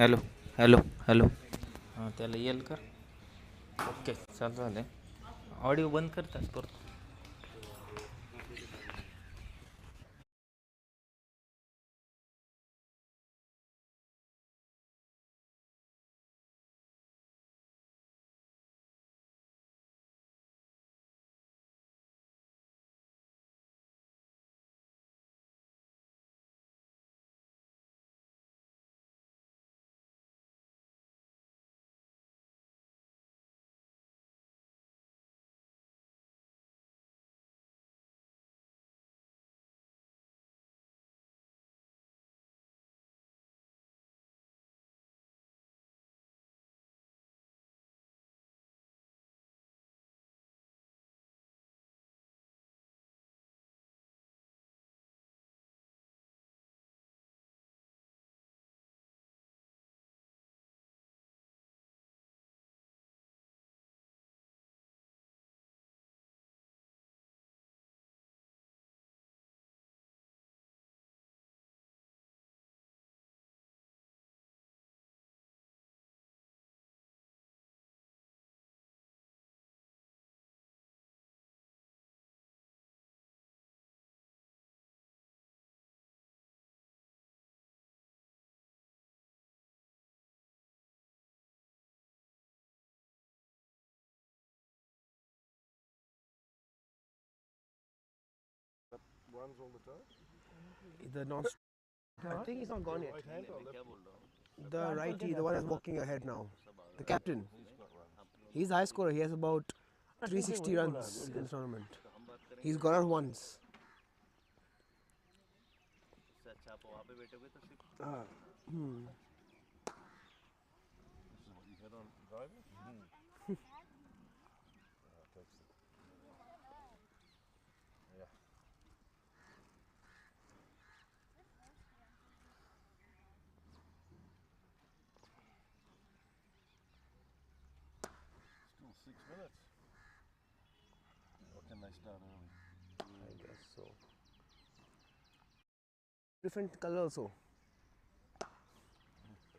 Hello hello hello हां त्याला येईल कर. ओके चालू झालं. ऑडिओ बंद करतात परत. Runs all the time. The non. I think he's not gone yet. Right hand or left? The righty, the one that's walking ahead now. The captain. He's the high scorer. He has about 360 runs in the tournament. He's got out once. This is what you had on driving? Takes it. Yeah. Still 6 minutes. Or can they start early? I guess so. Different color also.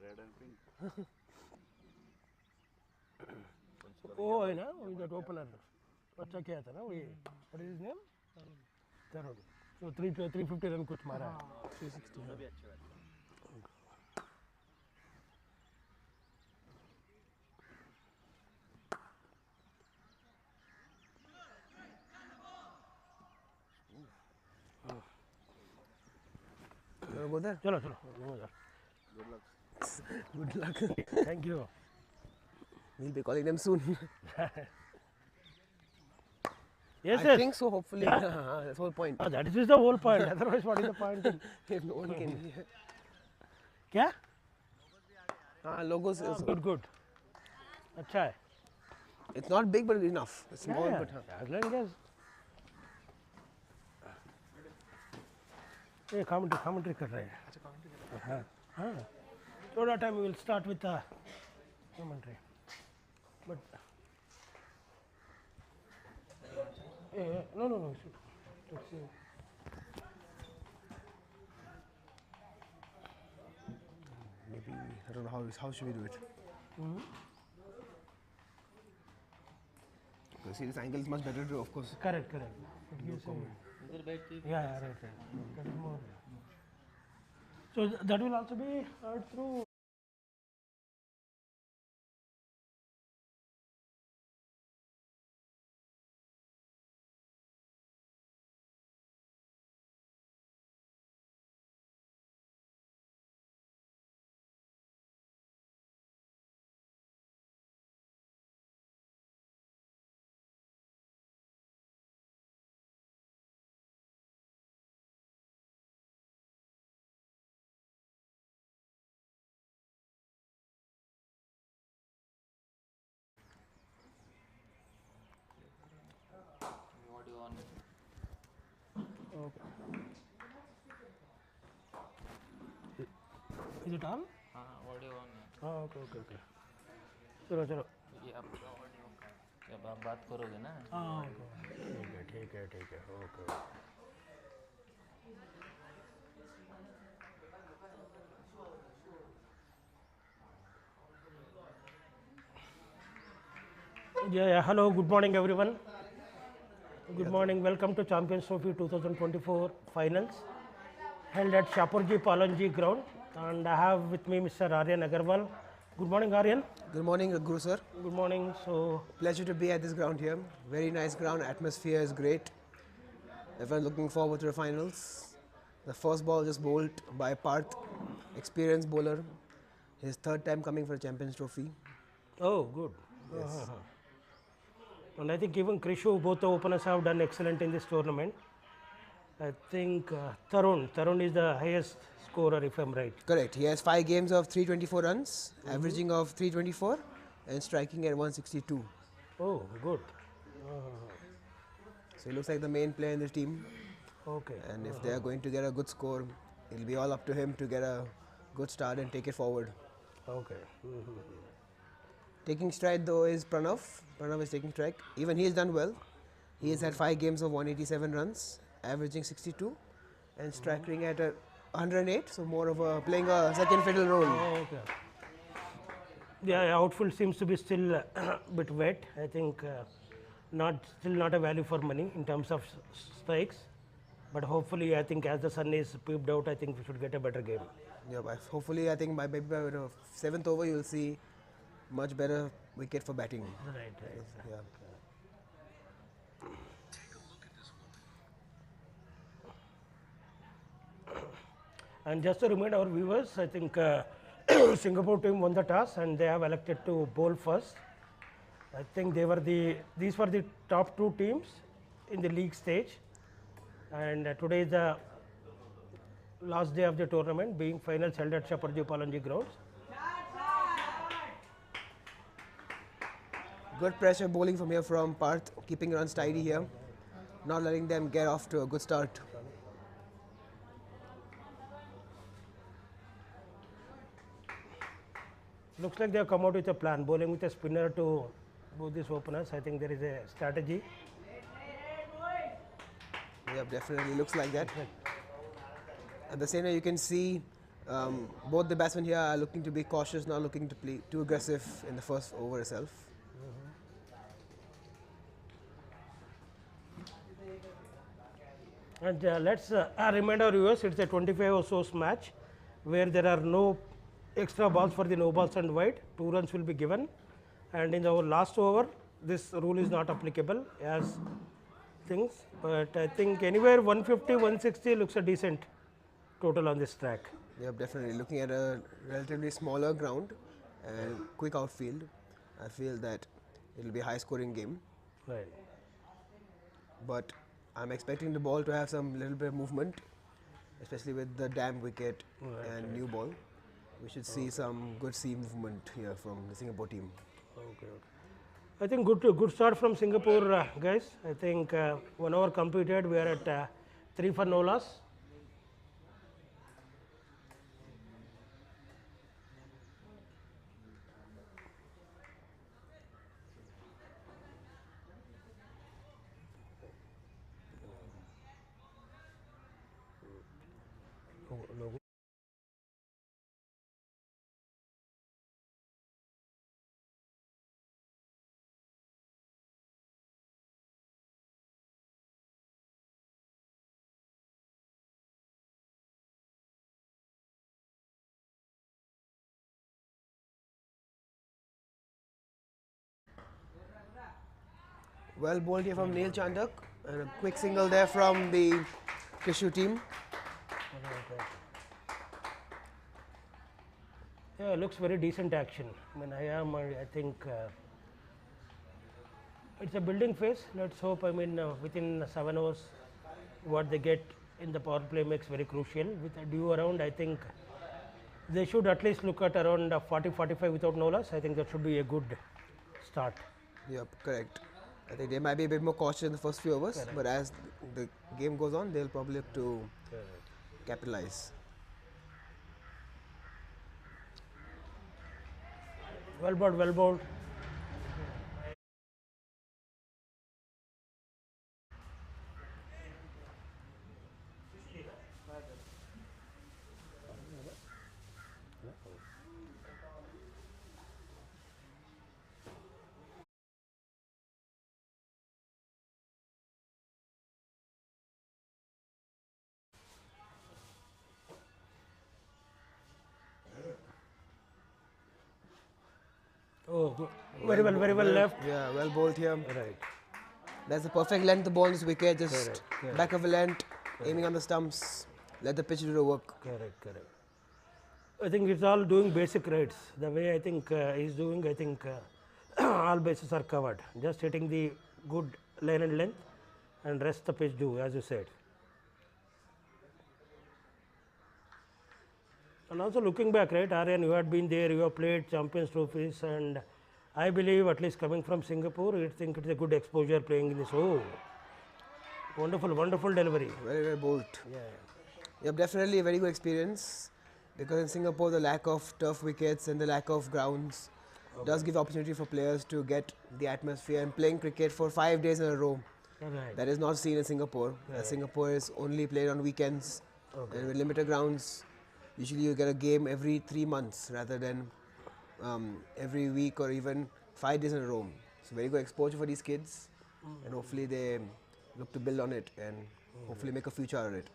Red and pink. Oh, है ना वही that opener अच्छा क्या था ना वही what is his name Tarun so 350 run कुछ मारा है 360. Go there. चलो चलो Good luck. Good luck. thank you We'll be calling them soon. yes I yes think so. Hopefully, that's the whole point. that is the whole point otherwise what is the point If no one can. क्या Logos. Also. good good अच्छा है It's not big, but enough. It's small, yeah, but. as long as ये commentary कर रहे हैं हाँ हाँ थोड़ा time we will start with the commentary but no let's see Maybe I don't know how should we do it. Because see, this angle is much better, of course. correct it gives yeah right that is more so that will also be heard through audio on. okay is it on हाँ audio on है. हाँ okay चलो ये आपका audio का जब आप बात करोगे ना. हाँ ठीक है okay Hello, good morning everyone. Good morning, welcome to Champions Trophy 2024 finals held at Shapoorji Pallonji ground, and I have with me Mr. Aryan Agarwal. Good morning, Aryan. Good morning, Guru sir. Good morning. So, Pleasure to be at this ground here. Very nice ground. Atmosphere is great. Everyone looking forward to the finals. The first ball just bowled by Parth, experienced bowler. His third time coming for a Champions Trophy. oh, good. Yes. And I think even Krishu, both the openers have done excellent in this tournament. I think Tarun is the highest scorer, if I'm right. Correct. He has 5 games of 324 runs, averaging of 324 and striking at 162. Oh, good. So he looks like the main player in the team. Okay. And if they are going to get a good score, it'll be all up to him to get a good start and take it forward. Okay. Taking stride though is Pranav. Pranav is taking strike. Even he has done well. He has had 5 games of 187 runs, averaging 62 and striking at 108. So more of a playing a second fiddle role. Okay. Yeah, outfield seems to be still a bit wet. I think still not a value for money in terms of strikes. But hopefully, I think as the sun is peeped out, I think we should get a better game. Yeah, hopefully I think by maybe by the 7th over you'll see much better wicket for batting. Right. Yeah. And just to remind our viewers, I think Singapore team won the toss and they have elected to bowl first. I think these were the top 2 teams in the league stage. And today is the last day of the tournament, being finals held at Shapoorji Pallonji grounds. Good pressure bowling from here from Parth, keeping runs tidy here, not letting them get off to a good start. Looks like they have come out with a plan, bowling with a spinner to both these openers. I think there is a strategy. Yeah, definitely looks like that. At the same time, you can see both the batsmen here are looking to be cautious, not looking to play too aggressive in the first over itself. And let's remind our viewers, it's a 25 or so match where there are no extra balls for the no balls and wide. 2 runs will be given. And in our last over, this rule is not applicable as things. But I think anywhere 150, 160 looks a decent total on this track. Yeah, definitely looking at a relatively smaller ground and quick outfield. I feel that it will be a high scoring game. Right. But I'm expecting the ball to have some little bit of movement, especially with the damp wicket and new ball. We should see some good sea movement here from the Singapore team. Okay. I think good start from Singapore, guys. I think 1 hour completed. We are at 3 for no loss. Well bowled here from Neil Chandak and a quick single there from the Kishu team. Yeah, looks very decent action. I think it's a building phase. Let's hope. Within 7 hours, what they get in the power play makes very crucial. With a due around, I think they should at least look at around 40-45 without no loss. I think that should be a good start. Yep, correct. I think they might be a bit more cautious in the first few overs, but as the game goes on, they'll probably look to capitalize. Well bowled. Oh, good. Very well left. Yeah, well bowled here. Right. That's the perfect length to ball on this wicket. Just Correct. back of a length, aiming on the stumps. Let the pitch do the work. Correct. I think it's all doing basic rights. The way I think he's doing, I think all bases are covered. Just hitting the good line and length, and rest the pitch do, as you said. And also looking back, right, Aryan, you had been there, you have played Champions Trophies, and I believe, at least coming from Singapore, I think it's a good exposure playing in this. Oh, wonderful delivery. Very bowled. Yeah. Yep, definitely a very good experience, because in Singapore the lack of turf wickets and the lack of grounds does give opportunity for players to get the atmosphere, and playing cricket for 5 days in a row. Right. That is not seen in Singapore. Singapore is only played on weekends, and with limited grounds. Usually you get a game every 3 months rather than every week or even 5 days in a row. So very good exposure for these kids, and hopefully they look to build on it and hopefully make a future out of it.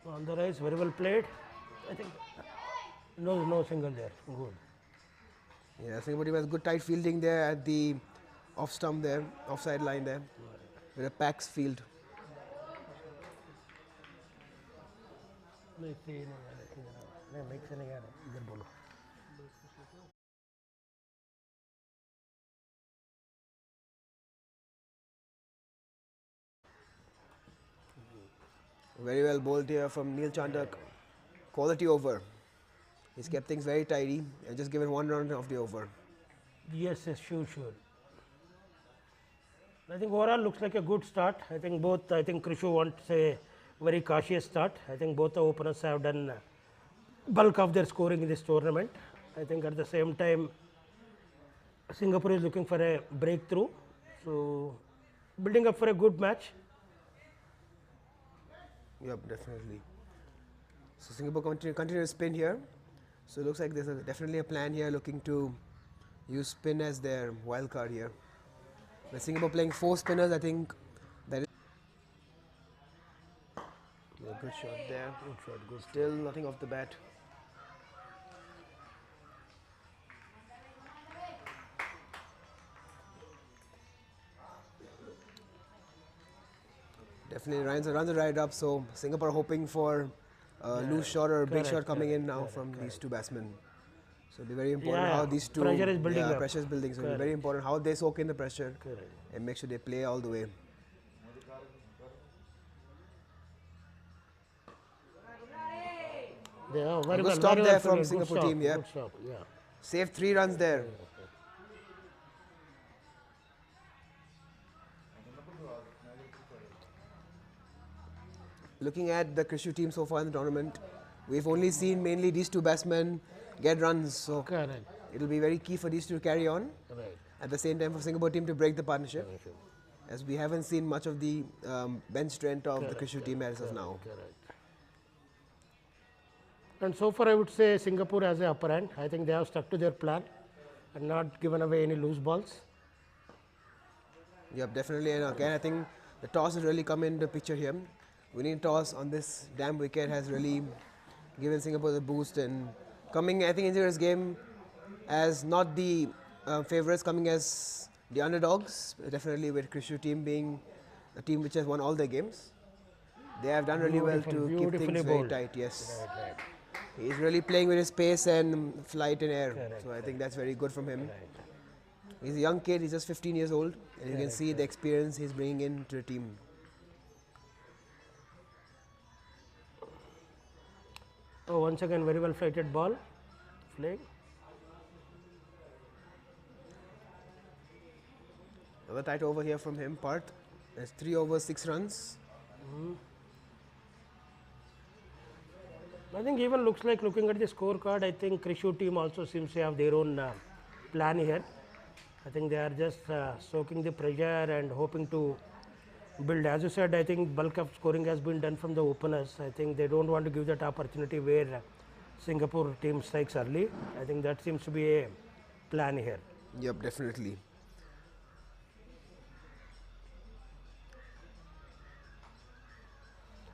On the rise, very well played. I think no single there. Good. Yeah, Singapore team has good tight fielding there at the off stump there, offside line there, with a packs field. Very well bowled here from Neil Chandak. Quality over. He's kept things very tidy and just given 1 run of the over. Yes, sure. I think overall looks like a good start. I think Krishu wants a very cautious start. I think both the openers have done bulk of their scoring in this tournament. I think at the same time, Singapore is looking for a breakthrough. So, building up for a good match. Yep, definitely. So Singapore continue to spin here. So it looks like there's definitely a plan here, looking to use spin as their wild card here. With Singapore playing 4 spinners, I think that is a good shot there. Good. Still nothing off the bat. Definitely runs are right up. So Singapore hoping for a loose shot or a big shot coming in now from these 2 batsmen. So it'll be very important how these 2 pressure is building up. Pressure is building. So it'll be very important how they soak in the pressure and make sure they play all the way. Yeah, very good well. stop Very there well from played. Singapore Good team. Yeah, Good stop. Yeah. saved 3 runs there. Looking at the Krishu team so far in the tournament, we've only seen mainly these 2 batsmen get runs. So it'll be very key for these 2 to carry on. Right. At the same time, for Singapore team to break the partnership, as we haven't seen much of the bench strength of the Krishu team as of now. Correct. And so far, I would say Singapore has the upper hand. I think they have stuck to their plan and not given away any loose balls. Yep, definitely. And again, I think the toss has really come in the picture here. Winning toss on this damn wicket has really given Singapore the boost, and coming, I think, into this game as not the favourites, coming as the underdogs. Definitely, with Krishu team being a team which has won all their games, they have done really well to keep things very tight. Yes. Right. He's really playing with his pace and flight in air. So I think that's very good from him. He's a young kid, he's just 15 years old, and you can see the experience he's bringing into the team. Oh, once again, very well flighted ball. Flag. Another tight over here from him, Parth. That's 3 overs, 6 runs. I think even looks like, looking at the scorecard, I think Krishu team also seems to have their own plan here. I think they are just soaking the pressure and hoping to build. As you said, I think bulk of scoring has been done from the openers. I think they don't want to give that opportunity where Singapore team strikes early. I think that seems to be a plan here. Yep, definitely.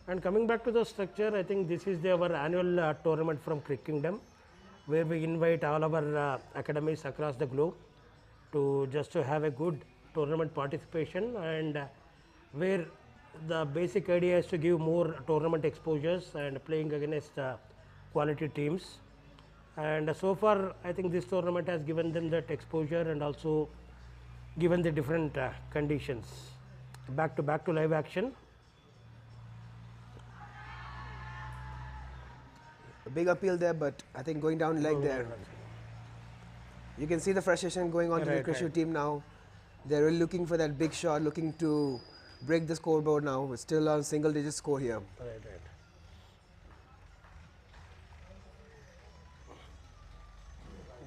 And coming back to the structure, I think this is our annual tournament from Crickingdom, where we invite all our academies across the globe to just to have a good tournament participation, and where the basic idea is to give more tournament exposures and playing against quality teams. And so far, I think this tournament has given them that exposure and also given the different conditions. Back to live action. A big appeal there, but I think going down leg there. You can see the frustration going on to the Krishu team now. They're really looking for that big shot, looking to break the scoreboard now. It's still on single digit score here. Right.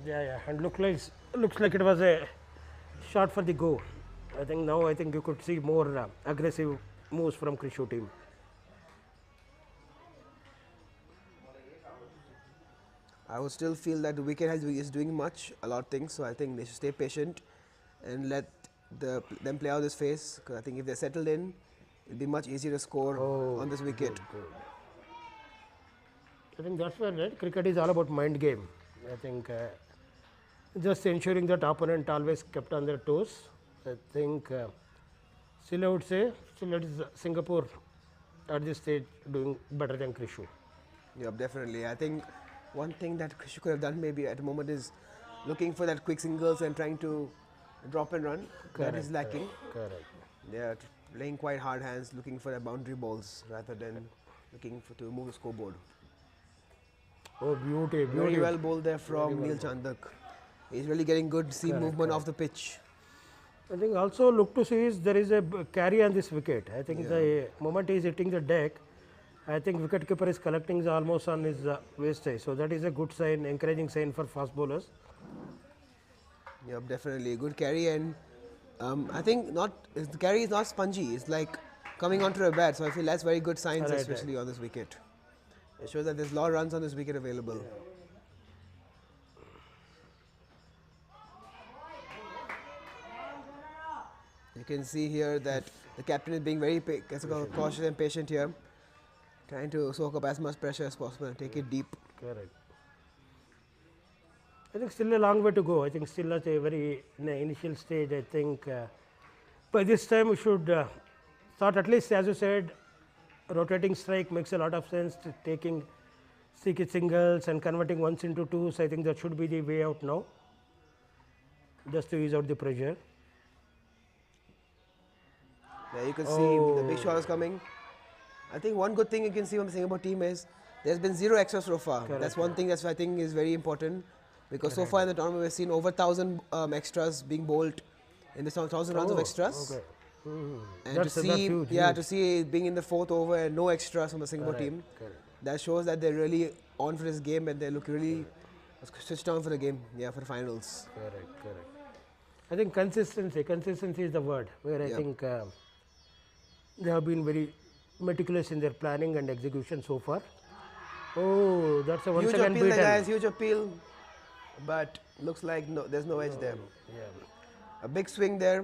Yeah, and looks like it was a shot for the goal. I think now you could see more aggressive moves from Krishu team. I would still feel that the wicket is doing a lot of things. So I think they should stay patient and let them play out this phase. Because I think if they're settled in, it'll be much easier to score on this wicket. Good. I think that's where cricket is all about mind game. I think just ensuring that opponent always kept on their toes. I think still I would say still it is Singapore at this stage doing better than Krishu. Yeah, definitely. I think one thing that Krishu could have done maybe at the moment is looking for that quick singles and trying to drop and run. That is lacking. Correct. They are playing quite hard hands, looking for the boundary balls rather than looking to move the scoreboard. Oh, beauty. Very well bowled there from Neil Chandak. He's really getting good seam movement off the pitch. I think also look to see is there is a carry on this wicket. I think the moment he is hitting the deck, I think wicketkeeper is collecting almost on his waist. So that is a good sign, encouraging sign for fast bowlers. Yeah, definitely a good carry, and I think the carry is not spongy. It's like coming onto a bat. So I feel that's very good signs, especially on this wicket. It shows that there's a lot of runs on this wicket available. Yeah. You can see here that the captain is being very cautious and patient here, trying to soak up as much pressure as possible and take it deep. Correct. I think still a long way to go. I think still at a very initial stage. I think by this time we should start, at least as you said, rotating strike makes a lot of sense. Taking singles and converting ones into twos. I think that should be the way out now, just to ease out the pressure. Yeah, you can see the big shot is coming. I think one good thing you can see from the Singapore team is there's been 0 extras so far. Correct. That's one thing that I think is very important, because so far in the tournament we've seen over 1,000 extras being bowled in the 1,000 runs of extras. Okay. And to see being in the 4th over and no extras from the Singapore team, that shows that they're really on for this game and they look really switched on for the game, for the finals. Correct. I think consistency is the word, where I think they have been very meticulous in their planning and execution so far. Oh, that's a once again beaten. Guys, huge appeal, but looks like there's no edge there. Yeah. A big swing there.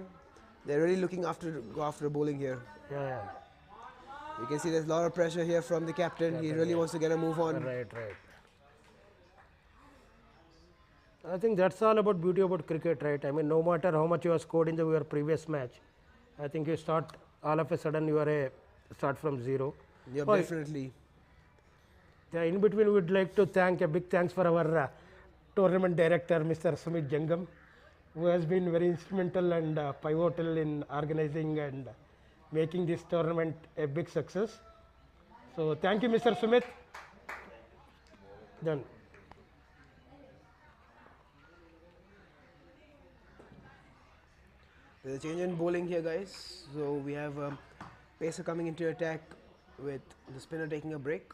They're really looking go after bowling here. Yeah. You can see there's a lot of pressure here from the captain. He really wants to get a move on. Right. I think that's all about beauty about cricket, right? I mean, no matter how much you have scored in your previous match, I think you start all of a sudden you are start from 0. Yeah, definitely. Yeah, in between, we would like to thank a big thanks for our tournament director, Mr. Sumit Jangam, who has been very instrumental and pivotal in organizing and making this tournament a big success. So thank you, Mr. Sumit. Done. There's a change in bowling here, guys. So we have pacer coming into attack with the spinner taking a break.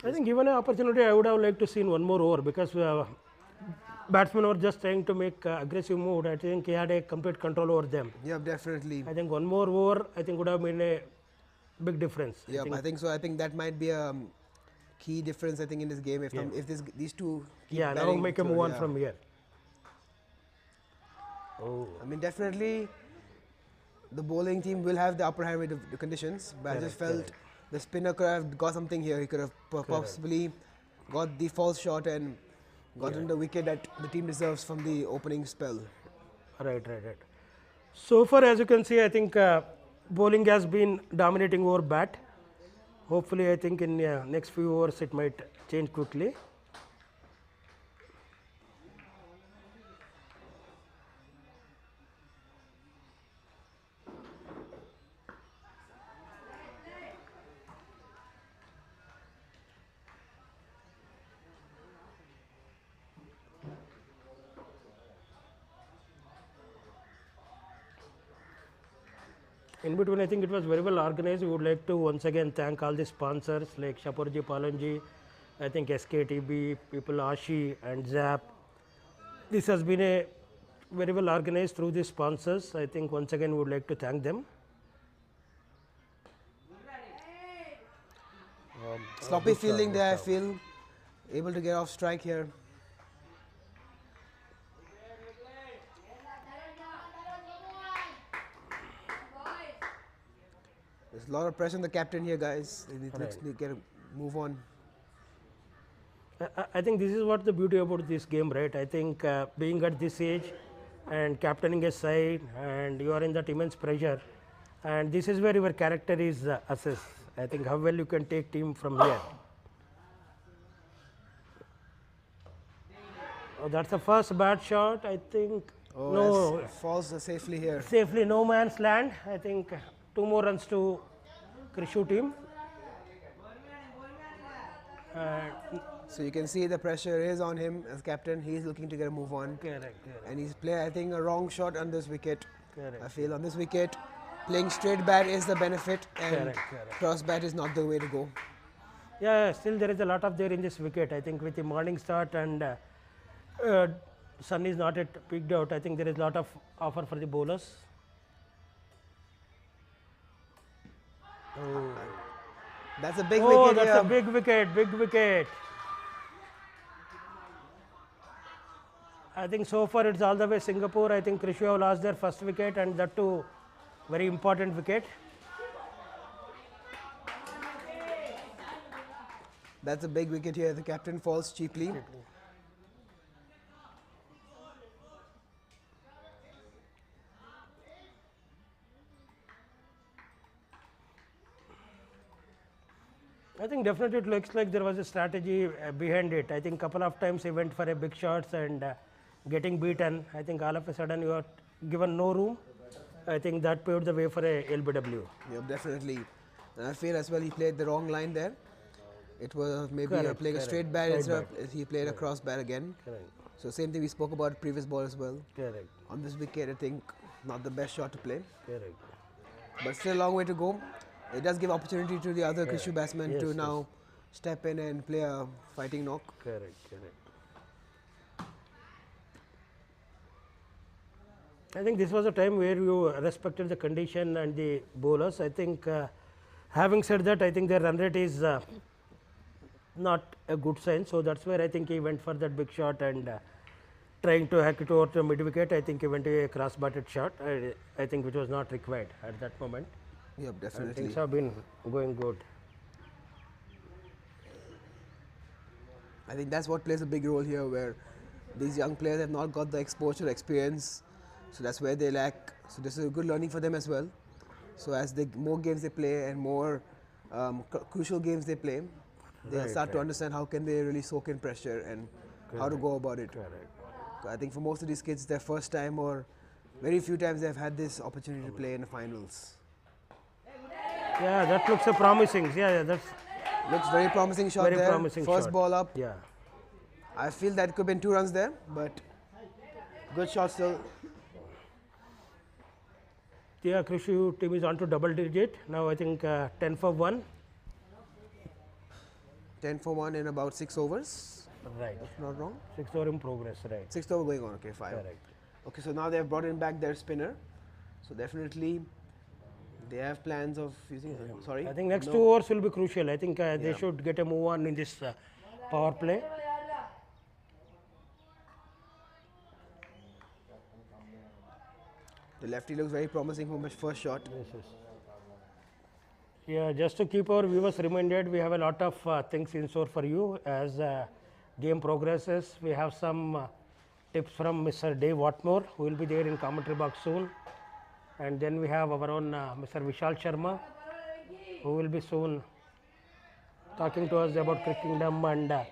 I think given an opportunity, I would have liked to see one more over, because batsmen were just trying to make aggressive move. I think he had a complete control over them. Yeah, definitely. I think one more over, I think would have made a big difference. Yeah, I think so. I think that might be a key difference, I think, in this game. If these two keep now make a move on from here. I mean, definitely the bowling team will have the upper hand with the conditions, but I just felt the spinner could have got something here. He could have possibly got the false shot and gotten the wicket that the team deserves from the opening spell. Right. So far, as you can see, I think bowling has been dominating over bat. Hopefully, I think in next few overs it might change quickly. In between, I think it was very well organized. We would like to once again thank all the sponsors like Shaporji Palanji, I think SKTB, people Ashi and Zap. This has been a very well organized through the sponsors. I think once again we would like to thank them. Sloppy fielding there, I feel. Able to get off strike here. There's a lot of pressure on the captain here, guys. He needs to get a move on. I think this is what the beauty about this game, right? I think being at this age and captaining a side, and you are in that immense pressure, and this is where your character is assessed. I think how well you can take team from here. Oh, that's the first bad shot. I think no, Falls safely here. safely no man's land. I think 2 more runs to Krishu team. So you can see the pressure is on him as captain. He's looking to get a move on. Correct. And he's playing, I think, a wrong shot on this wicket. Correct. I feel on this wicket, playing straight bat is the benefit, and cross bat is not the way to go. Yeah, still there is a lot of there in this wicket. I think with the morning start and sun is not yet peaked out. I think there is a lot of offer for the bowlers. That's a big Oh, wicket that's here. a big wicket, big wicket. I think so far it's all the way Singapore. I think Krishu have lost their first wicket, and that too very important wicket. That's a big wicket here. The captain falls cheaply. I think definitely it looks like there was a strategy behind it. I think couple of times he went for a big shots and getting beaten. I think all of a sudden you are given no room. I think that paved the way for a LBW. Yeah, definitely. And I feel as well he played the wrong line there. It was maybe playing a straight bat instead of he played a cross bat again. Correct. So same thing we spoke about previous ball as well. Correct. On this wicket, I think not the best shot to play, Correct. but still a long way to go. It does give opportunity to the other Krishu batsmen to now step in and play a fighting knock. Correct. I think this was a time where you respected the condition and the bowlers. I think having said that, I think their run rate is not a good sign. So that's where I think he went for that big shot and trying to hack it over to mid wicket. I think he went to a cross batted shot. I think which was not required at that moment. Yep, And definitely. things have been going good. I think that's what plays a big role here, where these young players have not got the exposure, experience, so that's where they lack. So this is a good learning for them as well. So as more games they play and more crucial games they play, they'll start to understand how can they really soak in pressure and how to go about it. So I think for most of these kids, their first time or very few times they've had this opportunity to play in the finals. Yeah, that looks promising. Yeah, that's Looks very promising shot very there. promising First shot. ball up. Yeah. I feel that could have been 2 runs there, but good shot still. Yeah, Krishu team is on to double digit. Now I think 10 for 1. 10 for 1 in about 6 overs. Right. Not wrong. 6 over in progress, right. 6th over going on. Okay, 5. Correct. Okay, so now they have brought in back their spinner. So definitely they have plans of using. Sorry. I think next 2 overs will be crucial. I think they should get a move on in this power play. The lefty looks very promising from his first shot. Yes, yes. Yeah, just to keep our viewers reminded, we have a lot of things in store for you as game progresses. We have some tips from Mr. Dave Watmore, who will be there in commentary box soon. And then we have our own Mr. Vishal Sharma, who will be soon talking to us about Crickingdom and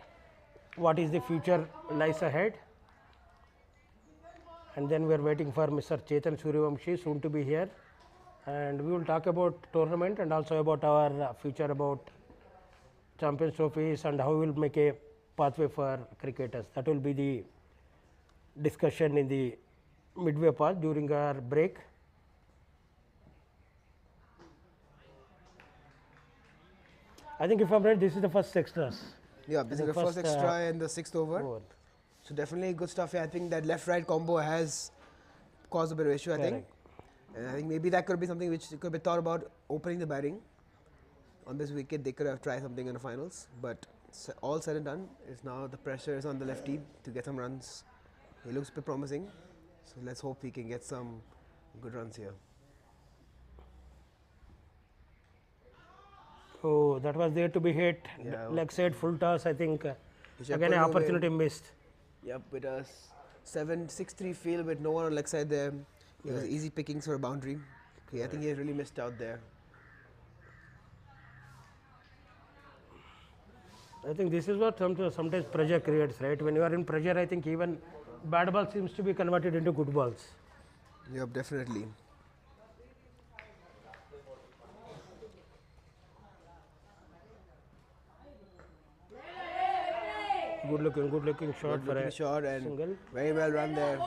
what is the future lies ahead. And then we are waiting for Mr. Chetan Suryavamshi soon to be here. And we will talk about tournament and also about our future about Champions Trophies and how we will make a pathway for cricketers. That will be the discussion in the midway part during our break. I think if I'm right, this is the first extras. Yeah, this is the first extra in the 6th over. So definitely good stuff here. I think that left-right combo has caused a bit of issue, I think. And I think maybe that could be something which could be thought about opening the batting. On this wicket, they could have tried something in the finals. But all said and done, is now the pressure is on the lefty to get some runs. He looks a bit promising. So let's hope he can get some good runs here. Oh, that was there to be hit. Yeah. Leg side full toss, I think. Again, an opportunity missed. Yep, with a 7-6-3 field with no one on leg side there. It was easy pickings for a boundary. Okay, I think he really missed out there. I think this is what sometimes pressure creates, right? When you are in pressure, I think even bad ball seems to be converted into good balls. Yep, definitely. Good looking shot for a shot and single. Very well run there.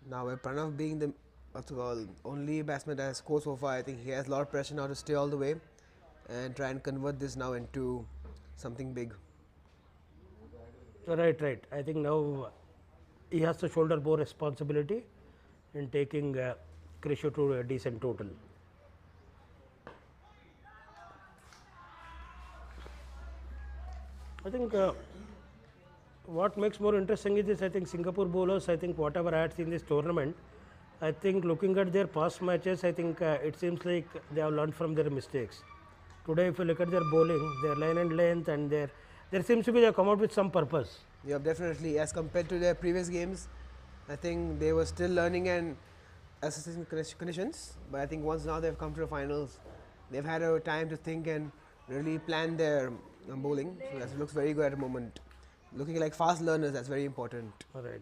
Now, with Pranav being the only batsman that has scored so far, I think he has a lot of pressure now to stay all the way and try and convert this now into something big. Right. I think now he has to shoulder more responsibility in taking Krishu to a decent total. I think what makes more interesting is this. I think Singapore bowlers, I think whatever I had seen this tournament, I think looking at their past matches, I think it seems like they have learned from their mistakes. Today, if you look at their bowling, their line and length, and there seems to be they have come out with some purpose. Yeah, definitely. As compared to their previous games, I think they were still learning and assessing conditions. But I think once now they've come to the finals, they've had a time to think and really plan their bowling. So that looks very good at the moment. Looking like fast learners, that's very important. Right.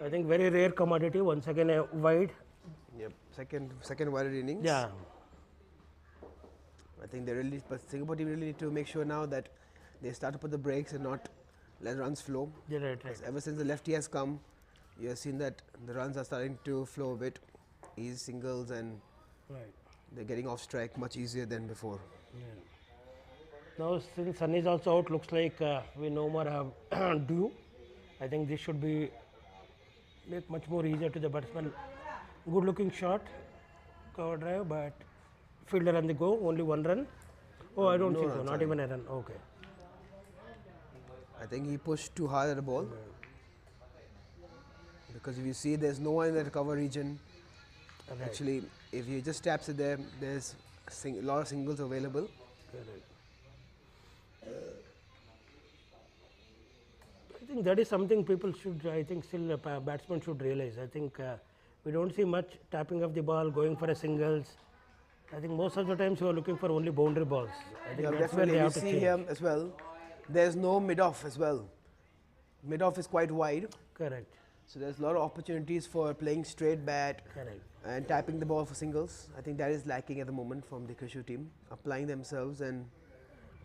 I think very rare commodity. Once again, a wide. Yep, second wide innings. Yeah. I think but Singapore team really need to make sure now that they start to put the brakes and not let runs flow. Yeah, right. Ever since the lefty has come, you have seen that the runs are starting to flow a bit. Easy singles and they're getting off strike much easier than before. Yeah. Now, since Sun is also out, looks like we no more have Dew. I think this should be make much more easier to the batsman. Good looking shot, cover drive, but fielder on the go, only one run. Oh, I don't think so, not even a run. Okay. I think he pushed too hard at the ball. Because if you see, there's no one in the cover region. Right. Actually, if he just taps it there, there's a lot of singles available. Correct. I think that is something people should, I think still batsmen should realize. I think we don't see much tapping of the ball, going for a singles. I think most of the times you are looking for only boundary balls. I think Yeah, that's where definitely. they You have to see change. here as well, there's no mid-off as well. Mid-off is quite wide, Correct, so there's a lot of opportunities for playing straight bat correct. and tapping the ball for singles. I think that is lacking at the moment from the Krishu team, applying themselves and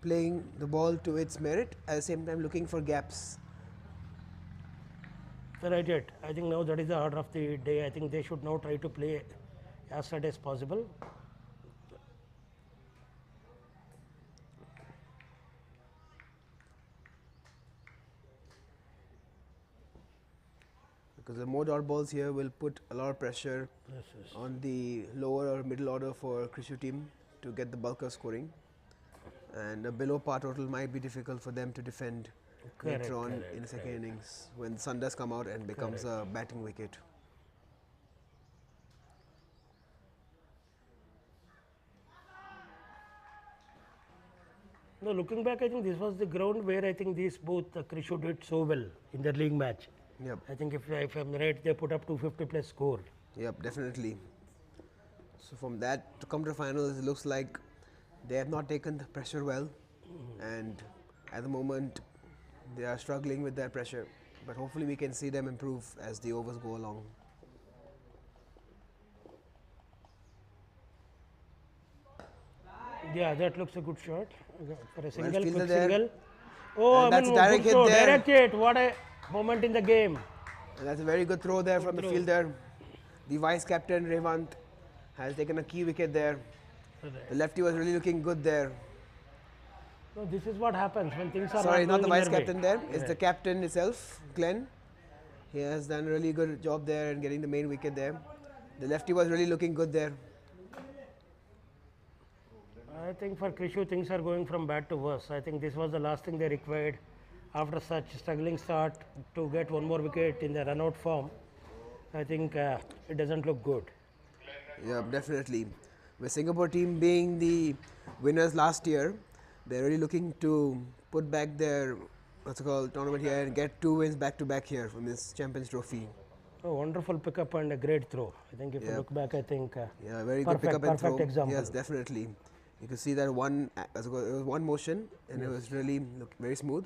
playing the ball to its merit, at the same time looking for gaps. Right, yet. I think now that is the order of the day. I think they should now try to play as hard as possible. Because the more dot balls here will put a lot of pressure Yes, yes. on the lower or middle order for Krishu team to get the bulk of scoring, and a below par total might be difficult for them to defend Correct, later on correct, in the second correct. innings when the sun does come out and becomes a batting wicket. No, looking back, I think this was the ground where I think these both Krishu did so well in their league match. Yep, I think if I'm right, they put up 250 plus score. yep, definitely. So from that to come to the finals, it looks like they have not taken the pressure well, and at the moment they are struggling with that pressure. But hopefully we can see them improve as the overs go along. Yeah, that looks a good shot for a single, fielder quick there. single. Oh, And that's a good direct hit throw, there. direct hit. What a moment in the game. And that's a very good throw there from the throw. fielder. The vice captain Revant has taken a key wicket there. The lefty was really looking good there. So this is what happens when things are Sorry, not not the going vice in their captain way. there. It's the captain itself, Glenn. He has done a really good job there and getting the main wicket there. The lefty was really looking good there. I think for Krishu things are going from bad to worse. I think this was the last thing they required after such struggling start to get one more wicket in the run out form. I think it doesn't look good. Yeah, definitely. With Singapore team being the winners last year, they're really looking to put back their tournament here and get 2 wins back to back here from this Champions Trophy. A wonderful pickup and a great throw. I think if you Yep. look back, I think Yeah, very perfect, good pickup and perfect throw. example. Yes, definitely. You can see that it was one motion and it was really very smooth.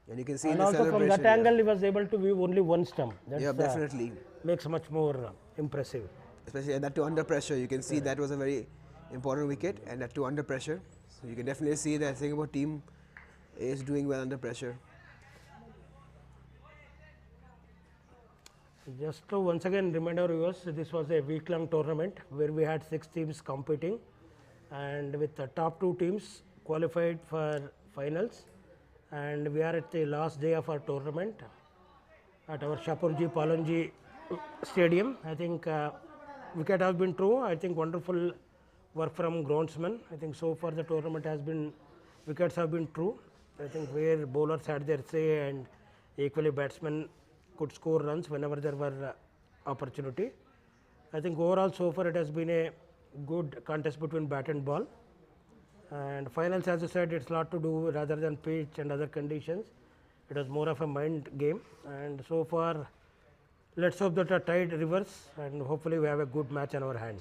And you can see And the also from celebration. that angle, he was able to view only one stump. That's Yeah, definitely. makes much more impressive. Especially that too under pressure. You can see that was a very important wicket and that too under pressure. So you can definitely see that Singapore team is doing well under pressure. Just to once again remind our viewers, this was a week-long tournament where we had 6 teams competing, and with the top 2 teams qualified for finals. And we are at the last day of our tournament at our Shapurji Palonji Stadium. I think wicket has been true. I think wonderful work from groundsman. I think so far the tournament has been, wickets have been true. I think where bowlers had their say and equally batsmen could score runs whenever there were opportunity. I think overall so far it has been a good contest between bat and ball. And finals, as I said, it's a lot to do rather than pitch and other conditions. It was more of a mind game. And so far, let's hope that a tide reverse and hopefully we have a good match on our hand.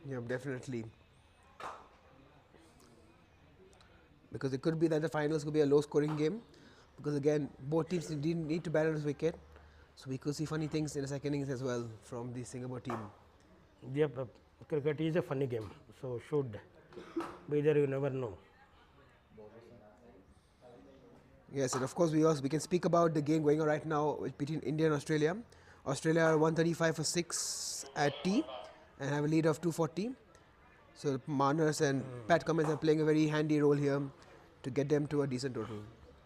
Yeah, definitely. Because it could be that the finals could be a low scoring game. Because again, both teams didn't need to balance wicket. So we could see funny things in the second innings as well from the Singapore team. Yep, cricket is a funny game. So should be there, you never know. Yes, and of course we can speak about the game going on right now between India and Australia. Australia are 135 for 6 at tea and have a lead of 240. So Marners and Pat Cummins are playing a very handy role here to get them to a decent total.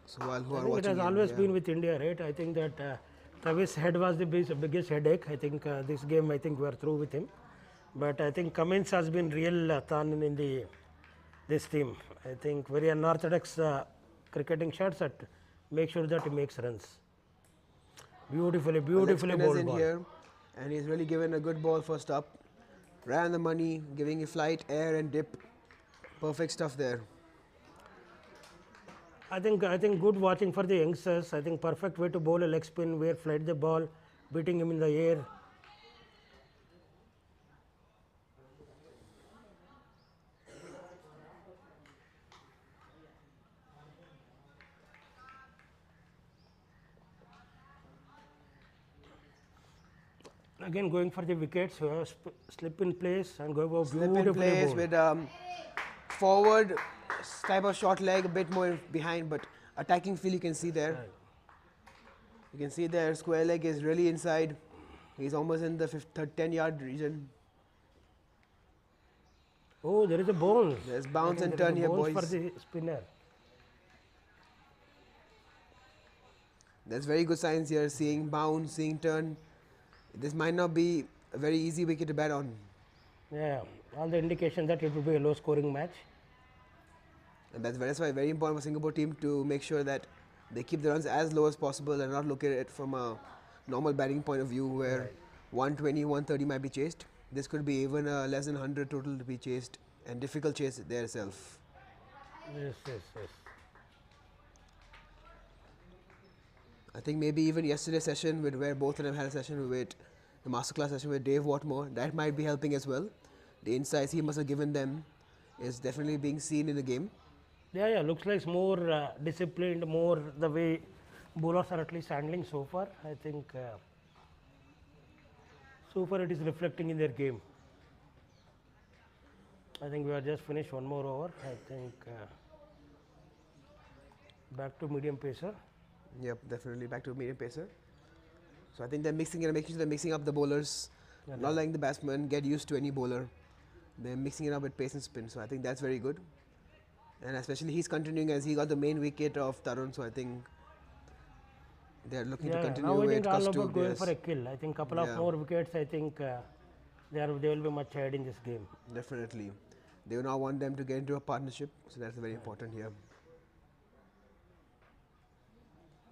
So while who I are think it watching has always yeah. been with India, right? I think that Travis Head was the biggest headache. I think this game, I think we are through with him. But I think Cummins has been real thorn in this team. I think very unorthodox cricketing shots that make sure that he makes runs. Beautifully Leg spinner's bowled in ball. here, and he's really given a good ball first up. Ran the money, giving it flight, air, and dip. Perfect stuff there. I think good watching for the youngsters. I think perfect way to bowl a leg spin where flight the ball beating him in the air. Again going for the wickets, slip in place and go over Slip in beautifully place bowled. with forward type of short leg, a bit more behind, but attacking feel you can see there. Right. You can see there, square leg is really inside. He's almost in the 10-yard region. Oh, there is a bounce. There's I bounce think and there is turn a here, bounce for boys. the spinner. There's very good signs here, seeing bounce, seeing turn. This might not be a very easy wicket to bat on. Yeah, all the indication that it will be a low scoring match. And that's why very important for Singapore team to make sure that they keep the runs as low as possible and not look at it from a normal batting point of view where Right. 120, 130 might be chased. This could be even less than 100 total to be chased and difficult chase there itself. Yes, yes, yes. I think maybe even yesterday's session with where both of them had a session with the masterclass session with Dave Watmore, that might be helping as well. The insights he must have given them is definitely being seen in the game. Yeah, yeah, looks like more disciplined, more the way bowlers are at least handling so far. I think so far it is reflecting in their game. I think we are just finished one more over. I think back to medium pacer. Yep, definitely back to medium pacer. So I think they're mixing it, making sure they're mixing up the bowlers, Yeah, not letting the batsmen get used to any bowler. They're mixing it up with pace and spin. So I think that's very good. And especially he's continuing as he got the main wicket of Tarun. So I think they're looking to Yeah, continue now I with think all Kastub, about going yes. for a kill. I think couple of Yeah. more wickets. I think they will be much ahead in this game. Definitely. They will now want them to get into a partnership. So that's very important here.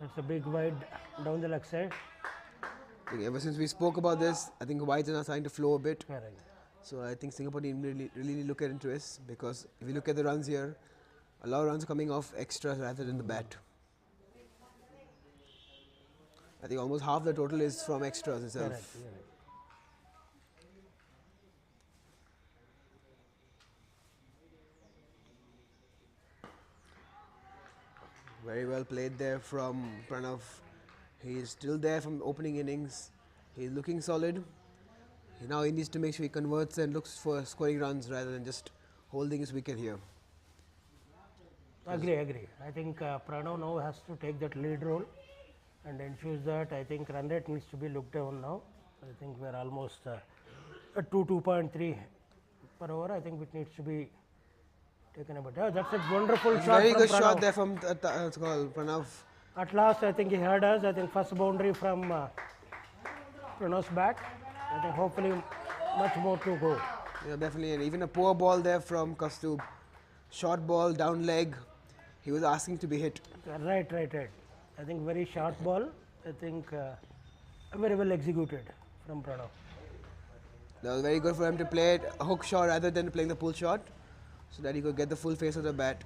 That's a big wide down the leg side. I think ever since we spoke about this, I think wides are now starting to flow a bit. Correct. So I think Singapore need really look at into this because if you look at the runs here, a lot of runs coming off extras rather than the bat. I think almost half the total is from extras itself. Correct. Correct. Very well played there from Pranav. He is still there from opening innings. He's looking solid. Now he needs to make sure he converts and looks for scoring runs rather than just holding his wicket here. Agree, agree. I think Pranav now has to take that lead role and ensures that I think run rate needs to be looked down now. I think we are almost at 2.3 per over. I think it needs to be taken a bit. Yeah, that's a wonderful shot. Very from good Pranav. shot there from it's called Pranav. At last, I think he had us. I think first boundary from Pranav's bat. I think hopefully much more to go. Yeah, definitely. And even a poor ball there from Kastub. Short ball, down leg. He was asking to be hit. Right, right, right. I think very short ball. I think very well executed from Pranav. That was very good for him to play it a hook shot rather than playing the pull shot so that he could get the full face of the bat.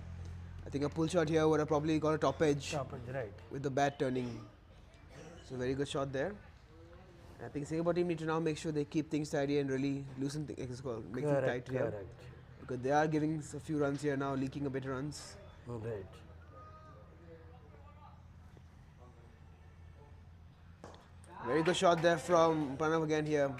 I think a pull shot here would have probably got a top edge Top edge, right. with the bat turning. So very good shot there. I think Singapore team need to now make sure they keep things tidy and really loosen things, make things tight Correct, here. correct. Because they are giving a few runs here now, leaking a bit of runs. Right. Very good shot there from Pranav again here.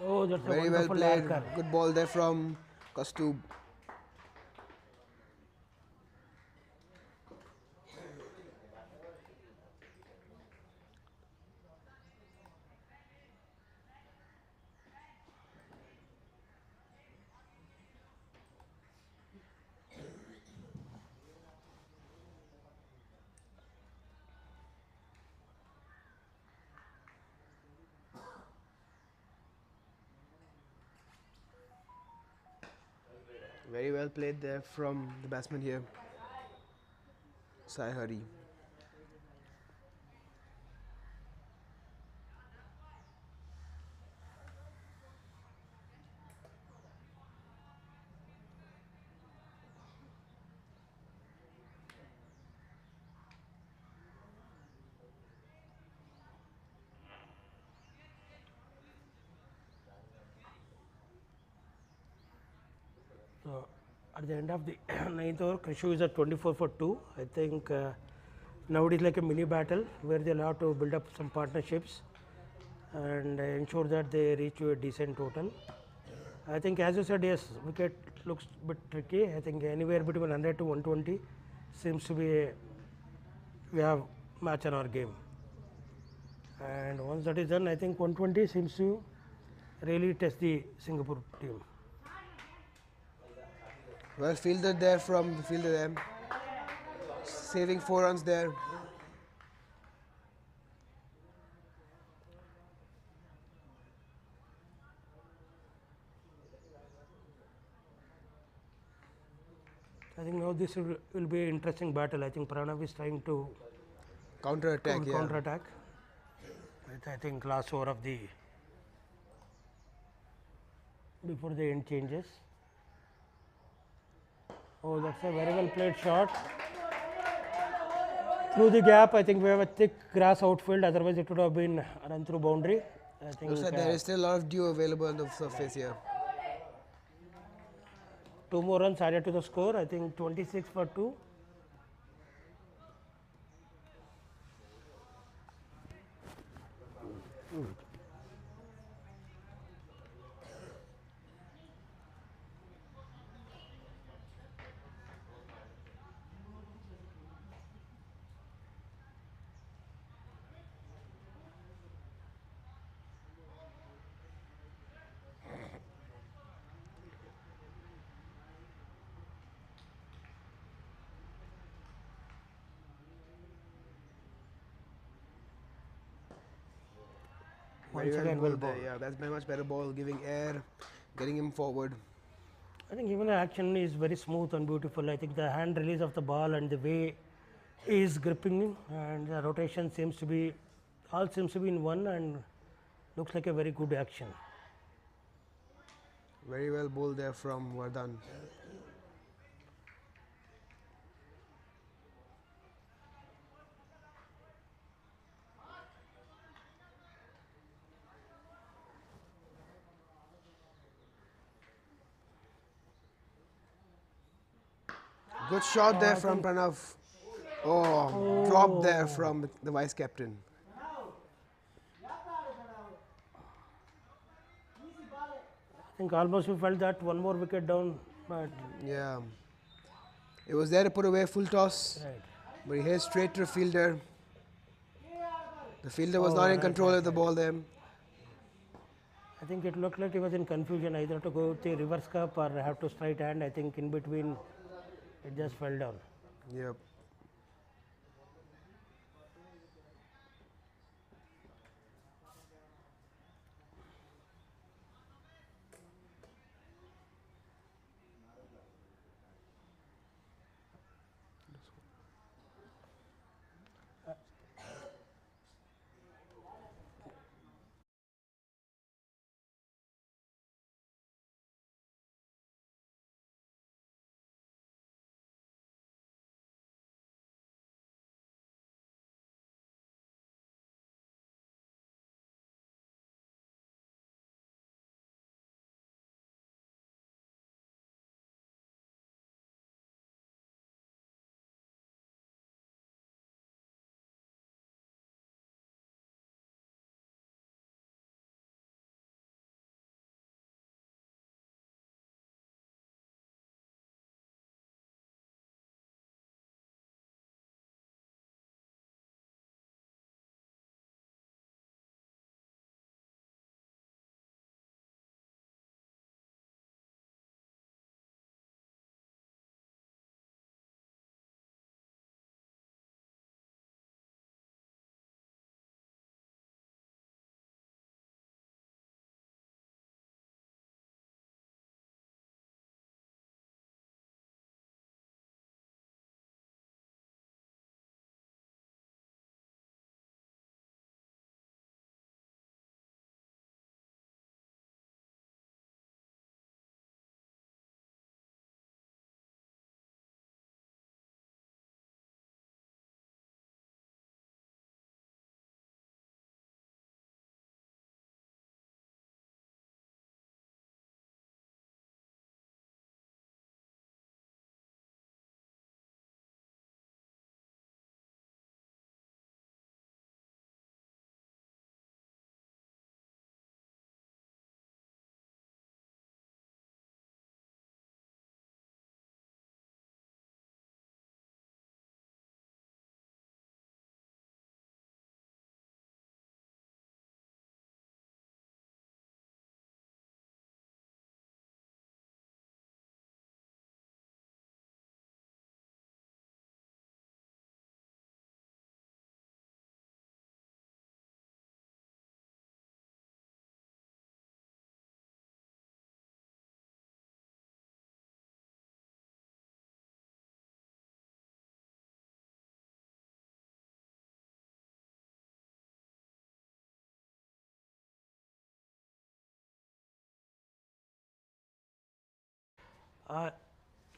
Oh, that's a Very well wonderful played. Yorker. Good ball there from Kastub. Very well played there from the batsman here, Sai Hari. So, at the end of the ninth over, Krishu is at 24 for 2. I think now it is like a mini battle where they will have to build up some partnerships and ensure that they reach to a decent total. I think as you said, yes, wicket looks a bit tricky. I think anywhere between 100 to 120 seems to be we have match on our game. And once that is done, I think 120 seems to really test the Singapore team. Well fielded there from the fielder there, saving 4 runs there. I think now this will be an interesting battle. I think Pranav is trying to Counter attack, yeah. counter attack. I think last over of the before the end changes. Oh, that's a very well played shot. Through the gap, I think we have a thick grass outfield. Otherwise, it would have been run through boundary. I think Looks like there is still a lot of dew available on the surface here. 2 more runs added to the score. I think 26 for 2. Very Once well again, well bowled there, bowled. yeah. That's very much better ball, giving air, getting him forward. I think even the action is very smooth and beautiful. I think the hand release of the ball and the way he is gripping and the rotation seems to be all seems to be in one and looks like a very good action. Very well bowled there from Vardhan. Good shot there from Pranav. Oh, dropped there from the vice captain. I think almost we felt that one more wicket down, but Yeah. It was there to put away full toss, right. but he hit straight to the fielder. The fielder was Oh, not in right, control right, of the ball there. I think it looked like he was in confusion either to go with the reverse cup or have to straight hand. I think in between it just fell down. Yep.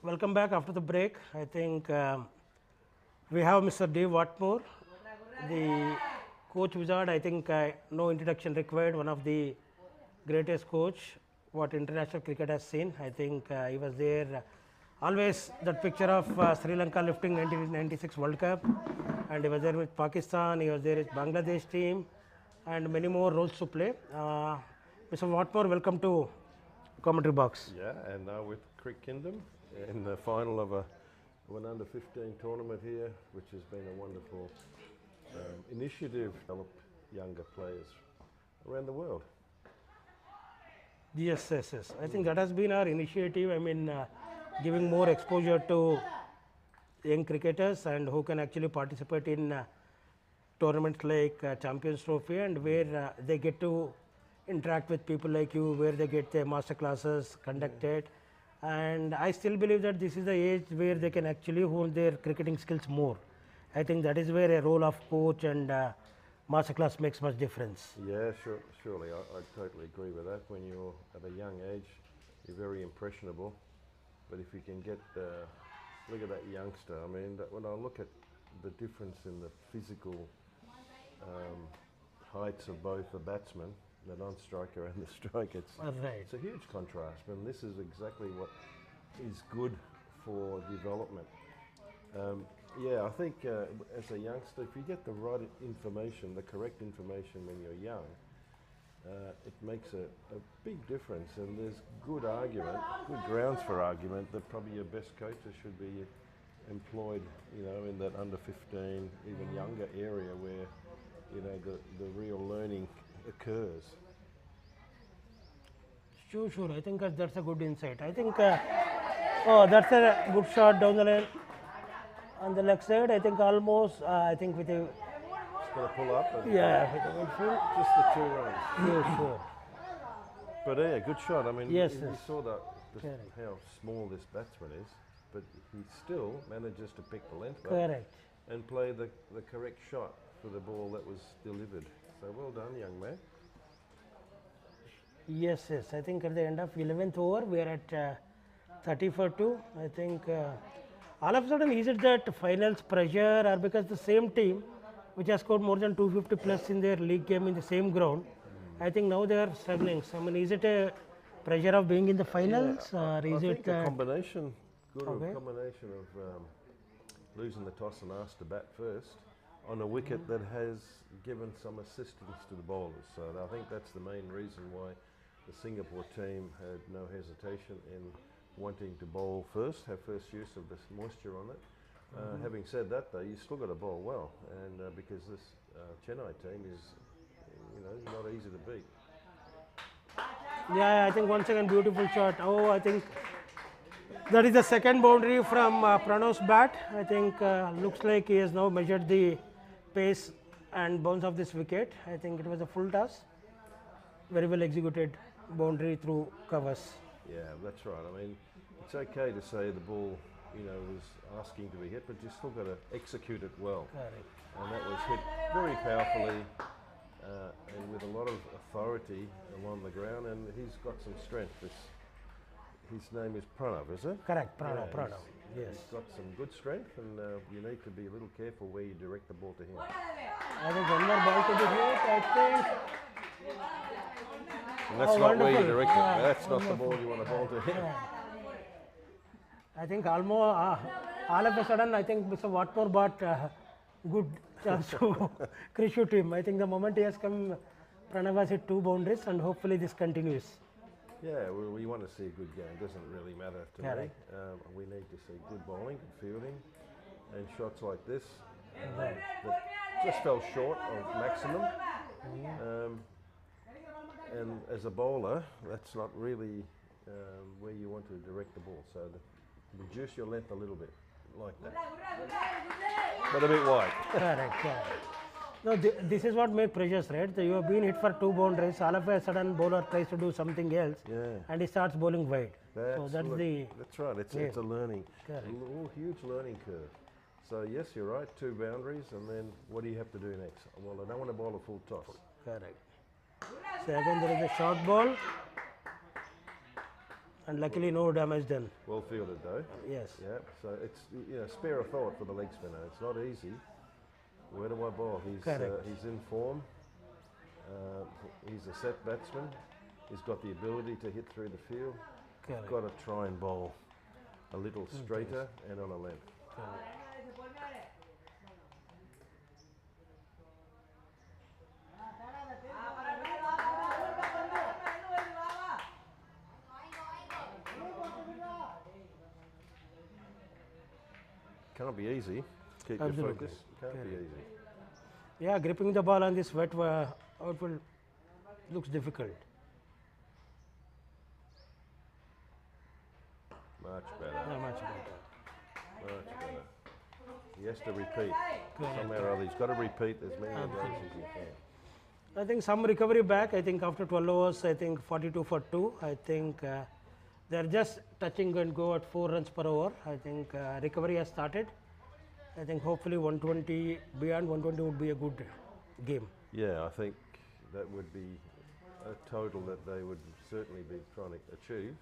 Welcome back after the break. I think we have Mr. Dave Watmore, the coach wizard. I think no introduction required. One of the greatest coach what international cricket has seen. I think he was there. Always that picture of Sri Lanka lifting 1996 World Cup, and he was there with Pakistan. He was there with Bangladesh team, and many more roles to play. Mr. Watmore, welcome to commentary box. Yeah, and with Crickingdom in the final of an under-15 tournament here, which has been a wonderful initiative to develop younger players around the world. Yes, yes, yes. I think that has been our initiative. I mean, giving more exposure to young cricketers and who can actually participate in tournaments like Champions Trophy, and where they get to interact with people like you, where they get their master classes conducted. And I still believe that this is the age where they can actually hone their cricketing skills more. I think that is where a role of coach and master class makes much difference. Yeah, surely. I totally agree with that. When you're at a young age, you're very impressionable. But if you can get, look at that youngster. I mean, when I look at the difference in the physical heights of both the batsmen, the non-striker and the striker, it's a huge contrast. And this is exactly what is good for development. Yeah, I think as a youngster, if you get the right information, the correct information when you're young, it makes a big difference. And there's good argument, good grounds for argument that probably your best coaches should be employed, you know, in that under 15, even younger area where, you know, the real learning occurs. Sure, sure. I think that's a good insight. I think, oh, that's a good shot down the lane. On the leg side, I think almost, I think with a... It's going to pull up. And yeah, with the midfield. just the 2 runs. Yeah, sure. But yeah, good shot. I mean, Yes, you yes. saw that Correct. how small this batsman is, but he still manages to pick the length up Correct. and play the correct shot for the ball that was delivered. So well done, young man. Yes, yes. I think at the end of 11th over, we are at 30 for 2. I think all of a sudden, is it that finals pressure, or because the same team which has scored more than 250 plus in their league game in the same ground, I think now they are struggling. So, I mean, is it a pressure of being in the finals, Yeah, or is I it think a combination, okay. a combination of losing the toss and asked to bat first on a wicket that has given some assistance to the bowlers. So I think that's the main reason why the Singapore team had no hesitation in wanting to bowl first, have first use of this moisture on it. Having said that, though, you still got to bowl well, and because this Chennai team is, you know, not easy to beat. Yeah, I think once again beautiful shot. Oh, I think that is the second boundary from Pranav's bat. I think looks like he has now measured the pace and bounce of this wicket. I think it was a full toss. Very well executed boundary through covers. Yeah, that's right. I mean, it's okay to say the ball, you know, was asking to be hit, but you still got to execute it well. Correct. And that was hit very powerfully and with a lot of authority along the ground, and he's got some strength. His name is Pranav, is it? Correct, Pranav, Yeah, Pranav. Yes. He's got some good strength, and you need to be a little careful where you direct the ball to him. I think one more ball to be hit. I think. And that's Oh, not where you wonderful. direct it. Yeah, That's not the ball you want to bowl to him. I think almost all of a sudden, I think Mr. Watmore bought good chance to shoot him. I think the moment he has come, Pranav has hit 2 boundaries, and hopefully this continues. Yeah, we want to see a good game. It doesn't really matter to me. Correct. We need to see good bowling, good fielding, and shots like this Right. that just fell short of maximum. And as a bowler, that's not really where you want to direct the ball. So reduce your length a little bit, like that. But a bit wide. Correct, correct. No, this is what makes pressures, right? So you have been hit for 2 boundaries, all of a sudden bowler tries to do something else, Yeah. and he starts bowling wide. So that's look, the that's right. It's a learning, Correct. huge learning curve. So yes, you're right. 2 boundaries, and then what do you have to do next? Well, I don't want to bowl a full toss. correct. So again there is a short ball. and luckily no damage done. Well fielded though. Yes. Yeah, so it's, you know, spare a thought for the leg spinner. It's not easy. Where do I bowl? He's in form. He's a set batsman. He's got the ability to hit through the field. Correct. Got to try and bowl a little straighter and on a length. Correct. Can't be easy. Keep Absolutely. your focus. Can't be easy. Yeah, gripping the ball on this wet outfield looks difficult. Much better. Yeah, much better. Much better. He has to repeat. Somehow or other, he's got to repeat as many of those as he can. I think some recovery back. I think after 12 overs, I think 42 for 2. I think they're just touching and go at 4 runs per over. I think recovery has started. I think hopefully 120, beyond 120 would be a good game. Yeah, I think that would be a total that they would certainly be trying to achieve.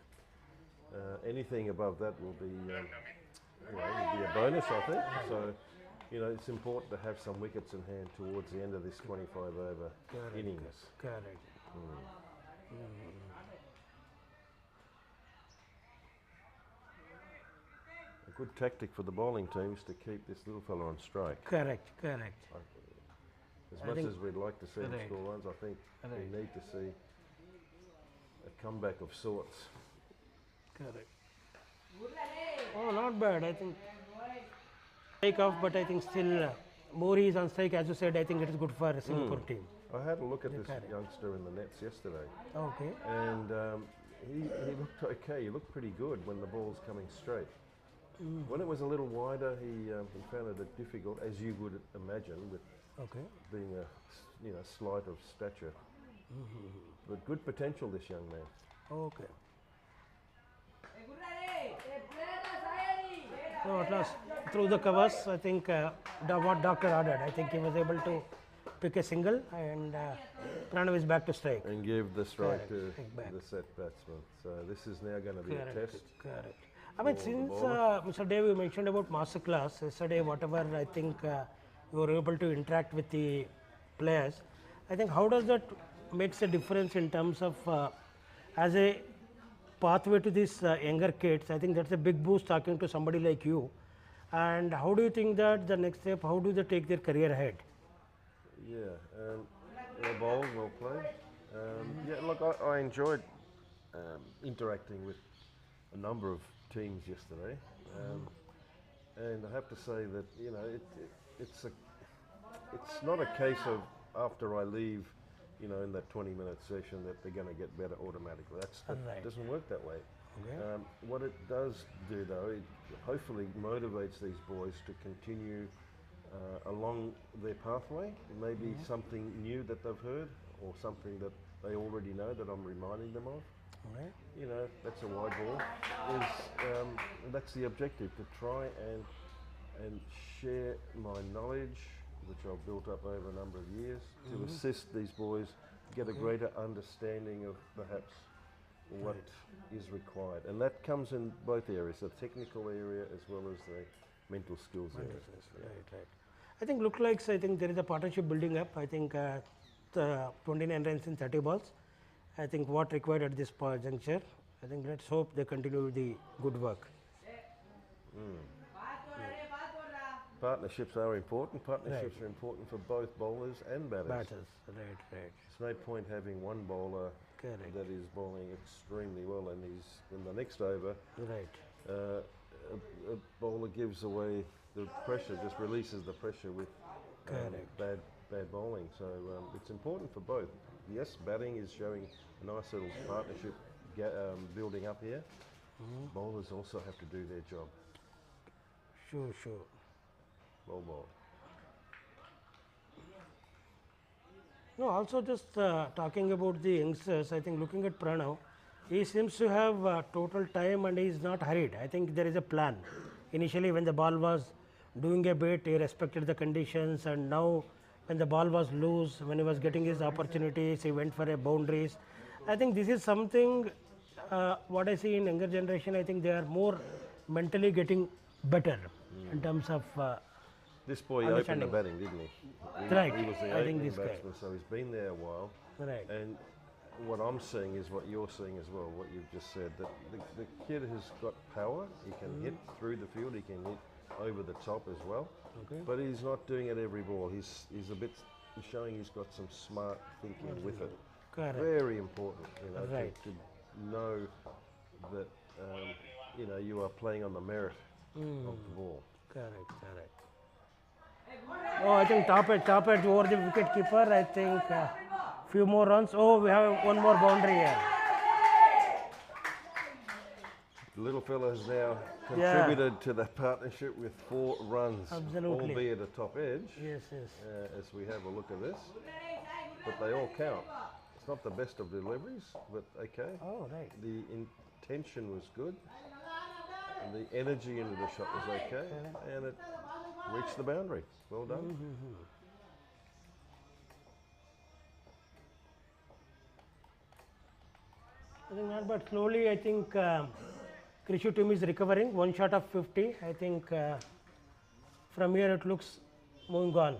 Anything above that will be, will be a bonus, I think. So, you know, it's important to have some wickets in hand towards the end of this 25 over innings. Correct. A good tactic for the bowling team is to keep this little fella on strike. Correct. Correct. As much as we'd like to see him score runs, I think we need to see a comeback of sorts. Correct. Oh, not bad. I think take off, but I think still Mori is on strike. As you said, I think it is good for a Singapore team. I had a look at this youngster in the nets yesterday, Okay. and he looked okay. He looked pretty good when the ball's coming straight. When it was a little wider, he found it difficult, as you would imagine, with Okay. being a slight of stature. But good potential, this young man. Okay. So at last, through the covers, I think what Doctor ordered, I think he was able to pick a single, and Pranav is back to strike. And give the strike to Take back. the set batsman. So this is now going to be a test. Correct. I mean, for the since bowler. Mr. Dev, you mentioned about masterclass yesterday, whatever I think you were able to interact with the players. I think how does that makes a difference in terms of as a pathway to these younger kids? I think that's a big boost talking to somebody like you. And how do you think that the next step? How do they take their career ahead? Yeah, well bowled, well played. Yeah, look, I enjoyed interacting with a number of teams yesterday, and I have to say that it's not a case of after I leave, in that 20-minute session that they're going to get better automatically. That doesn't work that way. Okay. What it does do, though, it hopefully motivates these boys to continue along their pathway. Maybe something new that they've heard, or something that they already know that I'm reminding them of. Okay. That's a wide ball. That's the objective, to try and share my knowledge, which I've built up over a number of years, to assist these boys get a greater understanding of perhaps what is required. And that comes in both areas, the technical area as well as the mental skills area. Right. I think I think there is a partnership building up. I think the 29 runs in 30 balls. I think what required at this juncture. I think let's hope they continue the good work. Partnerships are important. Partnerships are important for both bowlers and batters. Right. There's no point having one bowler that is bowling extremely well, and he's in the next over. Right. A bowler gives away the pressure, just releases the pressure with bad bowling. So it's important for both. Yes, batting is showing a nice little partnership building up here. Bowlers also have to do their job. Sure. Well bowled. No, also just talking about the youngsters, I think looking at Pranav, he seems to have total time and he is not hurried. I think there is a plan. Initially when the ball was doing a bit, he respected the conditions, and now when the ball was loose, when he was getting his opportunities, he went for a boundaries. I think this is something what I see in younger generation, I think they are more mentally getting better in terms of This boy opened the understanding. batting, didn't he? Right. He was the I think opening this guy. batsman, so he's been there a while. Right. And what I'm seeing is what you're seeing as well, what you've just said, that the kid has got power, he can hit through the field, he can hit over the top as well. Okay. But he's not doing it every ball. He's showing he's got some smart thinking with it. Correct. Very important, you know, Right. to know that you are playing on the merit of the ball. Correct, correct. Oh, I think top edge over the wicket keeper. I think few more runs. Oh, we have one more boundary here. The little fella has now contributed to the partnership with 4 runs, Absolutely. albeit a top edge, Yes, yes. as we have a look at this. But they all count. It's not the best of deliveries, but okay. Oh, right. The intention was good. And the energy into the shot was okay, and it reached the boundary. Well done. I think not, but slowly I think Krishu team is recovering. One shot of 50. I think from here it looks moving on.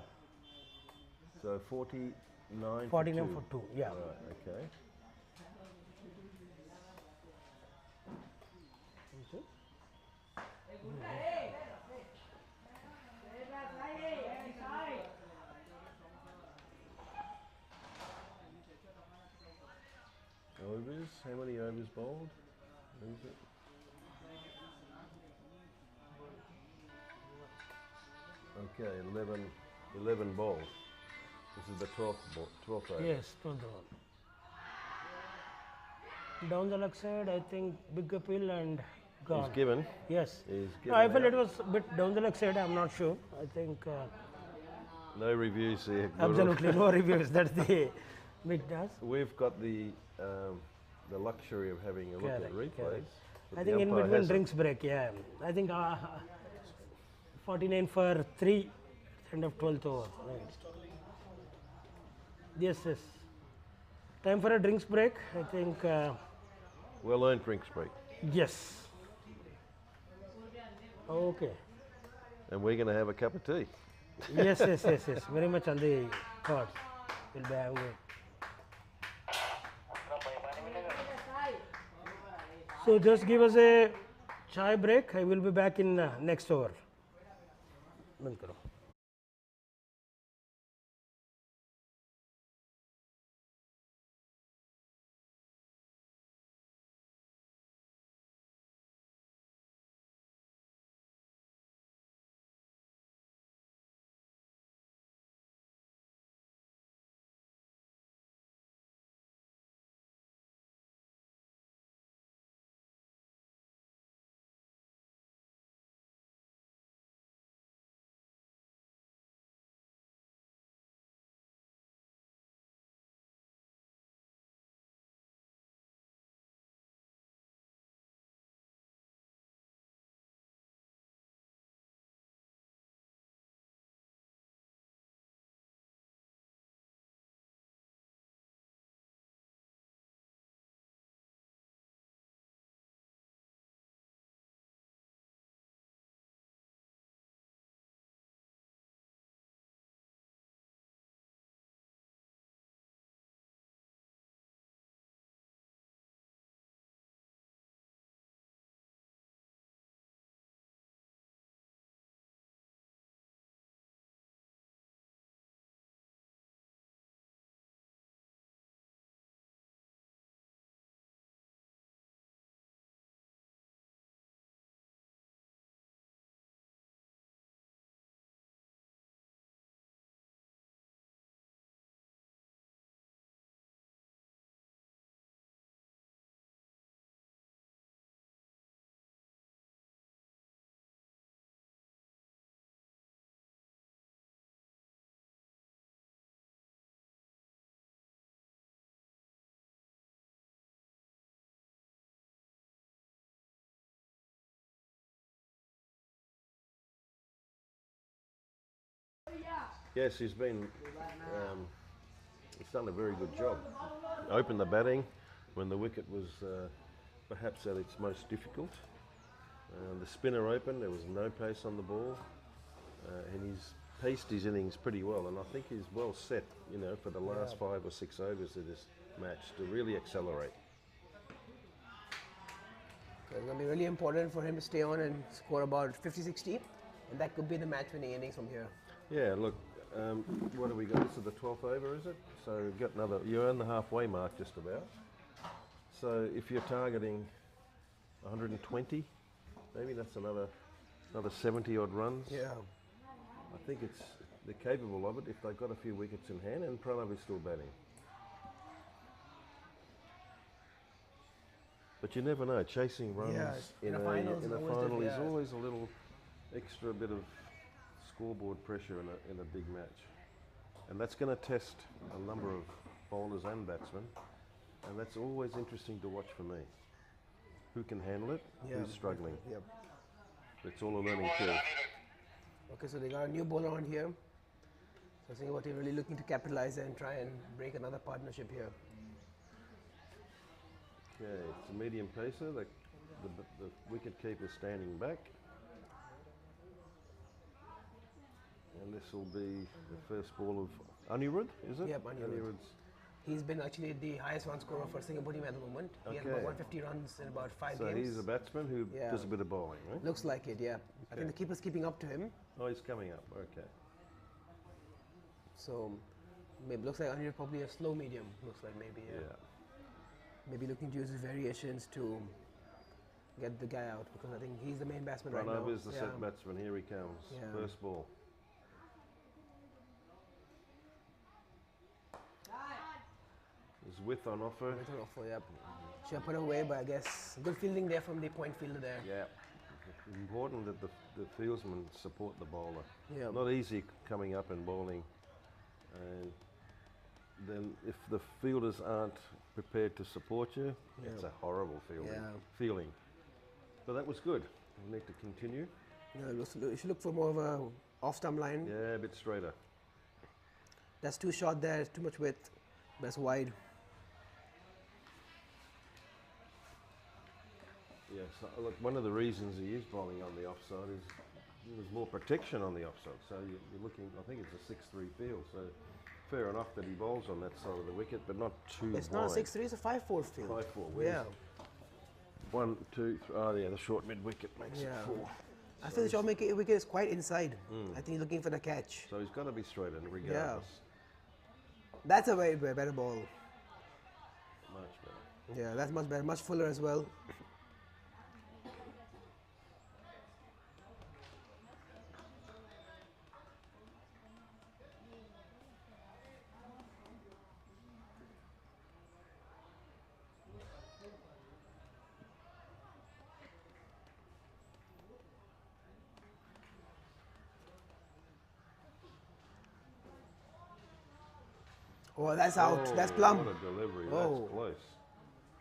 So 49 49 for for 2. 2. Yeah. Right, okay. Overs, how many overs bowled? Is it? Okay, 11 bowled. This is the 12th over. Yes, 12 down the leg side, I think big appeal and gone. He's given. Yes. He's No, given I felt out. it was a bit down the leg side. I'm not sure. I think No reviews here. Good. absolutely no reviews. That's the big does. We've got the luxury of having a look at Correct, replays. correct. but I the think in umpire between hasn't. drinks break. Yeah. I think 49 for 3, end of 12th over. Right. Yes, yes. Time for a drinks break. I think Well earned drinks break. yes. Okay. And we're going to have a cup of tea. Yes, yes, yes, yes. Very much on the cards. We'll be having it. So just give us a chai break. I will be back in next over. बंद करो. Yes, he's done a very good job. Opened the batting when the wicket was perhaps at its most difficult. The spinner opened, there was no pace on the ball, and he's paced his innings pretty well, and I think he's well set, you know, for the last 5 or 6 overs of this match to really accelerate. So it's going to be really important for him to stay on and score about 50-60, and that could be the match-winning innings from here. Yeah, look, what have we got? This is the 12th over, is it? So we've got another, you're on the halfway mark just about. So if you're targeting 120, maybe that's another 70 odd runs. Yeah. I think they're capable of it if they've got a few wickets in hand, and Pranav is still batting. But you never know, chasing runs in a final is always a little extra bit of scoreboard pressure in a big match. And that's going to test a number of bowlers and batsmen, and that's always interesting to watch for me. Who can handle it, who's struggling. Yep. It's all a learning curve. Okay, so they got a new bowler on here. So I think what they're really looking to capitalize and try and break another partnership here. Okay, it's a medium pacer. The wicket keeper standing back. And this will be the first ball of Anirudh, is it? Yep, Anirudh. He's been actually the highest run scorer for Singapore team at the moment. He had about 150 runs in about 5 games. So he's a batsman who does a bit of bowling, right? Looks like it, yeah. I think the keeper's keeping up to him. Oh, he's coming up, okay. So, maybe looks like Anirudh probably a slow medium. Looks like maybe, maybe looking to use his variations to get the guy out, because I think he's the main batsman right now. Pranav is the set batsman. Here he comes. First ball. There's width on offer. Width on offer, yep. Should have put away, but I guess good fielding there from the point fielder there. Yeah. Important that the fieldsmen support the bowler. Yeah. Not easy coming up and bowling. And then if the fielders aren't prepared to support you, it's a horrible feeling. But that was good. We need to continue. Yeah, you should look for more of a off-stump line. Yeah, a bit straighter. That's too short there, it's too much width. That's wide. Yes, look, one of the reasons he is bowling on the offside is there's more protection on the offside. So you're looking, I think it's a 6-3 field. So fair enough that he bowls on that side of the wicket, but not too It's wide. not a 6-3, it's a 5-4 field. 5-4, yeah. 1, 2, 3, oh yeah, the short mid wicket makes it 4. I feel the short mid wicket is quite inside. I think he's looking for the catch. So he's got to be straight in regardless. That's a way better ball. Much better. Yeah, that's much better, much fuller as well. Oh, that's out. That's plumb. What a delivery. Oh. That's close.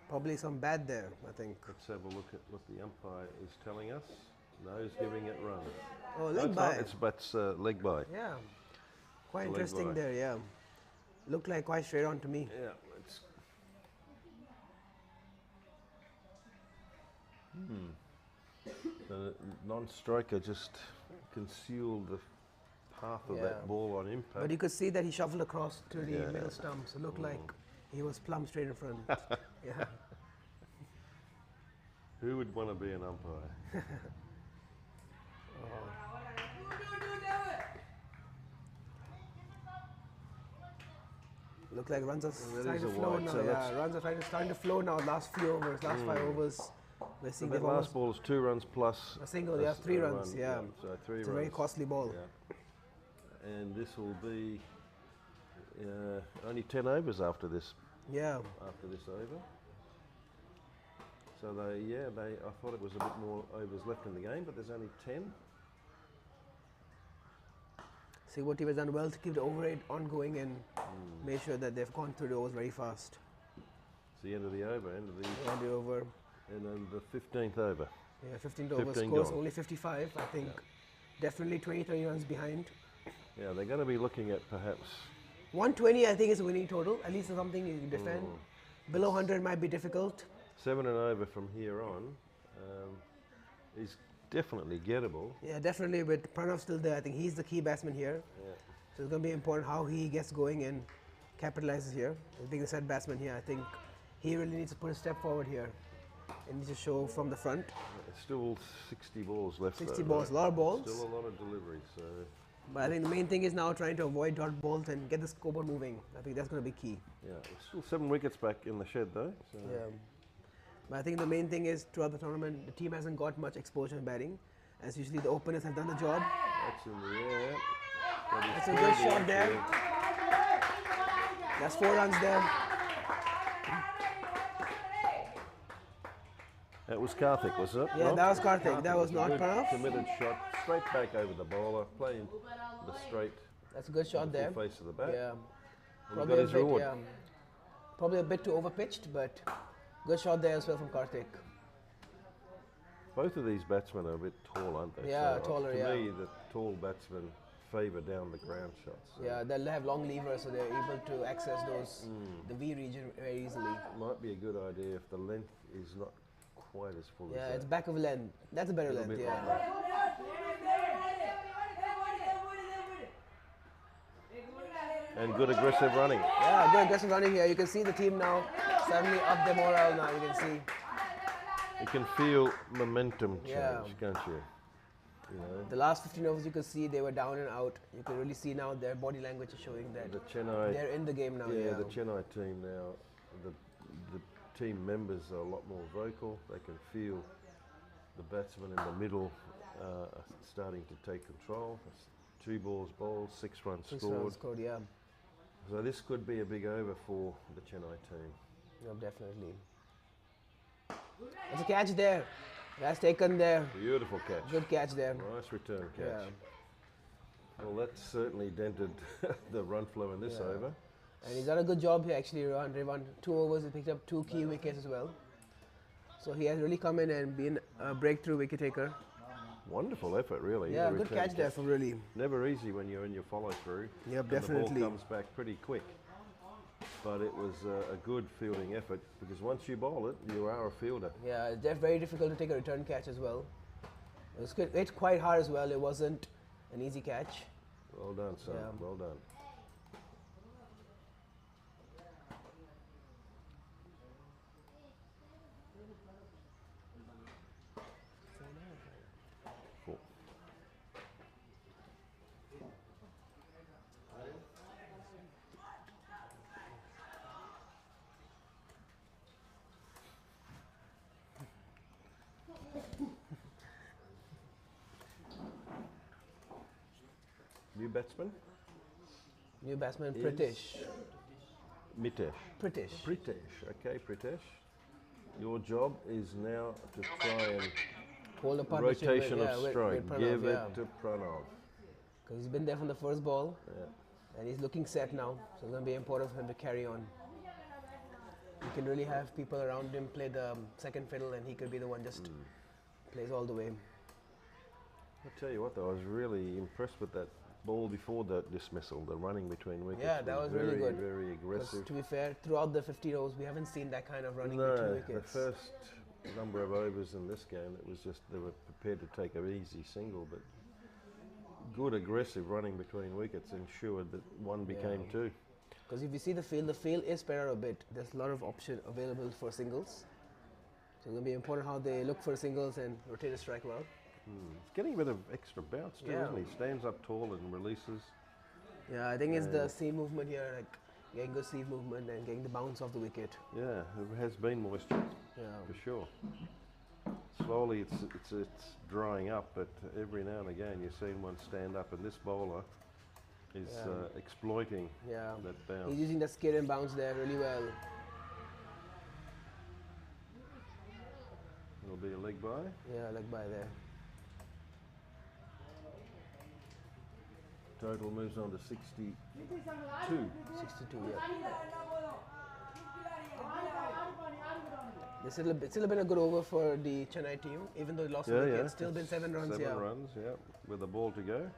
Probably some bad there, I think. Let's have a look at what the umpire is telling us. No, he's giving it run. Oh, leg by. It's leg by. Yeah. Quite It's interesting leg by. there, yeah. Looked like quite straight on to me. Yeah, it's. The non-striker just concealed the path of that ball on impact. But you could see that he shuffled across to the middle stump, so it looked like he was plumb straight in front. Yeah. Who would want to be an umpire? Look like runs are Well, that starting is to a flow wide, now. so Yeah, runs are starting to flow now. Last few overs, last 5 overs. We're seeing That last ball is 2 runs plus a single. They have 3 a runs. run, Yeah. So 3 It's runs. a very costly ball. Yeah. And this will be only 10 overs after this. Yeah. After this over. So I thought it was a bit more overs left in the game, but there's only 10. See what team has done well to keep the over rate ongoing and make sure that they've gone through the overs very fast. It's the end of the over, end of And the over. and then the 15th over. Yeah, 15th over 15 scores gone. only 55. I think definitely 20-30 runs behind. Yeah, they're going to be looking at perhaps 120, I think, is a winning total. At least something you can defend. Below 100 might be difficult. 7 and over from here on is definitely gettable. Yeah, definitely. With Pranav still there, I think he's the key batsman here. Yeah. So it's going to be important how he gets going and capitalizes here. As being the set batsman here, I think he really needs to put a step forward here. He needs to show from the front. There's still 60 balls left. 60 though, balls, right? a lot of balls. Still a lot of deliveries. So But I think the main thing is now trying to avoid dot balls and get the scoreboard moving. I think that's going to be key. yeah, there's still 7 wickets back in the shed though. So Yeah. But I think the main thing is throughout the tournament, the team hasn't got much exposure in batting, as usually the openers have done the job. that's in the air. That is That's a good clearly shot there. outfield. That's 4 runs there. That was Karthik, was it? Yeah, Not? that was Karthik. That was a not good Pranav. committed shot, straight back over the bowler, playing the straight That's a good shot full there. face of the bat. Yeah. And he Probably got a his bit, reward. yeah. Probably a bit too overpitched, but good shot there as well from Karthik. Both of these batsmen are a bit tall, aren't they? Yeah, So, taller, to yeah. me, the tall batsmen favour down the ground shots. So Yeah, they'll have long levers, so they're able to access those the V region very easily. it might be a good idea if the length is not quite as full Yeah, as it's that. back of length. That's a better Little length, bit yeah. longer. And good aggressive running. Yeah, good aggressive running here. You can see the team now suddenly up their morale now. You can see. You can feel momentum change, Yeah. can't you? You know, The last 15 overs, you could see they were down and out. You can really see now their body language is showing that the Chennai, they're in the game now. yeah, Yeah, the Chennai team now, the team members are a lot more vocal. They can feel the batsmen in the middle starting to take control. It's 2 balls bowled, 6 runs 6 scored. runs scored, yeah. So this could be a big over for the Chennai team. Yeah, definitely. There's a catch there. That's taken there. Beautiful catch. Good catch there. Nice return catch. Yeah. Well, that certainly dented the run flow in this Yeah. over. And he's done a good job here actually. He won 2 overs, he picked up 2 key wickets as well. So he has really come in and been a breakthrough wicket taker. Wonderful effort, really. Yeah, the good return catch there for really. Never easy when you're in your follow through. Yep, and definitely. The ball comes back pretty quick. But it was a good fielding effort because once you bowl it, you are a fielder. Yeah, it's very difficult to take a return catch as well. It's quite hard as well. It wasn't an easy catch. Well done, son. Yeah. Well done. Cool. New batsman? New batsman, Is- Pritish. Mitesh. Pritish. Pritesh. Okay, Pritesh. Your job is now to try and Hold a partnership rotation with, of with strike. Pranav, Give yeah. it to Pranav. Because he's been there from the first ball Yeah. and he's looking set now. So it's going to be important for him to carry on. He can really have people around him play the second fiddle and he could be the one just plays all the way. I'll tell you what though, I was really impressed with that ball before the dismissal, the running between wickets. Yeah, that was very, really good. Very 'Cause aggressive. to be fair, throughout the 15 overs, we haven't seen that kind of running between No, the wickets. first number of overs in this game, it was just they were prepared to take an easy single, but good aggressive running between wickets ensured that one became Yeah. 2. Because if you see the field is spread out a bit. There's a lot of option available for singles. So it's going to be important how they look for singles and rotate a strike well. It's getting a bit of extra bounce too, Yeah. isn't he? Stands up tall and releases. Yeah, I think it's the seam movement here, like getting good sleeve movement and getting the bounce off the wicket. Yeah, it has been moisture Yeah. for sure. Slowly it's drying up, but every now and again you're seeing one stand up, and this bowler is Yeah. exploiting Yeah. that bounce. He's using that skid and bounce there really well. It'll be a leg by. Yeah, like by there. Total moves on to 62. 62, yeah. It's still been a good over for the Chennai team, even though they lost the wicket. It's still been 7 runs, 7 yeah. runs, yeah, with a ball to go.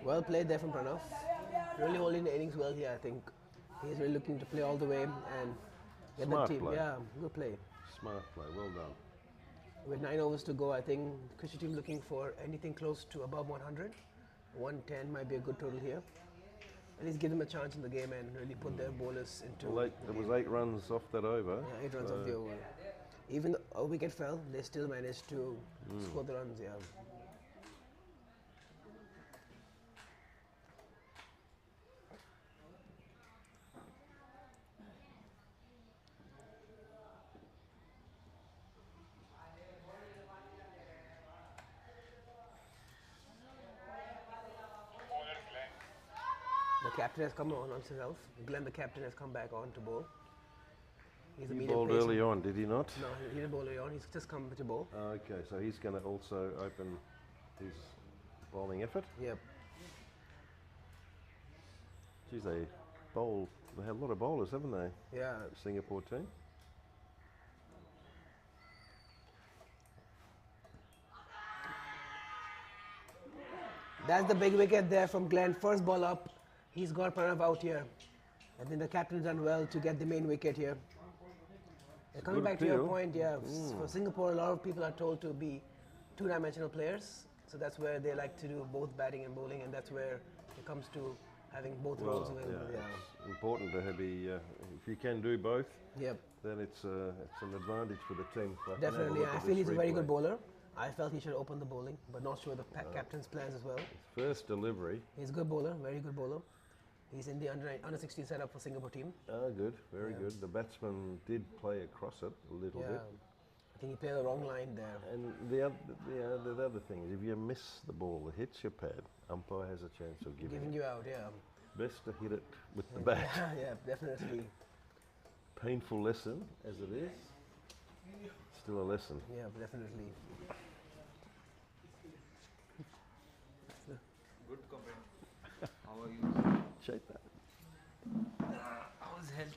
Well played there from Pranav. Really holding the innings well here, I think. He's really looking to play all the way and get Smart the team. play. Yeah, good play. Smart play, well done. With 9 overs to go, I think the cricket team looking for anything close to above 100. 110 might be a good total here. At least give them a chance in the game and really put their bowlers into. Well, there was 8 runs off that over. Yeah, 8 runs off the over. Even though a wicket fell, they still managed to score the runs. Yeah. The captain has come on himself. Glenn, the captain, has come back on to bowl. He's a He medium bowled pace. early on, did he not? No, he didn't bowl early on. He's just come to bowl. Okay, so he's going to also open his bowling effort. Yep. Geez, they have a lot of bowlers, haven't they? Yeah. Singapore team. That's the big wicket there from Glenn. First ball up. He's got Pranav out here. I think the captain's done well to get the main wicket here. Coming good back to your appeal. point, yeah, for Singapore, a lot of people are told to be two-dimensional players. So that's where they like to do both batting and bowling, and that's where it comes to having both roles available. Yeah. It's important to be, if you can do both, Yep. then it's an advantage for the team. But have a Definitely. look I at feel this he's a very good replay. bowler. I felt he should open the bowling, but not sure the captain's plans as well. First delivery. He's a good bowler, very good bowler. He's in the under 16 setup for Singapore team. Oh, good, very good. The batsman did play across it a little Yeah. bit. I think he played the wrong line there. And the other thing is, if you miss the ball that hits your pad, umpire has a chance of giving Giving it. you out, yeah. Best to hit it with the bat. Yeah, definitely. Painful lesson as it is, still a lesson. Yeah, definitely. Good comment. How are you? Check that. How's health?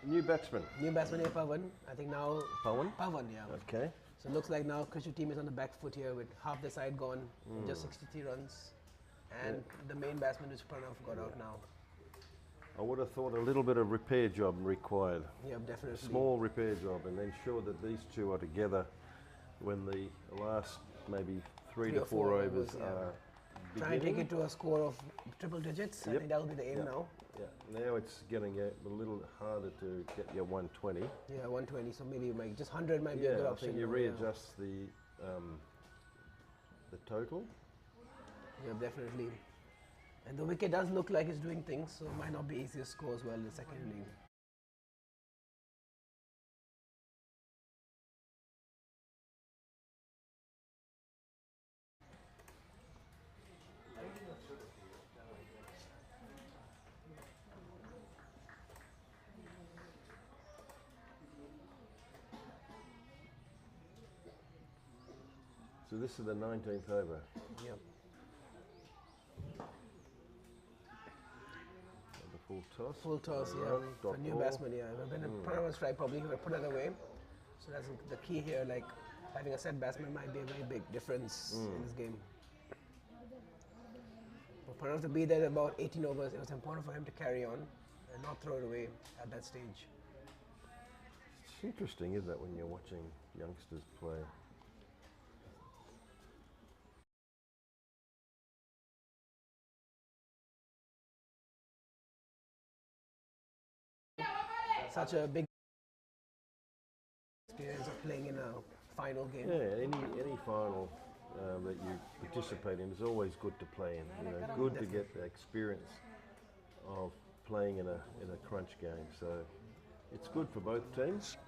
New batsman. New batsman here, Pavan. I think now Pawan. Pavan, yeah. Okay. So it looks like now cricket team is on the back foot here with half the side gone, just 63 runs. And the main batsman, which Pranav, got out now. I would have thought a little bit of repair job required. Yeah, definitely. Small repair job, and ensure that these two are together when the last maybe 3 to 4 overs yeah. are Try and take beginning. it to a score of triple digits. I Yep. think that'll be the aim Yep. now. Yeah, now it's getting a little harder to get your 120. Yeah, 120. So maybe just 100 might be a good Yeah, I option. think you now, yeah. readjust the total. Yeah, definitely. And the wicket does look like it's doing things, so it might not be easy to score as well in the second inning. So this is the 19th over. Yep. The full toss. Full toss, yeah. For new batsman, yeah. When a Pranav strike, probably he would put it away. So that's the key here. Like having a set batsman might be a very big difference in this game. For Pranav to be there at about 18 overs, it was important for him to carry on and not throw it away at that stage. It's interesting, isn't it, when you're watching youngsters play? Such a big experience of playing in a final game. Yeah, any final that you participate in is always good to play in. You know, good to get the experience of playing in a crunch game. So it's good for both teams.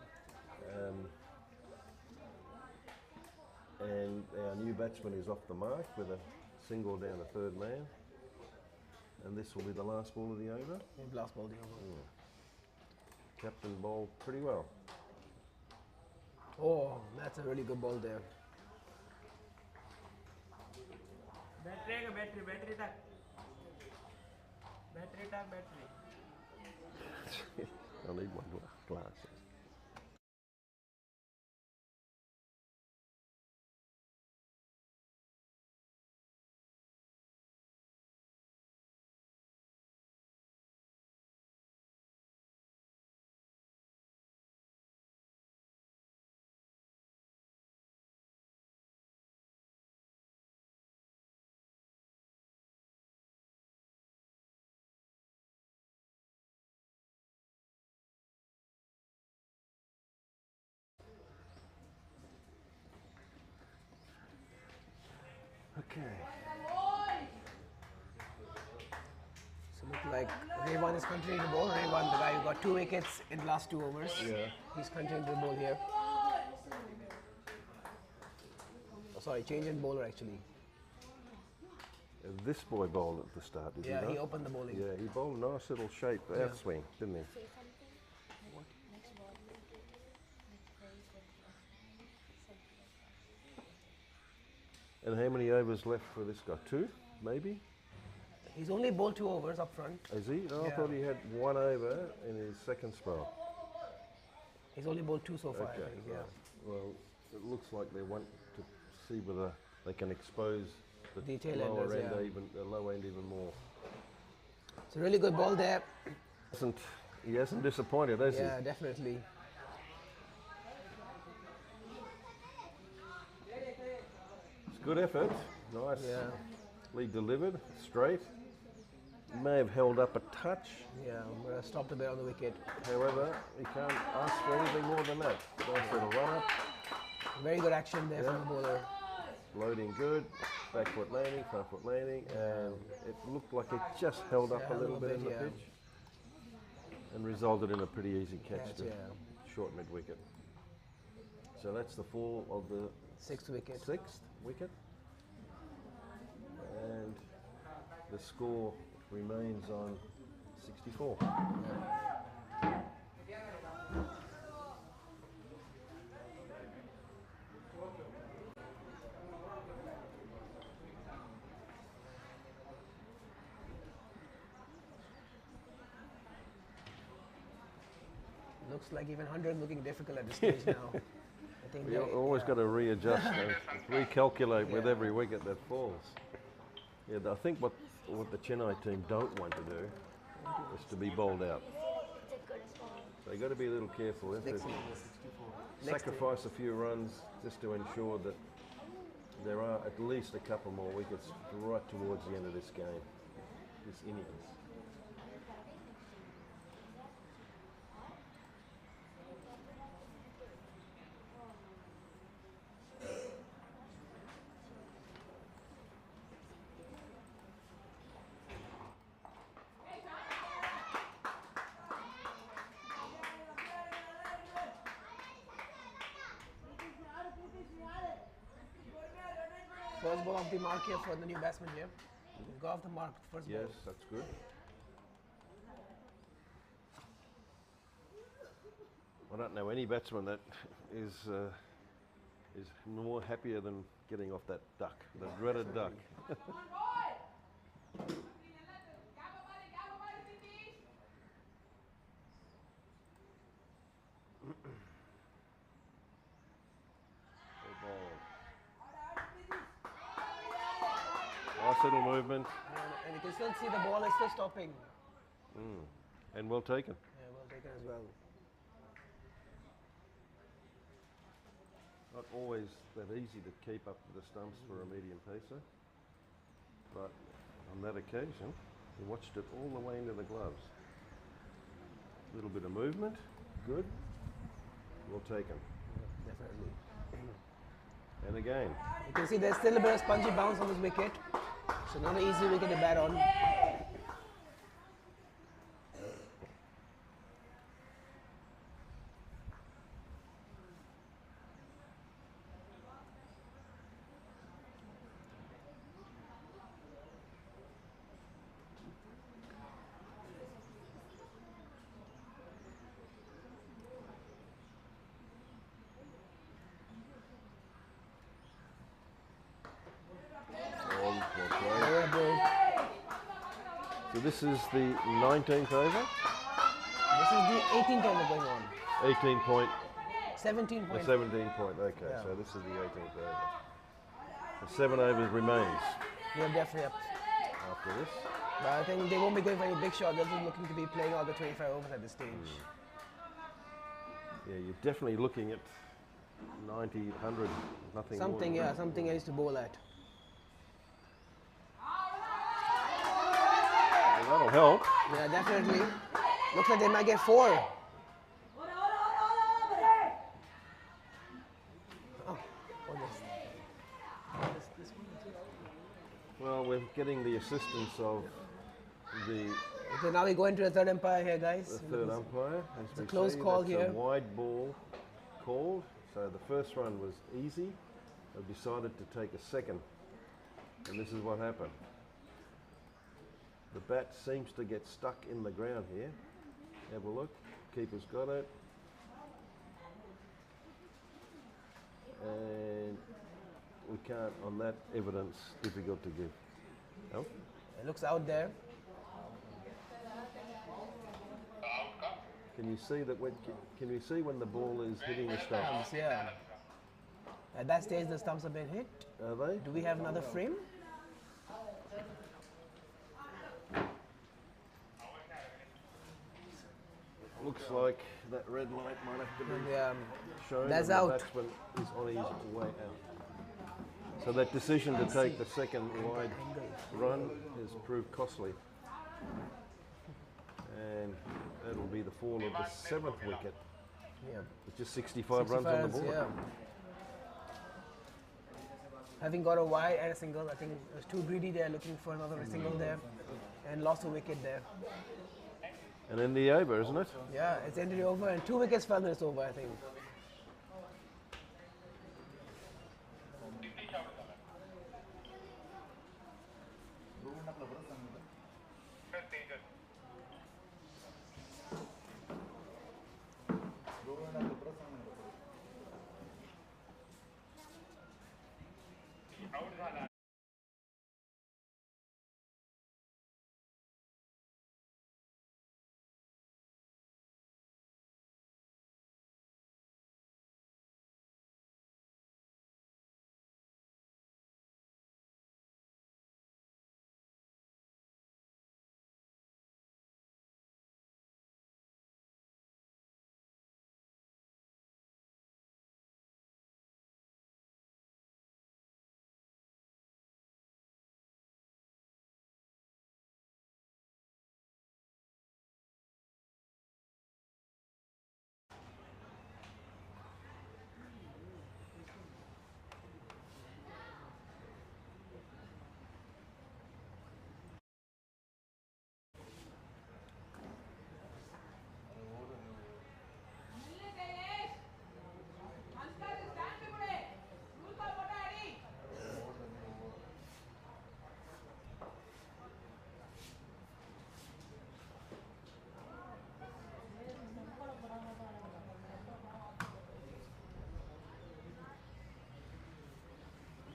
And our new batsman is off the mark with a single down the third man. And this will be the last ball of the over. Last ball, the over. Captain bowled pretty well. Oh, that's a really good ball there. battery tag. I need one glass. Okay. So look like Raywan is continuing to bowl. Raywan, the guy who got 2 wickets in the last 2 overs. Yeah. He's continuing to bowl here. Oh, sorry, change in bowler actually. This boy bowled at the start, did he Yeah, not? he opened the bowling. Yeah, he bowled a nice little shape outswing, didn't he? And how many overs left for this guy? 2, maybe? He's only bowled 2 overs up front. Is he? Oh, I Yeah. thought he had 1 over in his second spell. He's only bowled 2 so far, I Okay, think, yeah. right. Well, it looks like they want to see whether they can expose the The tail lower enders, end yeah. even, the low end even more. It's a really good ball there. He hasn't disappointed, has Yeah, definitely. he? It's good effort. Nice. Yeah, Lead delivered, straight. May have held up a touch. yeah. Stopped a bit on the wicket. However, he can't ask for anything more than that. Nice little run up. Very good action there from the bowler. Loading good. Back foot landing, front foot landing. And it looked like it just held up a little bit in the yeah. pitch. And resulted in a pretty easy catch Catch, to yeah. short mid wicket. So that's the fall of the 6th wicket. 6th wicket. And the score remains on 64. Looks like even 100 looking difficult at this stage now. I think We always got to readjust and recalculate with every wicket that falls. Yeah, I think what the Chennai team don't want to do is to be bowled out. So you got to be a little careful. If they sacrifice a few runs just to ensure that there are at least a couple more wickets right towards the end of this game, this innings. First ball off the mark here for the new batsman here. Go off the mark, first ball. Yes, that's good. I don't know any batsman that is more happier than getting off that duck, the dreaded duck. Nice little movement. And you can still see the ball is still stopping. And well taken. Yeah, well taken as well. Not always that easy to keep up with the stumps for a medium pacer, but on that occasion, he watched it all the way into the gloves. A little bit of movement, good, well taken. Yeah, definitely. And again, You can see there's still a bit of spongy bounce on this wicket. So not an easy wicket to bat on. well played. Yeah, bro. So this is the 19th over, This is the 18th over going on. 18 point, 17 points. 17 point, okay, Yeah. so this is the 18th over. So 7 overs remains Yeah, definitely up. after this. But I think they won't be going for any big shot. They're just looking to be playing all the 25 overs at this stage. Yeah, you're definitely looking at 90, 100, nothing more. Something, than yeah, that. something else to bowl at. Well, that'll help. Yeah, definitely. Looks like they might get 4. Oh, this one too. getting the assistance of the Okay, now we go into the third umpire here, guys. the third umpire. As It's a we close see, call that's here. a wide ball called. So the first run was easy. They decided to take a second, and this is what happened. The bat seems to get stuck in the ground here. Have a look. Keeper's got it. And we can't, on that evidence, difficult to give. No? It looks out there. Can you see that? Can you see when the ball is hitting the stumps? Yeah. At that stage, the stumps have been hit. Are they? Do we have another frame? Looks like that red light might have to be Yeah. shown. That's and out. The batsman is on his way out. So that decision to take the second wide run has proved costly. And that'll be the fall of the 7th wicket. Yeah. With just 65 runs on the board. Yeah. Having got a wide and a single, I think it was too greedy there, looking for another single there, and lost a wicket there. And in the over, isn't it? Yeah, it's ended over, and 2 wickets fell and it's over, I think.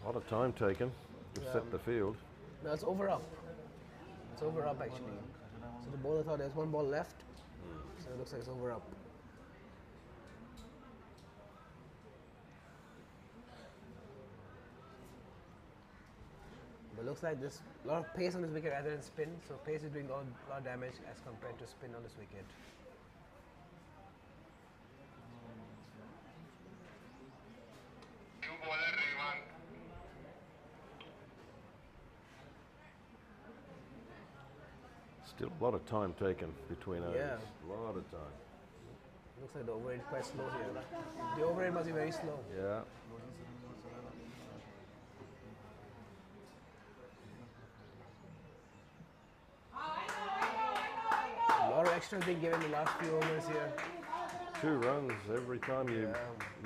A lot of time taken to set the field. No, it's over up. It's over up actually. So the bowler thought there's one ball left, so it looks like it's over up. But looks like there's a lot of pace on this wicket rather than spin, so pace is doing a lot of damage as compared to spin on this wicket. Still a lot of time taken between overs. Yeah. A lot of time. Looks like the overhead is quite slow here. The overhead must be very slow. Yeah. A lot of extras being given the last few overs here. 2 runs every time you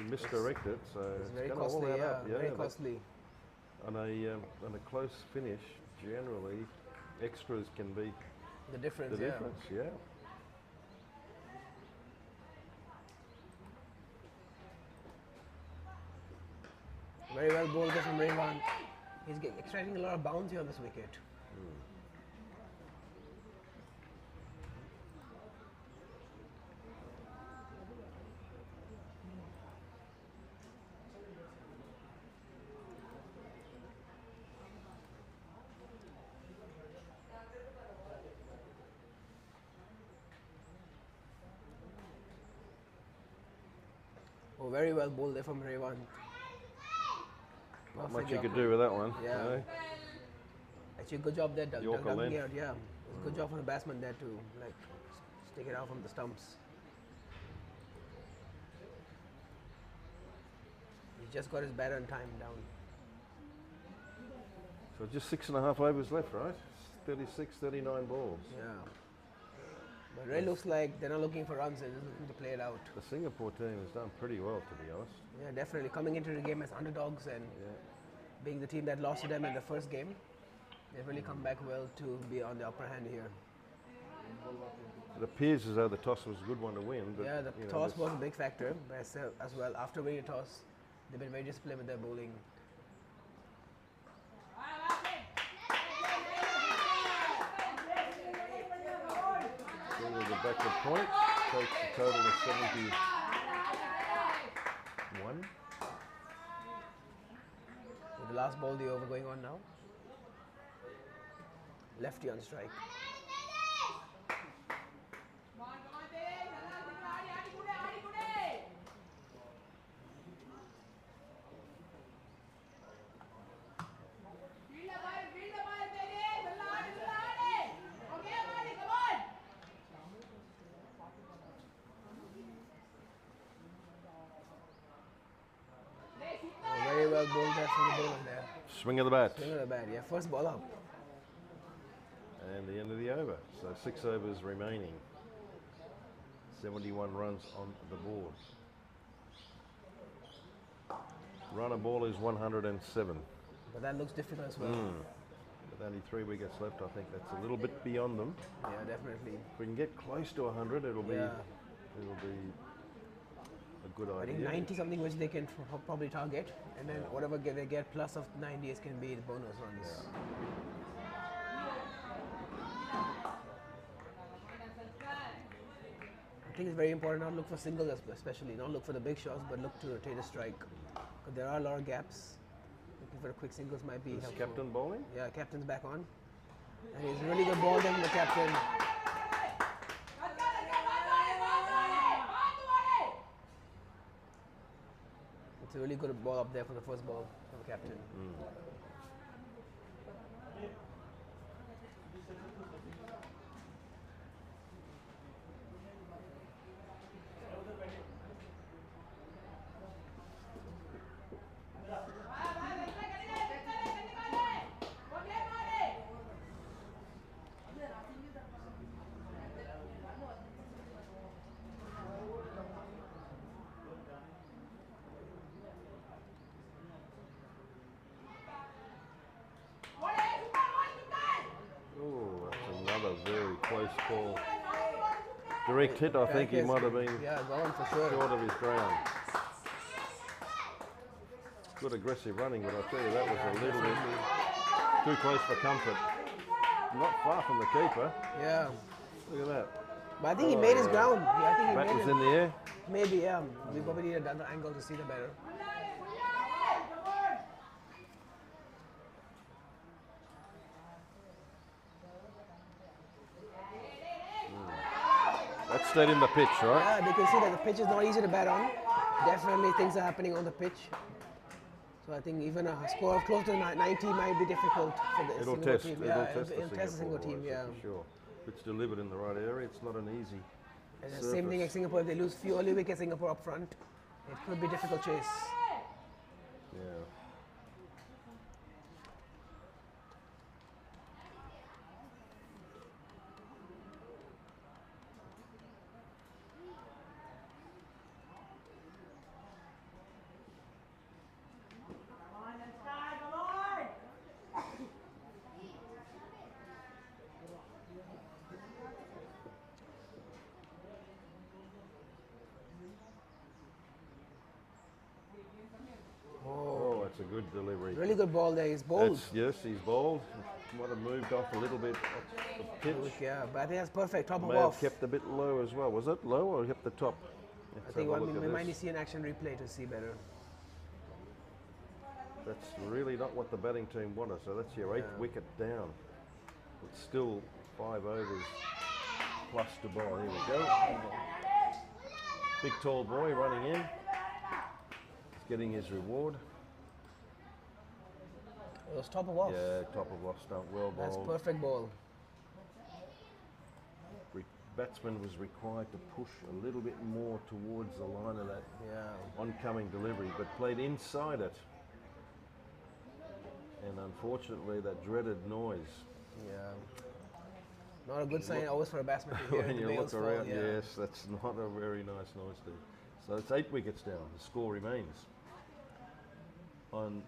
misdirect it, so It's very gonna all costly, add yeah, up. very but costly. on a close finish, generally extras can be The difference, the yeah. difference. Yeah. Very well bowled there from Raywan. He's extracting a lot of bounce here on this wicket. Oh, very well bowled there from Raywan. Not much you could do with that one. Yeah. you know. Actually, good job there, Yorker ducking length. it out. Yeah, it's a good job from the batsman there to like stick it out from the stumps. He just got his bat on time down. So just 6.5 overs left, right? 36, 39 balls. Yeah. But it really looks like they're not looking for runs, they're just looking to play it out. The Singapore team has done pretty well, to be honest. Yeah, definitely. Coming into the game as underdogs and being the team that lost to them in the first game, they've really come back well to be on the upper hand here. It appears as though the toss was a good one to win. But, Yeah, the you know, toss was a big factor as well. After winning the toss, they've been very disciplined with their bowling. With the backward point, takes a total of 71. With the last ball of the over going on now. Lefty on strike. Very well bowled there from the bowler there. Swing of the bat. Swing of the bat, yeah. First ball up. And the end of the over. So 6 overs remaining. 71 runs on the board. Runner ball is 107. But that looks difficult as well. With only 3 wickets left, I think that's a little bit beyond them. Yeah, definitely. If we can get close to 100, it'll be a good I think idea. 90 something which they can probably target, and then whatever they get plus of 90s can be the bonus runs. I think it's very important not to look for singles, especially not look for the big shots, but look to rotate a strike. Because there are a lot of gaps. Looking for a quick singles might be Is helpful. captain bowling? Yeah, captain's back on, and he's a really good ball then from the captain. It's a really good ball up there for the first ball from the captain. Oh, that's another very close call. Direct hit, I think he might have been gone for sure. short of his ground. Good aggressive running, but I tell you, that was a little bit too close for comfort. Not far from the keeper. Yeah, Look at that. but I think he made his ground. Yeah, I think he Bat made was it. in the air. Maybe, yeah. We probably need another angle to see the better. That stayed in the pitch, right? Yeah, they can see that the pitch is not easy to bat on. Definitely things are happening on the pitch. So I think even a score of close to 90 might be difficult for the It'll Singapore test. team. It'll Yeah, test the it'll test the Singapore team. boys, Yeah. for sure. If it's delivered in the right area, it's not an easy. And the same thing as Singapore. If they lose few early wickets, Singapore up front, it could be difficult chase. Yeah. Oh, that's a good delivery. Really good ball there. He's bold. Yes, he's bowled. Might have moved off a little bit off the pitch. Yeah, but I think that's perfect. Top of May have off. kept a bit low as well. Was it low or kept the top? I Let's think have a we look at might need this. to see an action replay to see better. That's really not what the batting team wanted. So that's your 8th wicket down. It's still 5 overs plus to bowl. Here we go. Big tall boy running in. He's getting his reward. It was top of off. Yeah, top of off stump, well That's bowled. perfect ball. Batsman was required to push a little bit more towards the line of that Yeah. oncoming delivery, but played inside it. And And unfortunately, that dreaded noise. Yeah. Not a good sign always for a batsman to hear When the you bails look fall. around, Yeah. yes, that's not a very nice noise to. So it's 8 wickets down. The score remains on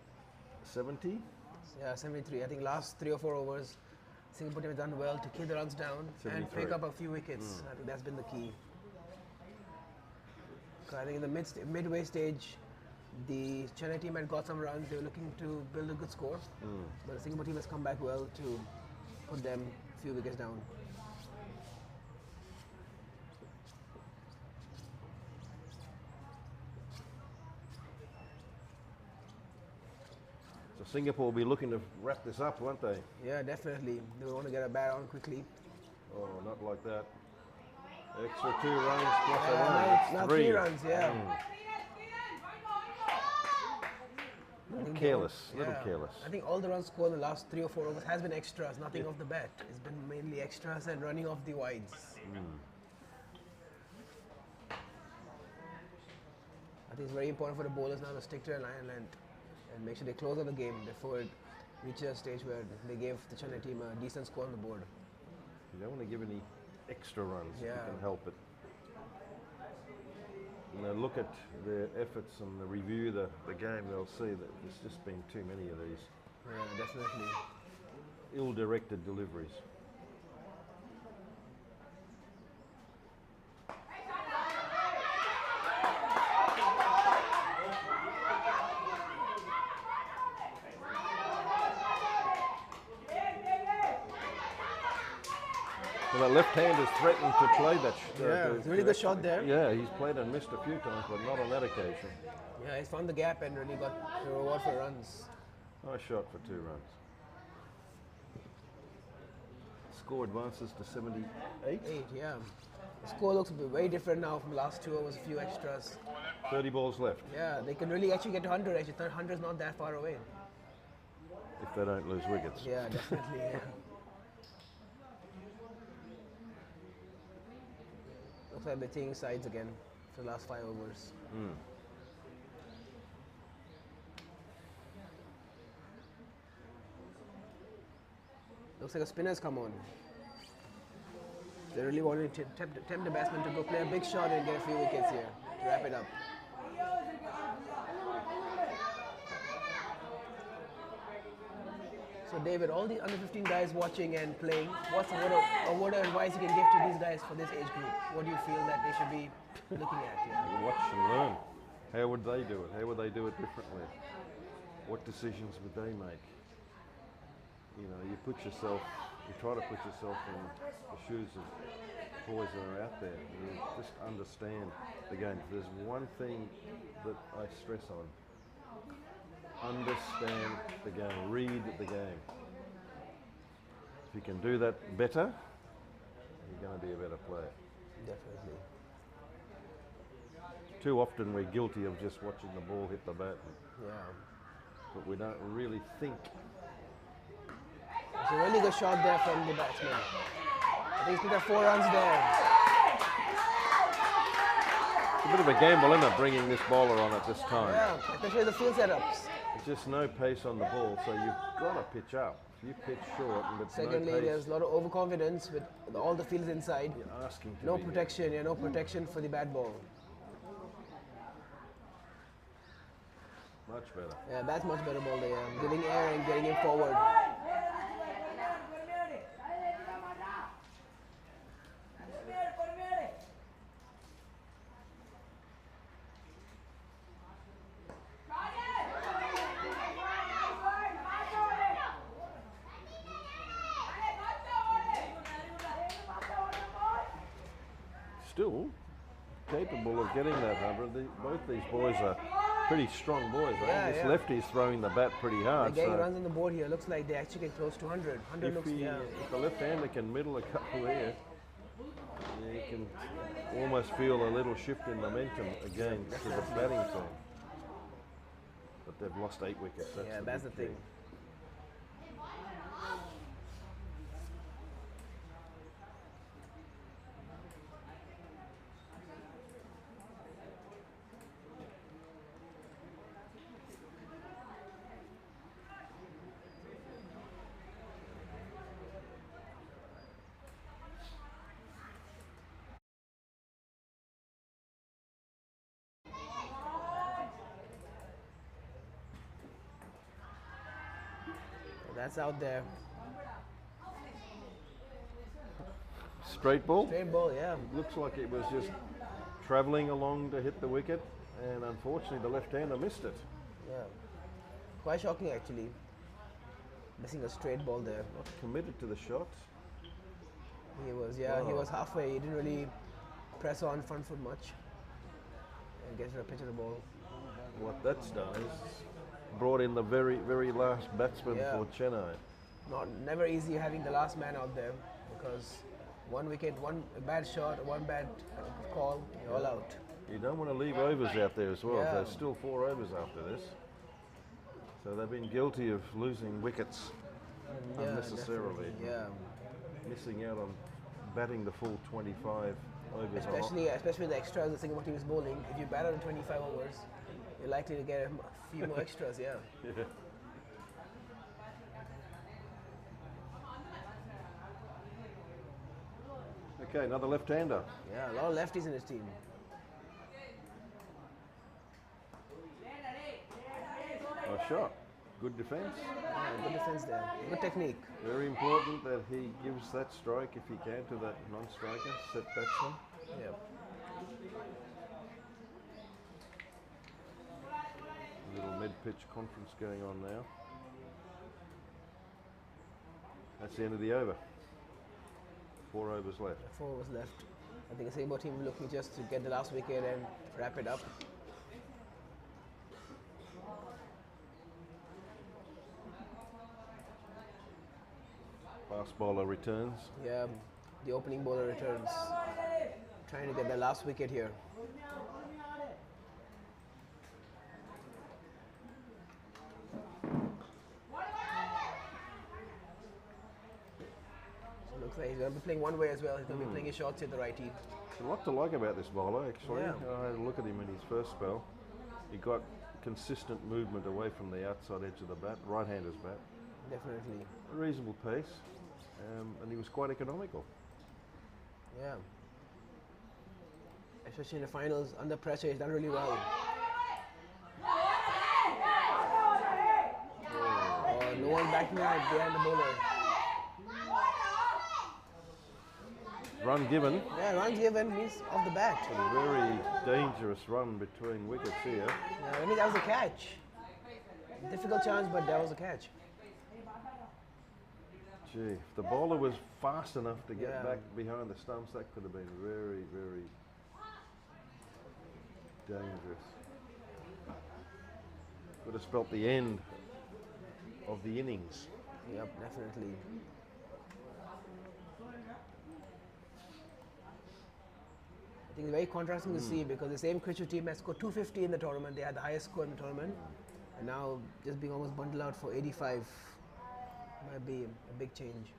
70. Yeah, 73. I think last 3 or 4 overs, Singapore team has done well to keep the runs down and 73. pick up a few wickets. I think that's been the key. 'Cause I think in the midway stage, the Chennai team had got some runs. They were looking to build a good score, but the Singapore team has come back well to put them a few wickets down. So Singapore will be looking to wrap this up, won't they? Yeah, definitely. They want to get a bat on quickly. Oh, not like that. Extra 2 runs plus a Now run. it's now 3 runs, yeah. Careless, a little Yeah. careless. I think all the runs scored in the last 3 or 4 overs has been extras, nothing off the bat. It's been mainly extras and running off the wides. I think it's very important for the bowlers now to stick to their line and make sure they close out the game before it reaches a stage where they gave the Chennai team a decent score on the board. You don't want to give any extra runs if you Yeah. can help it. When they look at their efforts and they review the game, they'll see that there's just been too many of these Yeah, definitely. ill-directed deliveries. Well, the left-hander's threatened to play that. Yeah, it's a really good shot there. Yeah, he's played and missed a few times, but not on that occasion. Yeah, he's found the gap and really got the reward for runs. Nice shot for 2 runs. Score advances to 78. 8, yeah. The score looks very different now from the last 2 overs, a few extras. 30 balls left Yeah, they can really actually get to 100 actually. 100 is not that far away. if they don't lose wickets. Yeah, definitely. Yeah. Looks like they're taking sides again for the last 5 overs. Looks like a spinner's come on. They really wanted to tempt the batsman to go play a big shot and get a few wickets here to wrap it up. So David, all the under 15 guys watching and playing, what advice you can give to these guys for this age group? What do you feel that they should be looking at? Yeah? You watch and learn. How would they do it? How would they do it differently? What decisions would they make? You know, you try to put yourself in the shoes of boys that are out there. You just understand the game. If there's one thing that I stress on, understand the game, read the game. If you can do that better, you're going to be a better player. Definitely. Too often we're guilty of just watching the ball hit the bat, Yeah. but we don't really think. It's a really good shot there from the batsman. I think he's picked up 4 runs there. It's a bit of a gamble, isn't it, bringing this bowler on at this time? Yeah, especially the field setups. There's just no pace on the ball, so you've got to pitch up. If you pitch short and it's Secondly, no there's pace, a lot of overconfidence with all the fields inside. you're asking to No be protection, yeah, no protection for the bad ball. much better. Yeah, that's much better ball there. Giving air and getting him forward. Still capable of getting that 100. Both these boys are pretty strong boys. I Yeah, think this yeah. lefty's throwing the bat pretty hard. They're getting So runs on the board here. Looks like they actually get close to 100. 100 if, looks, yeah. if the left-hander can middle a couple there, you can almost feel a little shift in momentum again to the batting team. But they've lost 8 wickets. Yeah, that's the big thing. That's out there. Straight ball. Straight ball, yeah. Looks like it was just travelling along to hit the wicket, and unfortunately the left-hander missed it. Yeah. Quite shocking actually. Missing a straight ball there. Not committed to the shot. He was, yeah, he Wow. was halfway. He didn't really press on front foot much. And gets to the pitch of the ball. What that's done is brought in the very, very last batsman Yeah. for Chennai. Never easy having the last man out there because one wicket, one bad shot, one bad call, you're all out. You don't want to leave overs out there as well. Yeah. There's still 4 overs after this. So they've been guilty of losing wickets Yeah, unnecessarily. definitely, yeah. Missing out on batting the full 25 overs. Especially the extras, the Singapore team is bowling. If you bat out in 25 overs, you're likely to get a few more extras, yeah. Yeah. Okay, another left-hander. Yeah, a lot of lefties in his team. Nice shot. Good defence. Yeah, good defense there. Good technique. Very important that he gives that strike, if he can, to that non-striker, set batsman. Yeah. Little mid-pitch conference going on now. That's the end of the over. 4 overs left. 4 overs left. I think the Singapore team looking just to get the last wicket and wrap it up. Fast bowler returns. Yeah, the opening bowler returns. Trying to get the last wicket here. So looks like he's going to be playing one way as well. He's going to be playing his shots at the righty. A lot to like about this bowler, actually. Yeah. I had a look at him in his first spell. He got consistent movement away from the outside edge of the bat, right-hander's bat. Definitely. A reasonable pace, and he was quite economical. Yeah. Especially in the finals, under pressure, he's done really well. Oh, no one backing out behind the bowler. Run given. Yeah, runs given means off the bat. A very dangerous run between wickets here. Yeah, I mean, that was a catch. Difficult chance, but that was a catch. Gee, if the bowler was fast enough to get Yeah. back behind the stumps, that could have been very, very dangerous. Could have spelt the end of the innings. Yep, definitely. I think it's very contrasting to see because the same Cricket team has scored 250 in the tournament. They had the highest score in the tournament, and now just being almost bundled out for 85 might be a big change.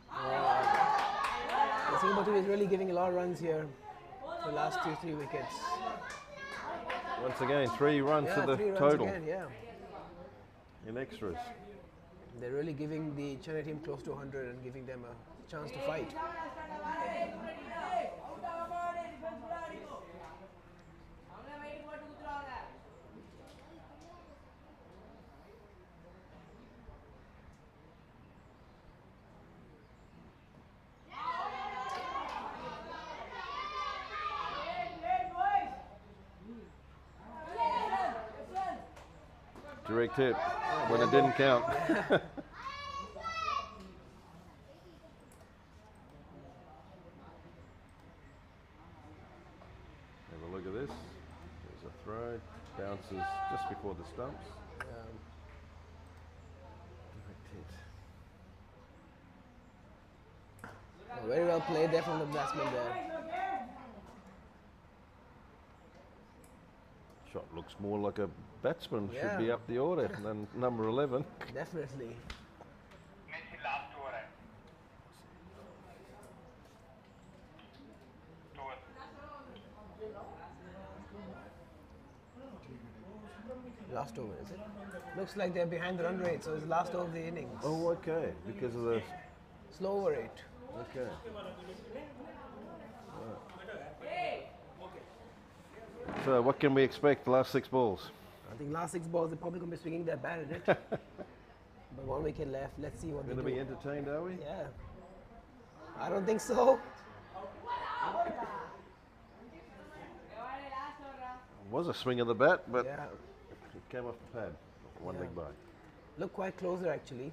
The Singapore team is really giving a lot of runs here for the last 2-3 wickets. Once again, 3 runs Yeah, to the 3 runs total again, yeah. in extras. They're really giving the Chennai team close to 100 and giving them a chance to fight. Direct hit when it didn't count. Have a look at this. There's a throw. Bounces just before the stumps. Direct hit. Very well played there from the batsman there. Shot looks more like a batsman Yeah. should be up the order than number 11. Definitely. Last over, is it? Looks like they're behind the run rate, so it's last over of the innings. Oh, okay. Because of the Slow over rate. okay. So, what can we expect the last 6 balls? I think last 6 balls they're probably going to be swinging their bat at it. But 1 wicket left. Let's see what Going they to do. be entertained, are we? Yeah. I don't think so. Was a swing of the bat, but Yeah. it came off the pad. One Yeah. leg by. Look quite closer actually.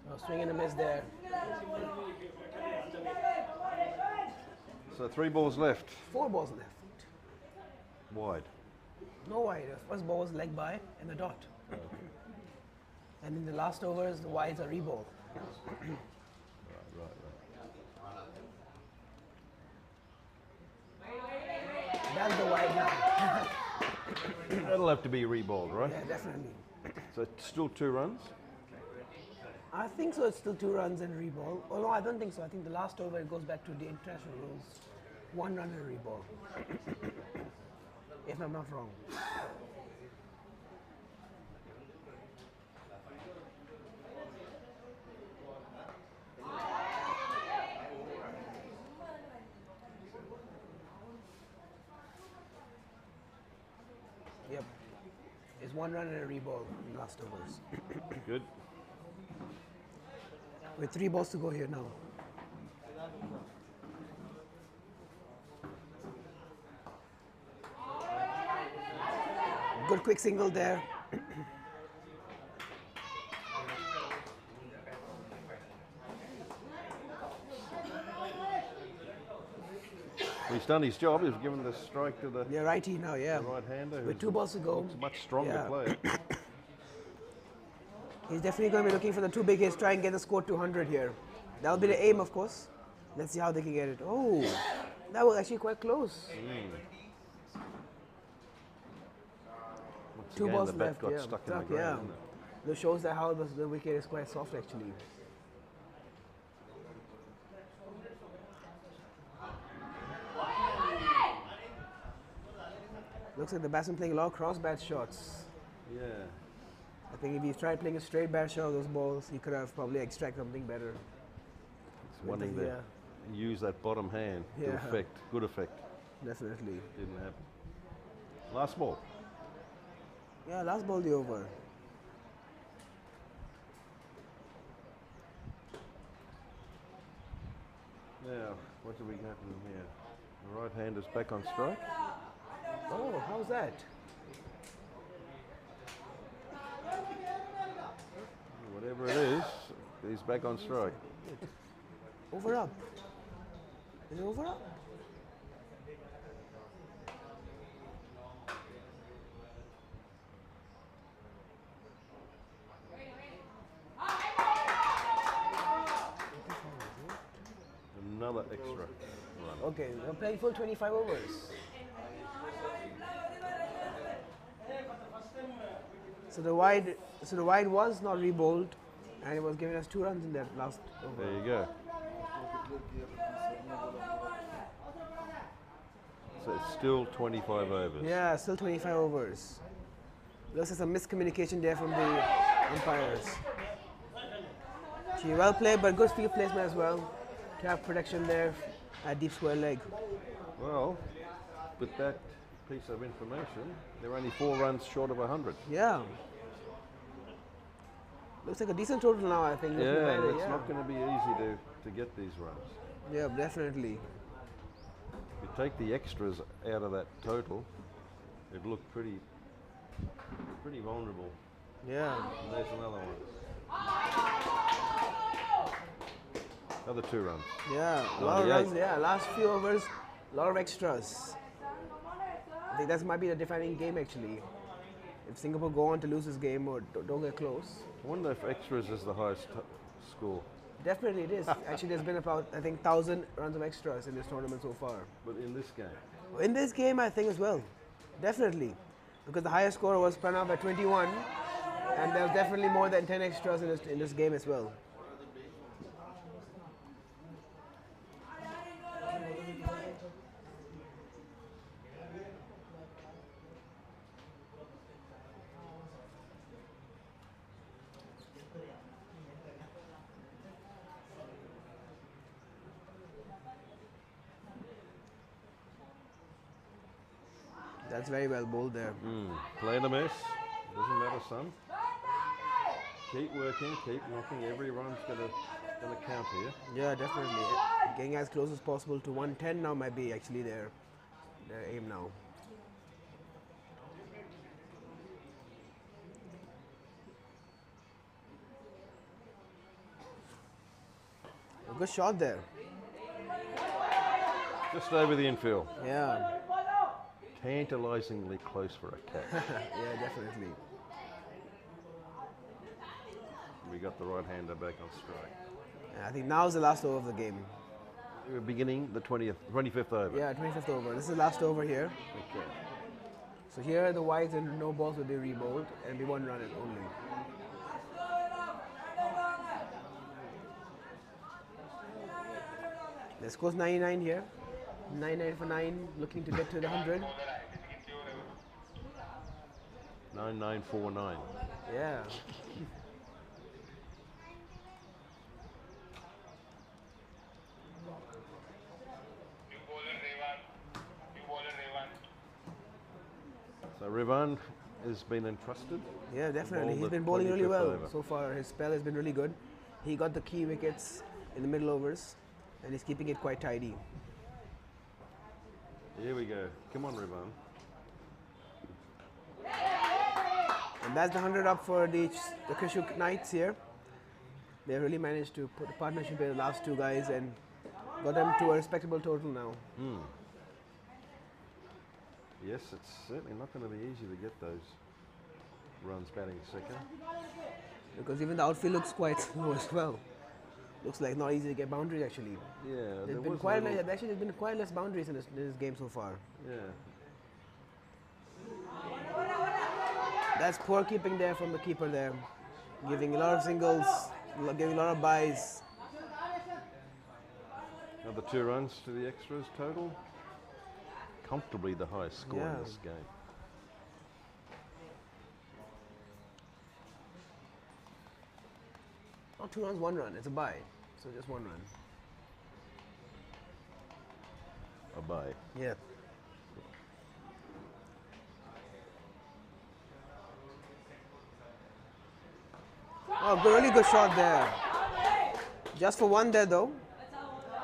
Oh, swing and a miss there. So 3 balls left. 4 balls left. Wide. No wide. The first ball was leg by and a dot. And in the last overs, the wides are reball. Right. That's the wide now. That'll have to be reballed, right? Yeah, definitely. So it's still 2 runs. I think so. It's still 2 runs and reball. Oh no, I don't think so. I think the last over it goes back to the international rules. 1 run and reball. If I'm not wrong. Yep. It's 1 run and a reball in the last overs. Good. With 3 balls to go here now. Good quick single there. He's done his job. He's given the strike to the They're righty now, yeah. right-hander. With 2 balls to go. It's a much stronger Yeah. player. He's definitely going to be looking for the 2 big hits, try and get the score to 100 here. That'll be the aim, of course. Let's see how they can get it. Oh, that was actually quite close. Once 2 again, balls the bat left, got yeah. stuck in the Stuck, ground. yeah. didn't it? That shows that how the wicket is quite soft actually. Looks like the batsman playing a lot of cross bat shots. Yeah. I think if he tried playing a straight bat shot of those balls, he could have probably extracted something better. It's wanting to use that bottom hand to Yeah. effect, good effect. Definitely. Didn't happen. Last ball. Yeah, last ball the over. Now, what do we got in here? The right hand is back on strike. Oh, how's that? Whatever it is, he's back on strike. Over up. Is it over up? Another extra run. Okay, we're playing full 25 overs. So the wide was not rebowled, and it was giving us 2 runs in that last over. There you go. So it's still 25 overs. Yeah, still 25 overs. Looks like some miscommunication there from the umpires. She well played, but good field placement as well to have protection there at deep square leg. Well, with that piece of information, they're only 4 runs short of 100. Yeah. Looks like a decent total now, I think. looking Yeah, at it, it's not going to be easy to get these runs. Yeah, definitely. If you take the extras out of that total, it looked pretty vulnerable. Yeah. And there's another one. Another 2 runs. Yeah, a lot of 98. runs. Yeah, last few overs, a lot of extras. I think that might be the defining game actually. If Singapore go on to lose this game or don't get close, I wonder if extras is the highest score. definitely it is. Actually, there's been about I think 1,000 runs of extras in this tournament so far. But in this game, In this game, I think as well, definitely, because the highest score was Pranav at 21, and there was definitely more than 10 extras in this game as well. That's very well bowled there. Play the miss. Doesn't matter, son. Keep working, keep knocking. Every run's gonna count here. Yeah, definitely. Getting as close as possible to 110 now might be actually their aim now. A good shot there. Just over the infield. Yeah. Tantalisingly close for a catch. Yeah, definitely. We got the right-hander back on strike. Yeah, I think now's the last over of the game. We're beginning the 25th over. Yeah, 25th over. This is the last over here. Okay. So here the wides and no balls will be rebowled and be 1 run only. The score's 99 here. 99 for 9, looking to get to the 100. 9949. Yeah. So Rivan has been entrusted. Yeah, definitely. bowl He's the been bowling really 25th well over. so far. His spell has been really good. He got the key wickets in the middle overs and he's keeping it quite tidy. Here we go. Come on, Rivan. And that's the 100 up for the Kishuk Knights here. They really managed to put a partnership with the last 2 guys and got them to a respectable total now. Yes, it's certainly not going to be easy to get those runs batting second. Because even the outfield looks quite slow as well. Looks like not easy to get boundaries actually. Yeah, There's been quite less boundaries in this game so far. Yeah. That's poor keeping there from the keeper there. Giving a lot of singles, giving a lot of byes. Another 2 runs to the extras total. Comfortably the highest score Yeah. in this game. Not 2 runs, 1 run. It's a bye. So just 1 run. A bye. Yeah. Oh, really good shot there. Just for 1 there though.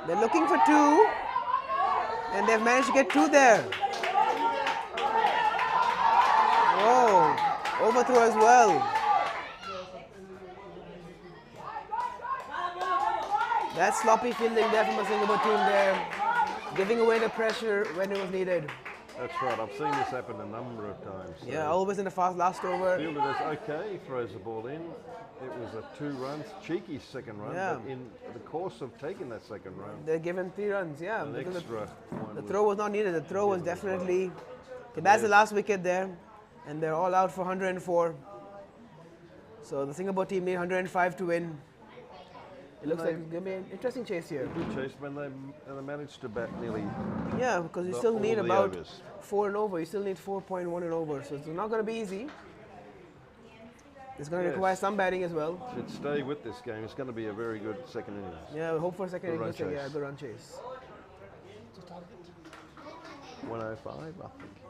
They're looking for 2. And they've managed to get 2 there. Oh, overthrow as well. That's sloppy fielding there from the Singapore team there. Giving away the pressure when it was needed. That's right. I've seen this happen a number of times. So Yeah, always in the fast last over. fielder is okay. He throws the ball in. It was a 2 runs, cheeky second run. Yeah. But in the course of taking that second run, They're given 3 runs, yeah. an because extra one. the was- throw was not needed. The throw was definitely. Okay, that's the last wicket there, and they're all out for 104. So the Singapore team need 105 to win. It looks like it's going to be an interesting chase here. Good chase when they managed to bat nearly Yeah, because you the- still all need the about overs. 4 and over. You still need 4.1 and over. So it's not going to be easy. It's going to Yes. require some batting as well. Should stay with this game. It's going to be a very good second innings. Yeah, we hope for a second Good run innings. Yeah, chase. good run chase. 105, I think.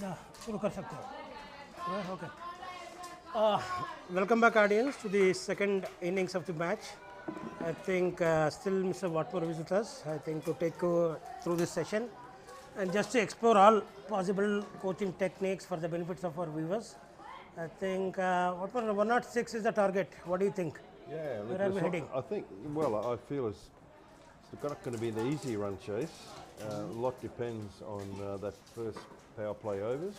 शुरू कर सकते हो. Yeah, okay. Welcome back, audience, to the second innings of the match. I think still Mr. Watmore is with us. I think to take through this session and just to explore all possible coaching techniques for the benefits of our viewers. I think Watmore 106 is the target. What do you think? Yeah, look, Where are we heading? I think, well, I feel it's not going to be an easy run chase. A lot depends on that first power play overs,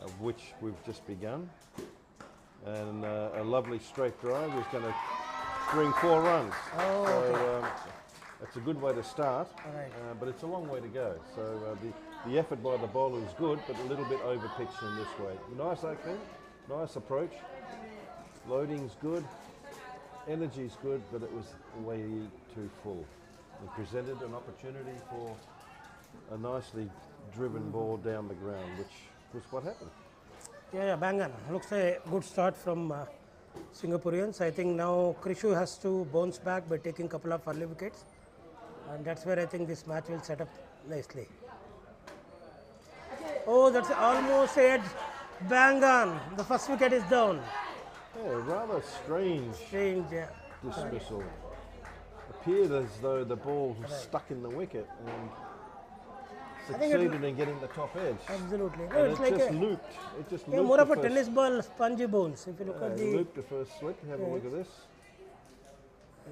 of which we've just begun. And a lovely straight drive is going to bring 4 runs. Oh, so okay. it's a good way to start, Right. but it's a long way to go. So the effort by the bowler is good, but a little bit over-pitched in this way. Nice opening, nice approach. Loading's good, energy's good, but it was way too full. It presented an opportunity for a nicely driven ball down the ground, which was what happened. Yeah, bang on. Looks a good start from Singaporeans. I think now Krishu has to bounce back by taking a couple of early wickets, and that's where I think this match will set up nicely. Oh, that's almost edge. Bang on. The first wicket is down. Yeah, rather strange Yeah. dismissal. Appeared as though the ball was stuck in the wicket and think it succeeded in getting the top edge. Absolutely. No, And it's it like just a, looped. It just yeah, looped more the of a first, tennis ball, spongy bones. If you look at the. looped the first slip. Have a look at this.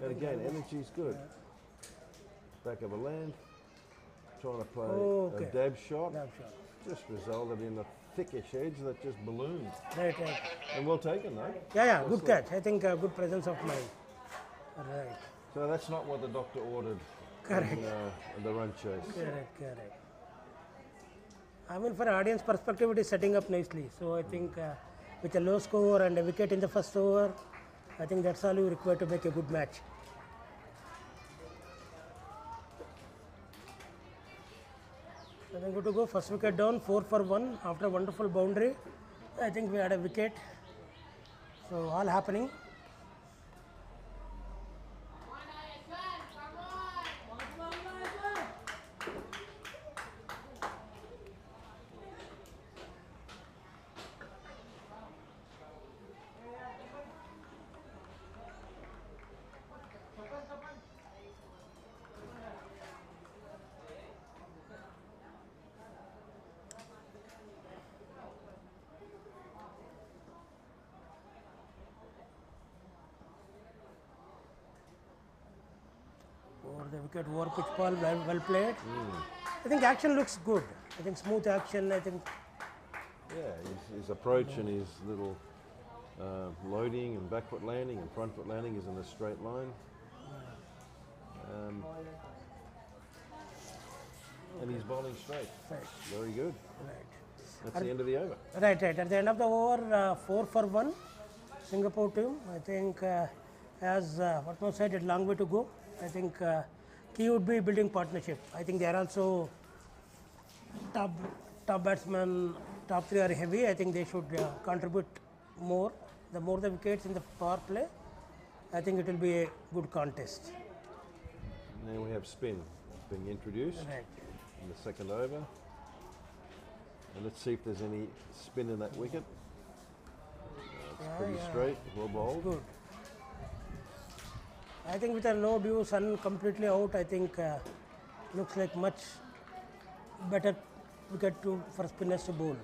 And again, energy's good. Back of a land. Trying to play Okay. a dab shot. Damn sure. Just resulted in a thickish edge that just ballooned. Right. And well taken though. Yeah, good catch. I think good presence of mind. Right. So that's not what the doctor ordered Correct. in the run chase. Correct. I mean, for audience perspective, it is setting up nicely. So I think with a low score and a wicket in the first over, I think that's all you require to make a good match. I think good to go. First wicket down, 4 for 1 after a wonderful boundary. I think we had a wicket. So all happening. Over the wicket, over pitch ball, well played. I think action looks good. I think smooth action. I think Yeah, his approach and his little loading and back foot landing and front foot landing is in a straight line. And he's bowling straight. right. Very good. Right. That's the end of the over. Right. At the end of the over, 4 for 1, Singapore team. I think, as Watmore said, a long way to go. I think key would be building partnership. I think they are also top batsmen, top 3 are heavy. I think they should contribute more. The more the wickets in the power play, I think it will be a good contest. Now we have spin being introduced Right. in the second over. And let's see if there's any spin in that wicket. It's pretty straight, well bowled. Good. I think with a no due, Sun completely out, I think looks like much better wicket for spinners to bowl.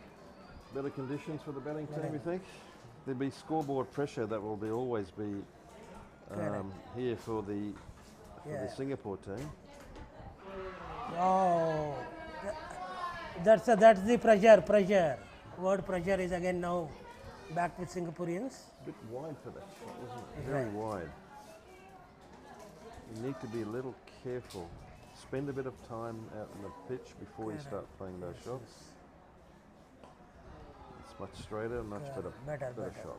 Better conditions for the batting team, you think? There'll be scoreboard pressure that will always be here for the Singapore team. Oh, that's the pressure. Word pressure is again now back with Singaporeans. A bit wide for that shot, wasn't it? Very wide. You need to be a little careful. Spend a bit of time out in the pitch before you start playing those shots. It's much straighter, much better shot.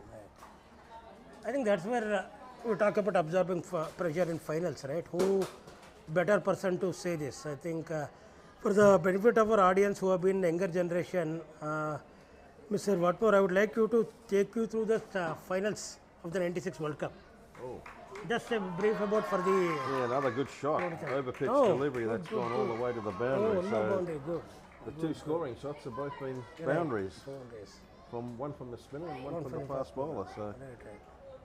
I think that's where we talk about absorbing pressure in finals, right? Who better person to say this? I think for the benefit of our audience who have been younger generation, Mr. Watmore, I would like you to take you through the finals of the '96 World Cup. Oh. Just a brief about for the. Yeah, another good shot. Over pitch delivery, that's gone all the way to the boundary. Oh, no boundary, good. The two scoring shots have both been boundaries. One from the spinner and one from the fast bowler. So,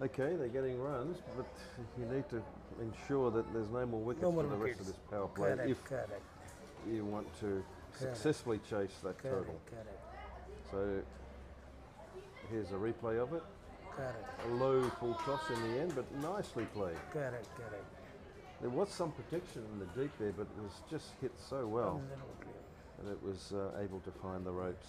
okay, they're getting runs, but you need to ensure that there's no more wickets for the rest of this power play if you want to successfully chase that total. So here's a replay of it. A low full toss in the end, but nicely played. There was some protection in the deep there, but it was just hit so well. And it was able to find the ropes.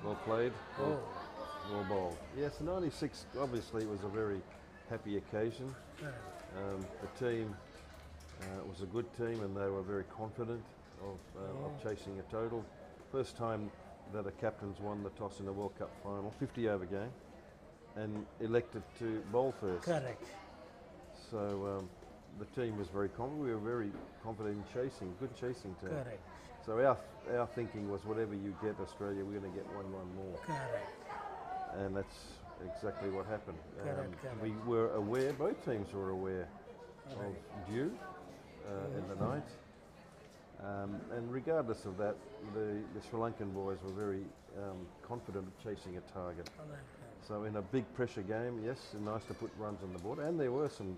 Well played, well bowled. Yes, 96, obviously it was a very happy occasion. The team was a good team and they were very confident of chasing a total. First time that a captain's won the toss in a World Cup final, 50 over game, and elected to bowl first. So the team was very confident. We were very confident in chasing, good chasing team. So our thinking was whatever you get Australia, we're going to get one more. And that's exactly what happened. We were aware, both teams were aware of due in the night. And regardless of that, the Sri Lankan boys were very confident of chasing a target. So in a big pressure game, yes, nice to put runs on the board, and there were some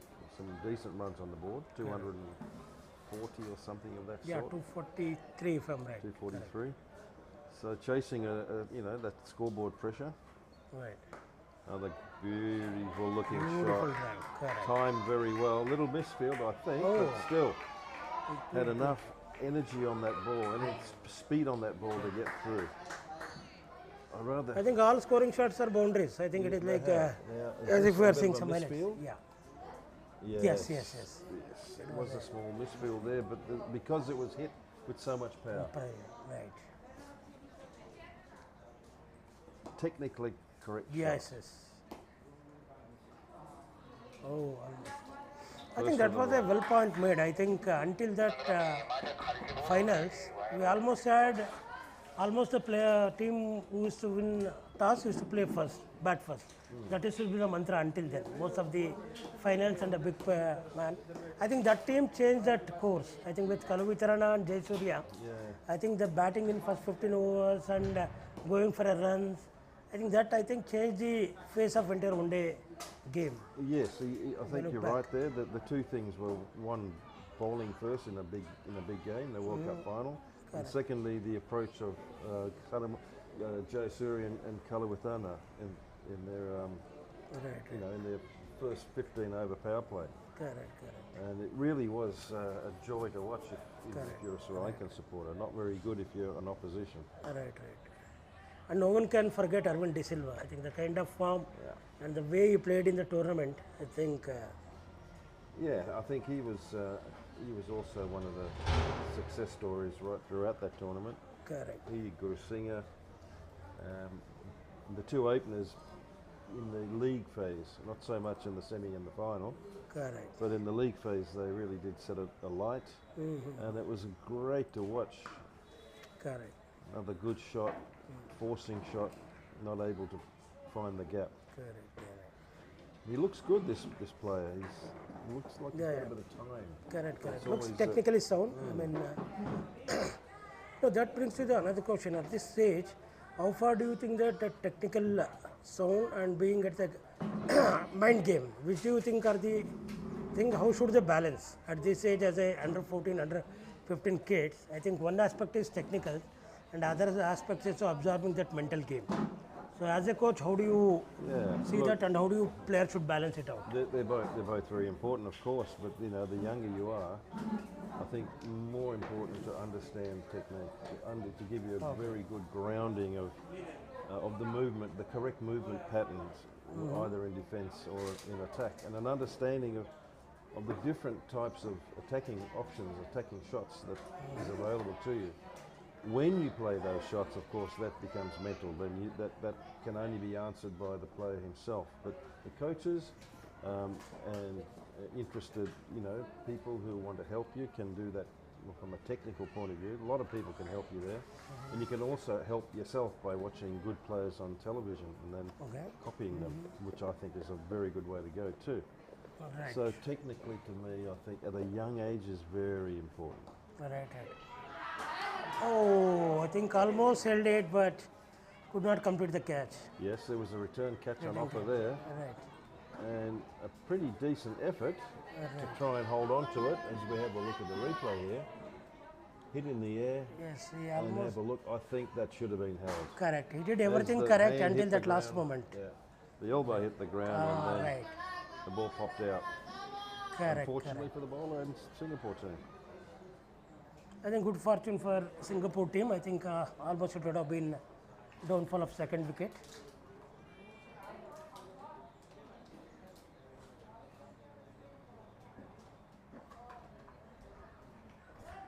decent runs on the board, 240 or something of that sort. 243 if I'm right. 243. So chasing that scoreboard pressure. Another beautiful looking shot. Timed very well. A little misfield, I think, but still had enough energy on that ball and speed on that ball to get through. I think all scoring shots are boundaries. I think it is like as if we are seeing some highlights. Yes. It was a small misfield there, but because it was hit with so much power. Technically correct shot. I think that was a well point made. I think until that finals, we almost had the team who used to win toss used to play first, bat first. That used to be the mantra until then. Most of the finals and the big man. I think that team changed that course. I think with Kaluvitarana and Jayasuriya, I think the batting in first 15 overs and going for a runs, I think changed the face of entire one day game. Yes, I think you're right there. The two things were one, bowling first in a big game, the World Cup final, and secondly the approach of Jayasuriya and Kaluvitarana in their in their first 15 over power play. And it really was a joy to watch if you're a Sri Lankan supporter. Not very good if you're an opposition. And no one can forget Arvind De Silva. I think the kind of form and the way he played in the tournament, I think. I think he was also one of the success stories right throughout that tournament. He, Guru Singha, the two openers in the league phase, not so much in the semi and the final. But in the league phase, they really did set a light, and it was great to watch. Another good shot, forcing shot, not able to find the gap. He looks good, this player. He looks like he's got a bit of time. Looks technically sound. I mean, so that brings to the another question. At this stage, how far do you think that the technical sound and being at the mind game, which do you think are the thing? How should they balance at this age as a under 14, under 15 kids? I think one aspect is technical, and other aspect is absorbing that mental game. So as a coach, how do you see that, and how do you players should balance it out? They're both very important, of course. But the younger you are, I think more important to understand technique, to give you a very good grounding of the movement, the correct movement patterns, either in defence or in attack, and an understanding of the different types of attacking options, attacking shots that is available to you. When you play those shots, of course, that becomes mental. Then that can only be answered by the player himself. But the coaches and interested, people who want to help you can do that from a technical point of view. A lot of people can help you there, and you can also help yourself by watching good players on television and then copying them, which I think is a very good way to go too. So technically, to me, I think at a young age is very important. Oh, I think almost held it, but could not complete the catch. Yes, there was a return catch on offer there, Right. and a pretty decent effort to try and hold on to it. As we have a look at the replay here, hit in the air. Yes, he And almost have a look. I think that should have been held. correct. He did As everything the correct hand until hit the that last ground, moment. Yeah, the elbow hit the ground and then Right. the ball popped out. Correct. Unfortunately Correct. for the bowler and Singapore team. I think good fortune for Singapore team. I think almost it would have been downfall of second wicket.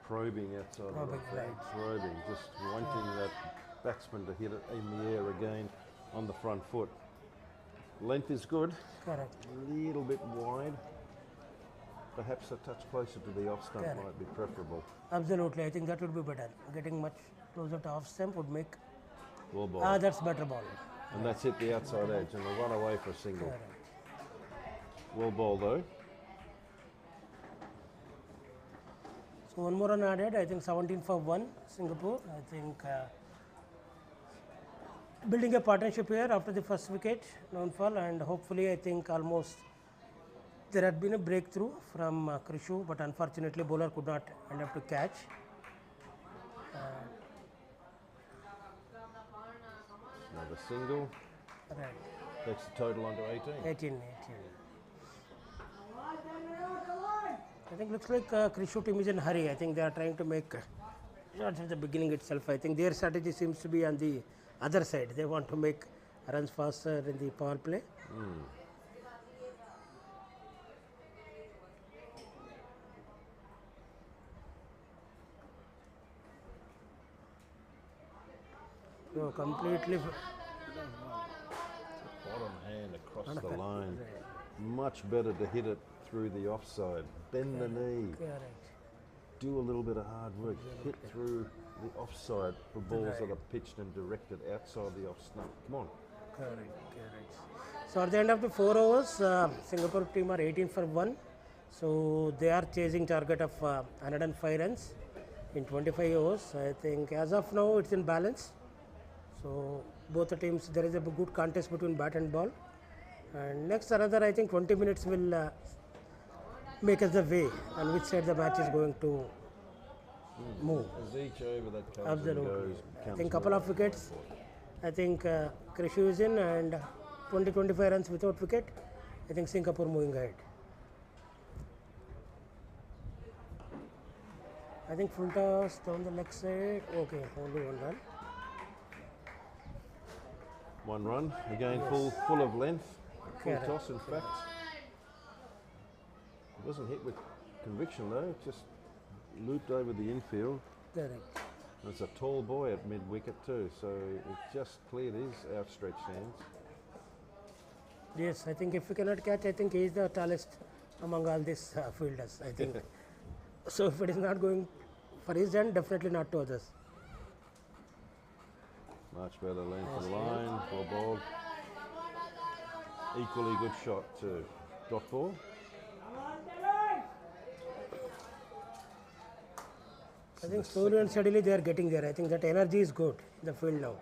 Probing outside Probing, the right. right. Probing, just wanting that batsman to hit it in the air again on the front foot. Length is good, Correct. a little bit wide. Perhaps a touch closer to the off stump Correct. might be preferable. Absolutely. I think that would be better. Getting much closer to off stump would make. Well ball. That's better ball. And that's hit the outside edge and a run away for a single. Correct. Well ball though. So one more run added. I think 17 for 1 Singapore. I think building a partnership here after the first wicket downfall, and hopefully I think almost there had been a breakthrough from Krishu, but unfortunately bowler could not end up to catch. Another single. Right. Takes the total under 18. 18. I think looks like Krishu team is in a hurry. I think they are trying to make shots at the beginning itself. I think their strategy seems to be on the other side. They want to make runs faster in the power play. So completely. Bottom hand across the line. Much better to hit it through the offside. Bend the knee. Correct. Do a little bit of hard work. Hit through the offside for balls that are pitched and directed outside the off stump. Come on. Correct. So at the end of the 4 overs, Singapore team are 18 for 1. So they are chasing target of 105 runs in 25 overs. I think as of now it's in balance. So both the teams, there is a good contest between bat and ball. And next another, I think 20 minutes will make us the way on which side the match is going to move. As each over that comes Absolutely. and goes, I becomes think couple more of wickets. I think Krishu is in and 20-25 runs without wicket. I think Singapore moving ahead. I think full toss down the leg side. Okay, only one run. One run, again full of length, full Correct. toss in fact. It wasn't hit with conviction though, it just looped over the infield. Correct. There's a tall boy at mid wicket too, so it just cleared his outstretched hands. Yes, I think if we cannot catch, I think he is the tallest among all these fielders. I think. So if it is not going for his end, definitely not to others. Much better length of line, for ball. Equally good shot too. Dot ball. I think slowly and steadily they are getting there. I think that energy is good in the field now.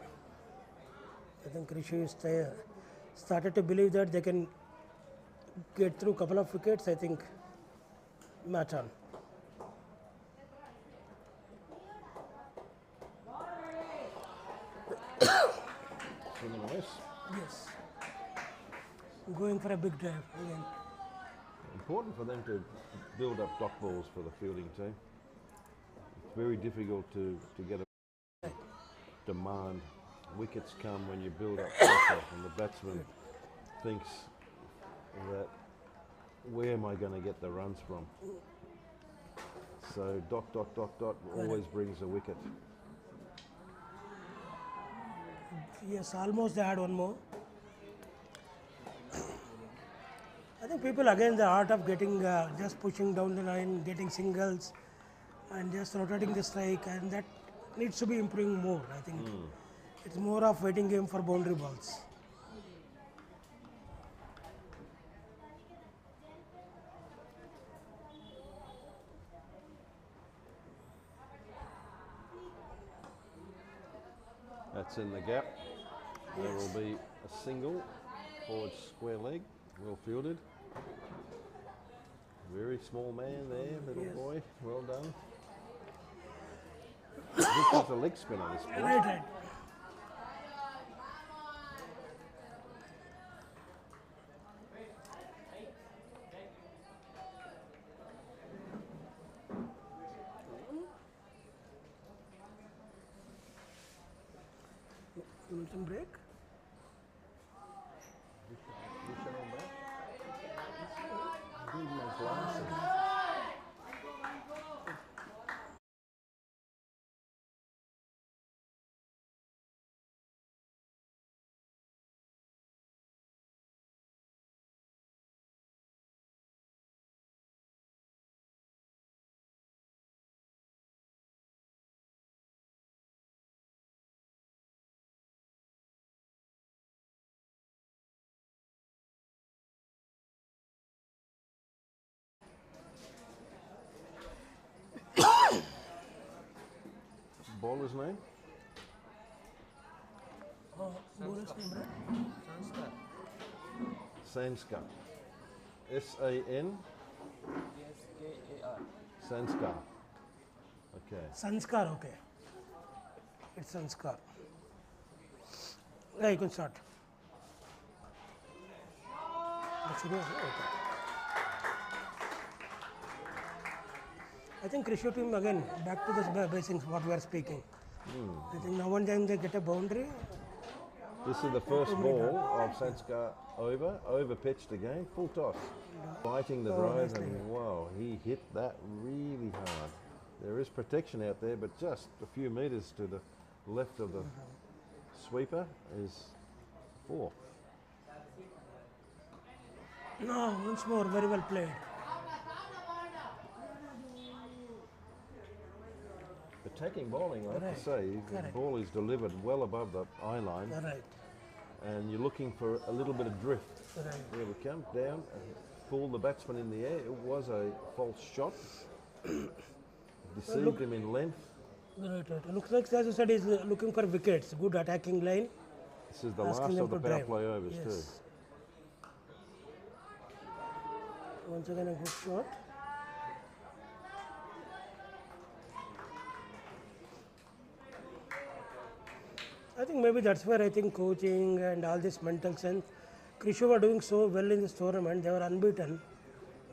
I think Krishu is started to believe that they can get through couple of wickets. I think match on. Swing and a miss. Yes. Going for a big drive again. Important for them to build up dot balls for the fielding team. It's very difficult to get a demand. Wickets come when you build up pressure and the batsman thinks that where am I going to get the runs from? So dot always brings a wicket. Yes, almost they had one more. I think people again the art of getting just pushing down the line, getting singles, and just rotating the strike, and that needs to be improving more. I think it's more of waiting game for boundary balls. That's in the gap. There will be a single forward square leg, well fielded. Very small man there, little boy. Well done. This is a leg spinner, this boy. Right. You want some break? Need my glasses. Bowler's name? Bowler's name, right? Sanskar. S-A-N? S-K-A-R. Sanskar. Okay. Sanskar, okay. It's Sanskar. Yeah, you can start. That's it, okay. I think Krishu team again back to the basics what we are speaking. I think now and then they get a boundary. This is the first ball of Sanskar over pitched again, full toss. Fighting the drive nicely. and wow, he hit that really hard. There is protection out there, but just a few metres to the left of the sweeper is 4. No, once more, very well played. Attacking bowling, I have Correct, to say, the correct. ball is delivered well above the eye line, Right, and you're looking for a little bit of drift. right. There we come, down, and pull the batsman in the air. It was a false shot. Deceived him in length. Right. Looks like, as you said, he's looking for wickets. Good attacking line. This is the Asking last them of the to power drive. play overs Yes. too. Once again, a good shot. I think maybe that's where I think coaching and all this mental sense. Krishu were doing so well in this tournament. They were unbeaten,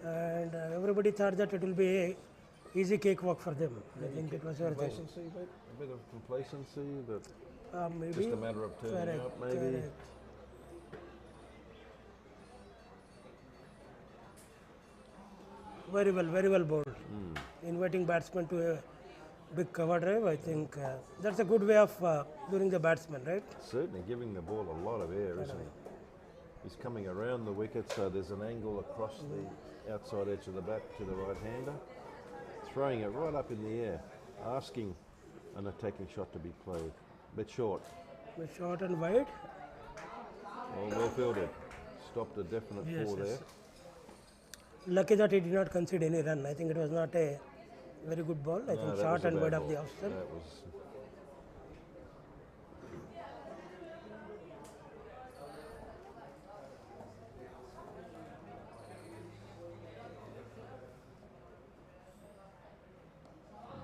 and everybody thought that it will be a easy cakewalk for them. I think it was everything. Complacency, a bit of complacency, that Maybe just a matter of turning correct, up, maybe. correct. Very well bowled. Inviting batsman to a big cover drive. I think that's a good way of doing the batsman, right? Certainly giving the ball a lot of air, isn't it? He's coming around the wicket, so there's an angle across the outside edge of the bat to the right-hander, throwing it right up in the air, asking an attacking shot to be played. Bit short. With short and wide. Well fielded. Stopped a definite Yes, 4 yes. there. Lucky that he did not concede any run. I think it was not a very good ball. I No, think that short was a and bad wide of ball. the off stump. That was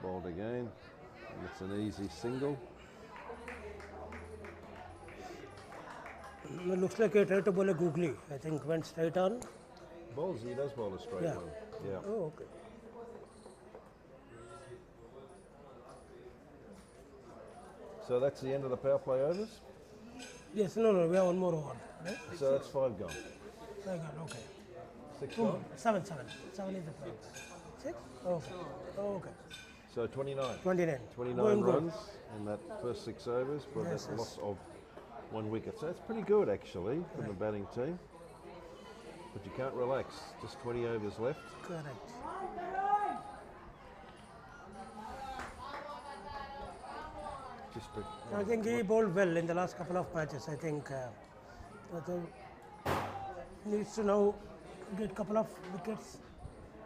bowled again. And it's an easy single. It looks like he tried to bowl a googly. I think went straight on. He does bowl a straight Yeah. one. Yeah. Oh, okay. So that's the end of the power play overs. Yes, no, we have one more over. Right? So that's 5 gone. Very good, okay. 6 Two gone. more. Seven is the point. 6? Okay. Oh, okay. So 29. 29. 29 Going good. runs in that first 6 overs for Yes, that yes. loss of 1 wicket. So it's pretty good actually from the batting team. But you can't relax. Just 20 overs left. Correct. Just I think he bowled well in the last couple of matches. I think needs to now get couple of wickets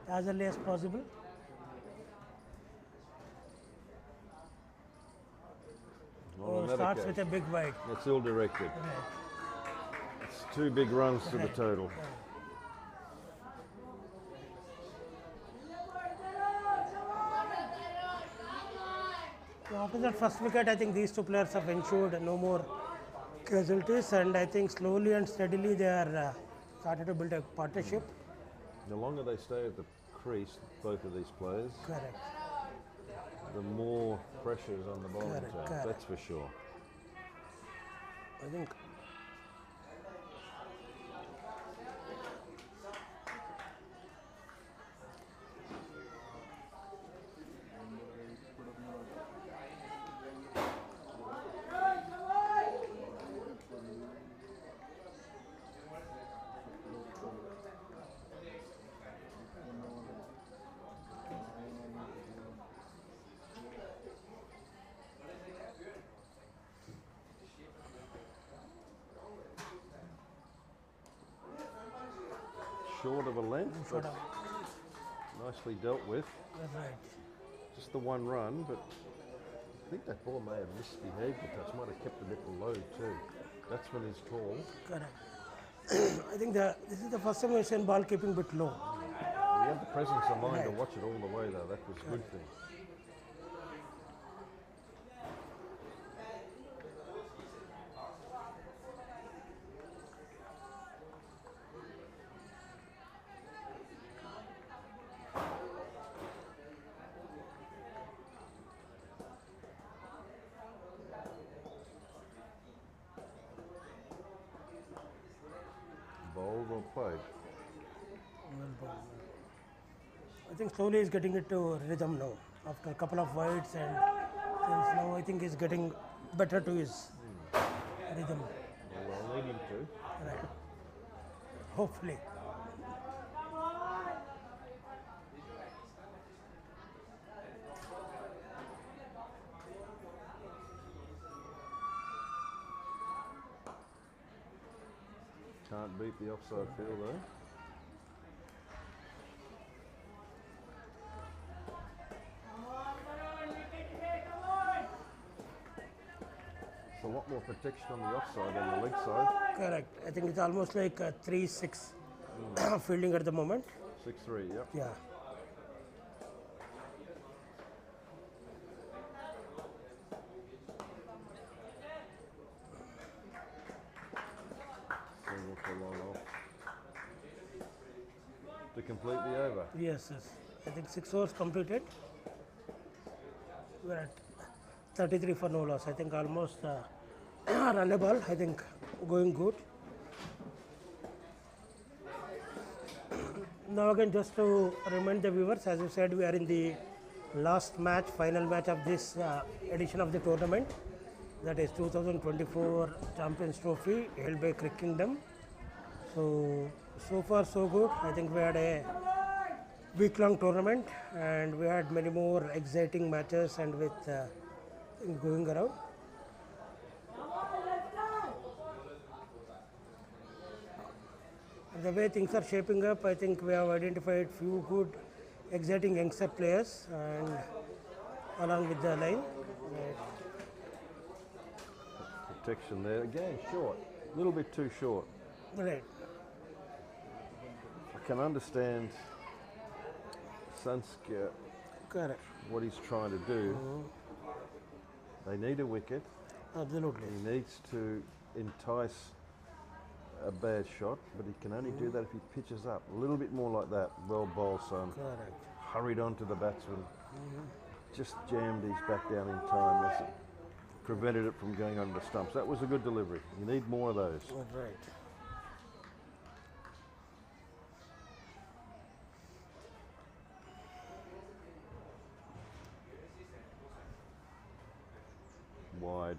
as early as possible. Well, that starts occasion. with a big wide. It's ill directed. Right. It's 2 big runs to the total. So after that first wicket, I think these two players have ensured no more casualties, and I think slowly and steadily they are started to build a partnership. The longer they stay at the crease, both of these players, Correct. the more pressure is on the bowling Correct, team. correct. That's for sure. I think Short of a length, sort but of nicely dealt with. right. Just the 1 run, but I think that ball may have misbehaved a touch. Might have kept a bit low too. Batsman is tall. Correct. I think this is the first time I've seen ball keeping a bit low. He had the presence of mind to Right. watch it all the way though. That was a good thing. Bowled or played? Well bowled. I think slowly he's getting it to rhythm now. After a couple of wides, and since now I think he's getting better to his rhythm. Well, needing to. Right. Hopefully. Can't beat the offside field though. It's a lot more protection on the offside than the leg side. Correct. I think it's almost like 3-6 fielding at the moment. 6-3, yep. Yeah. Single for long off. To complete the over. Yes, yes. I think 6 overs completed. We're at 33 for no loss. I think almost runnable. I think going good. Now again, just to remind the viewers, as you said, we are in the last match, final match of this edition of the tournament. That is 2024 Champions Trophy held by Crickingdom. So far so good. I think we had a week-long tournament and we had many more exciting matches and with going around. The way things are shaping up, I think we have identified few good, exciting youngster players and along with the line. Protection there. Again, short. A little bit too short. Right. I can understand Sanskya, Correct. what he's trying to do. They need a wicket. Absolutely. He needs to entice a bad shot, but he can only do that if he pitches up. A little bit more like that. Well bowled, son. Correct. Hurried on to the batsman. Just jammed his back down in time. That's it. Prevented it from going under the stumps. That was a good delivery. You need more of those. Right. Wide.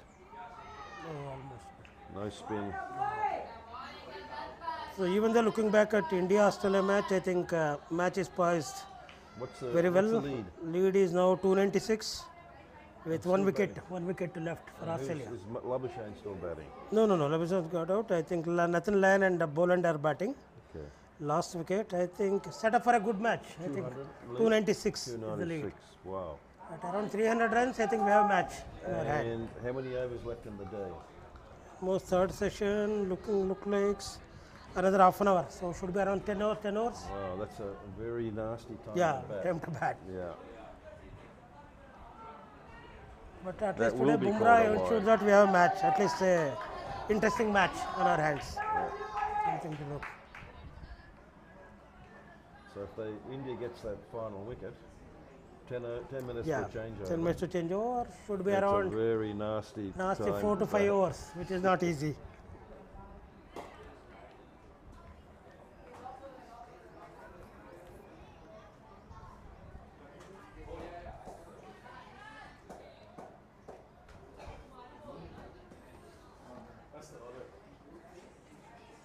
Oh, almost. No spin. So even though looking back at India-Australia match, I think match is poised What's the, very what's well. the lead? Lead is now 296 with one wicket left for Australia. Is Labuschagne still batting? No. Labuschagne got out. I think Nathan Lyon and Boland are batting. Okay. Last wicket, I think, set up for a good match. I think 296 is the lead. 296. Wow. At around 300 runs, I think we have a match in our hand. And how many overs left in the day? Most third session look like another half an hour. So should be around 10 hours. 10 hours. Wow, that's a very nasty time Yeah, to bat. time to bat. Yeah. But at That least will today be Bumrah called a ensured wide. that we have a match. At least a interesting match on our hands. Something to look. So if India gets that final wicket, 10 minutes Yeah, for change 10 minutes to change over. Should be That's around a very nasty time 4 to 5 bat. overs, which is not easy.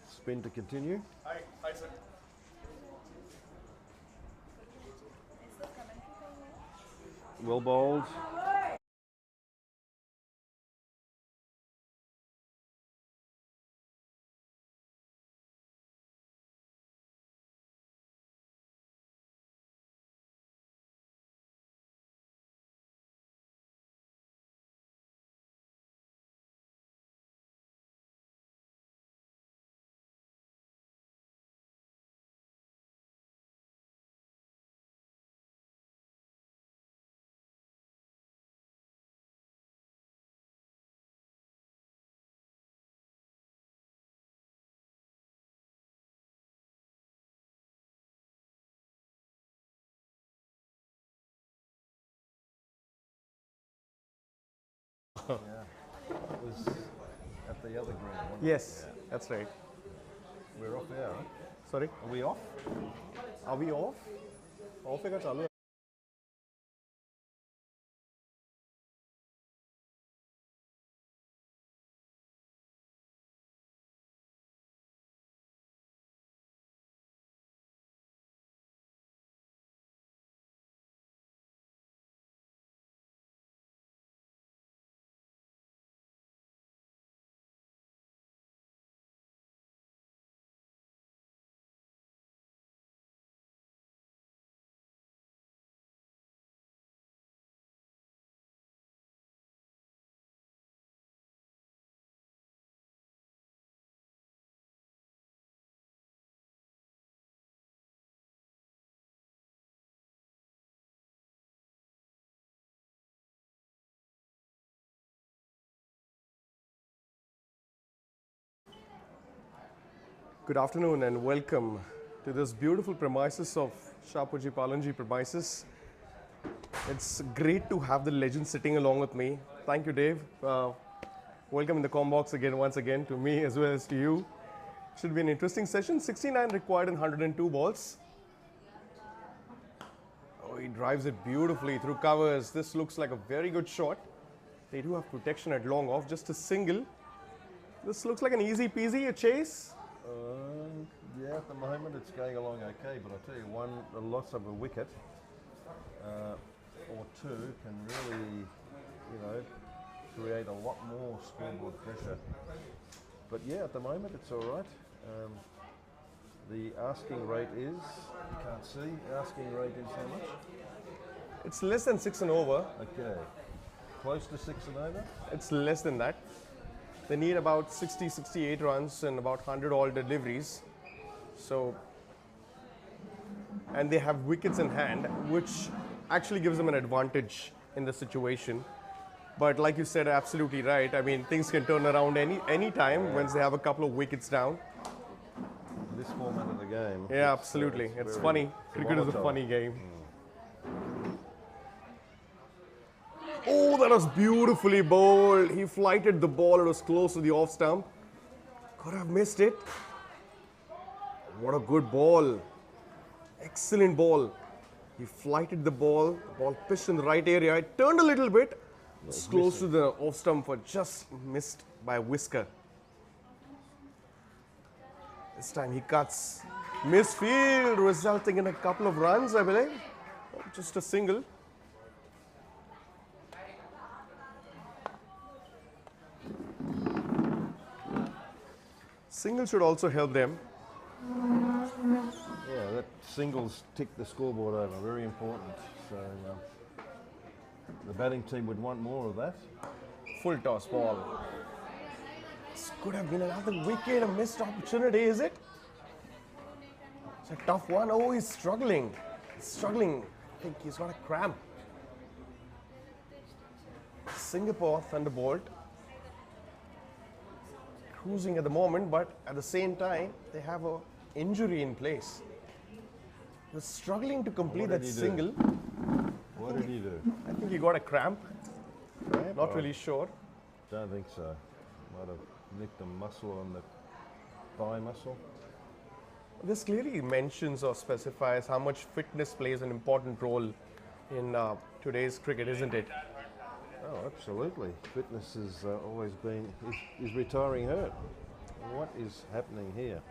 Spin to continue. Hi, sir. Well bowled. It was at the other ground. wasn't it? Yes, that's right. We're off air, right? Sorry, Are we off? are we off? Off है क्या चालू है? Good afternoon and welcome to this beautiful premises of Shapoorji Pallonji premises. It's great to have the legend sitting along with me. Thank you, Dave. Welcome in the Combox again, once again, to me as well as to you. Should be an interesting session. 69 required in 102 balls. Oh, he drives it beautifully through covers. This looks like a very good shot. They do have protection at long off, just a single. This looks like an easy peasy, a chase. Yeah, at the moment it's going along okay, but I tell you, the loss of a wicket or two can really, create a lot more scoreboard pressure. But yeah, at the moment it's all right. The asking rate is, you can't see, asking rate is how much? It's less than 6 and over. Okay, close to 6 and over? It's less than that. They need about 60, 68 runs and about 100 all deliveries. So, and they have wickets in hand, which actually gives them an advantage in the situation. But like you said, absolutely right. I mean, things can turn around any time once they have a couple of wickets down. This format of the game. Yeah, absolutely. It's very funny. Cricket is a volatile. funny game. Oh, that was beautifully bowled. He flighted the ball. It was close to the off stump. Could have missed it. What a good ball. Excellent ball. He flighted the ball pitched in the right area. It turned a little bit. It's close to the off stump, but just missed by a whisker. This time he cuts. Misfield, resulting in a couple of runs, I believe. Just a single. Single should also help them. Yeah, that singles tick the scoreboard over, very important. So the batting team would want more of that. Full toss ball. This could have been another wicket, a missed opportunity, is it? It's a tough one. Oh, he's struggling. Struggling. I think he's got a cramp. Singapore Thunderbolt. Cruising at the moment, but at the same time, they have an injury in place. He was struggling to complete that single. What did he do? I think he got a cramp. Not really sure. Don't think so. Might have nicked a muscle on the thigh muscle. This clearly mentions or specifies how much fitness plays an important role in today's cricket, isn't it? Oh, absolutely. Fitness has always been. Is retiring hurt? What is happening here?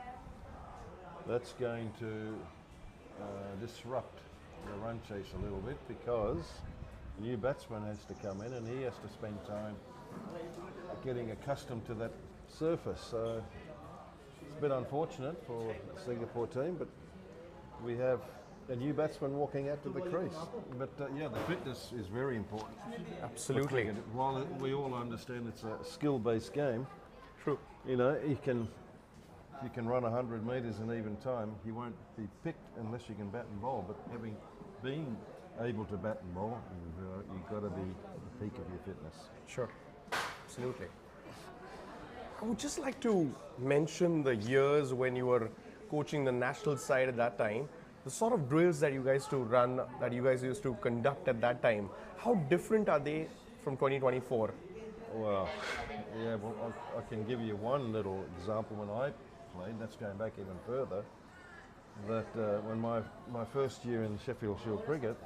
That's going to disrupt the run chase a little bit because a new batsman has to come in and he has to spend time getting accustomed to that surface. So it's a bit unfortunate for the Singapore team, but we have a new batsman walking out to the crease. But yeah, the fitness is very important. Absolutely. While we all understand it's a skill-based game, True. you know, you can run 100 metres in even time. You won't be picked unless you can bat and bowl. But being able to bat and bowl, you've got to be at the peak of your fitness. Sure. Absolutely. I would just like to mention the years when you were coaching the national side at that time. The sort of drills that you guys used to conduct at that time. How different are they from 2024? Well, yeah, well, I can give you one little example when I played, that's going back even further, that when my first year in Sheffield Shield cricket,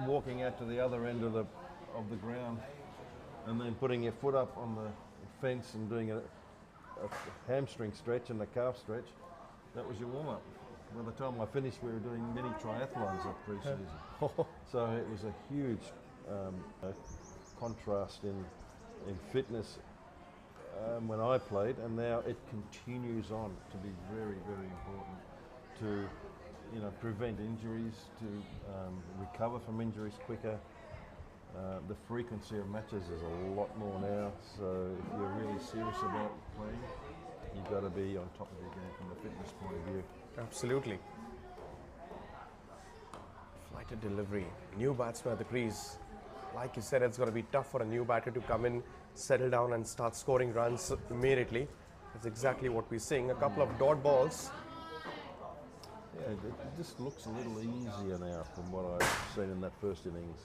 walking out to the other end of the ground and then putting your foot up on the fence and doing a hamstring stretch and a calf stretch, that was your warm-up. By the time I finished, we were doing many triathlons at pre-season. So it was a huge contrast in fitness when I played, and now it continues on to be very, very important to, you know, prevent injuries, to recover from injuries quicker. The frequency of matches is a lot more now, so if you're really serious about playing, you've got to be on top of your game from a fitness point of view. Absolutely. Flighted delivery. New batsman at the crease. Like you said, it's going to be tough for a new batter to come in, settle down and start scoring runs immediately. That's exactly what we're seeing. A couple of dot balls. Yeah, it just looks a little easier now from what I've seen in that first innings.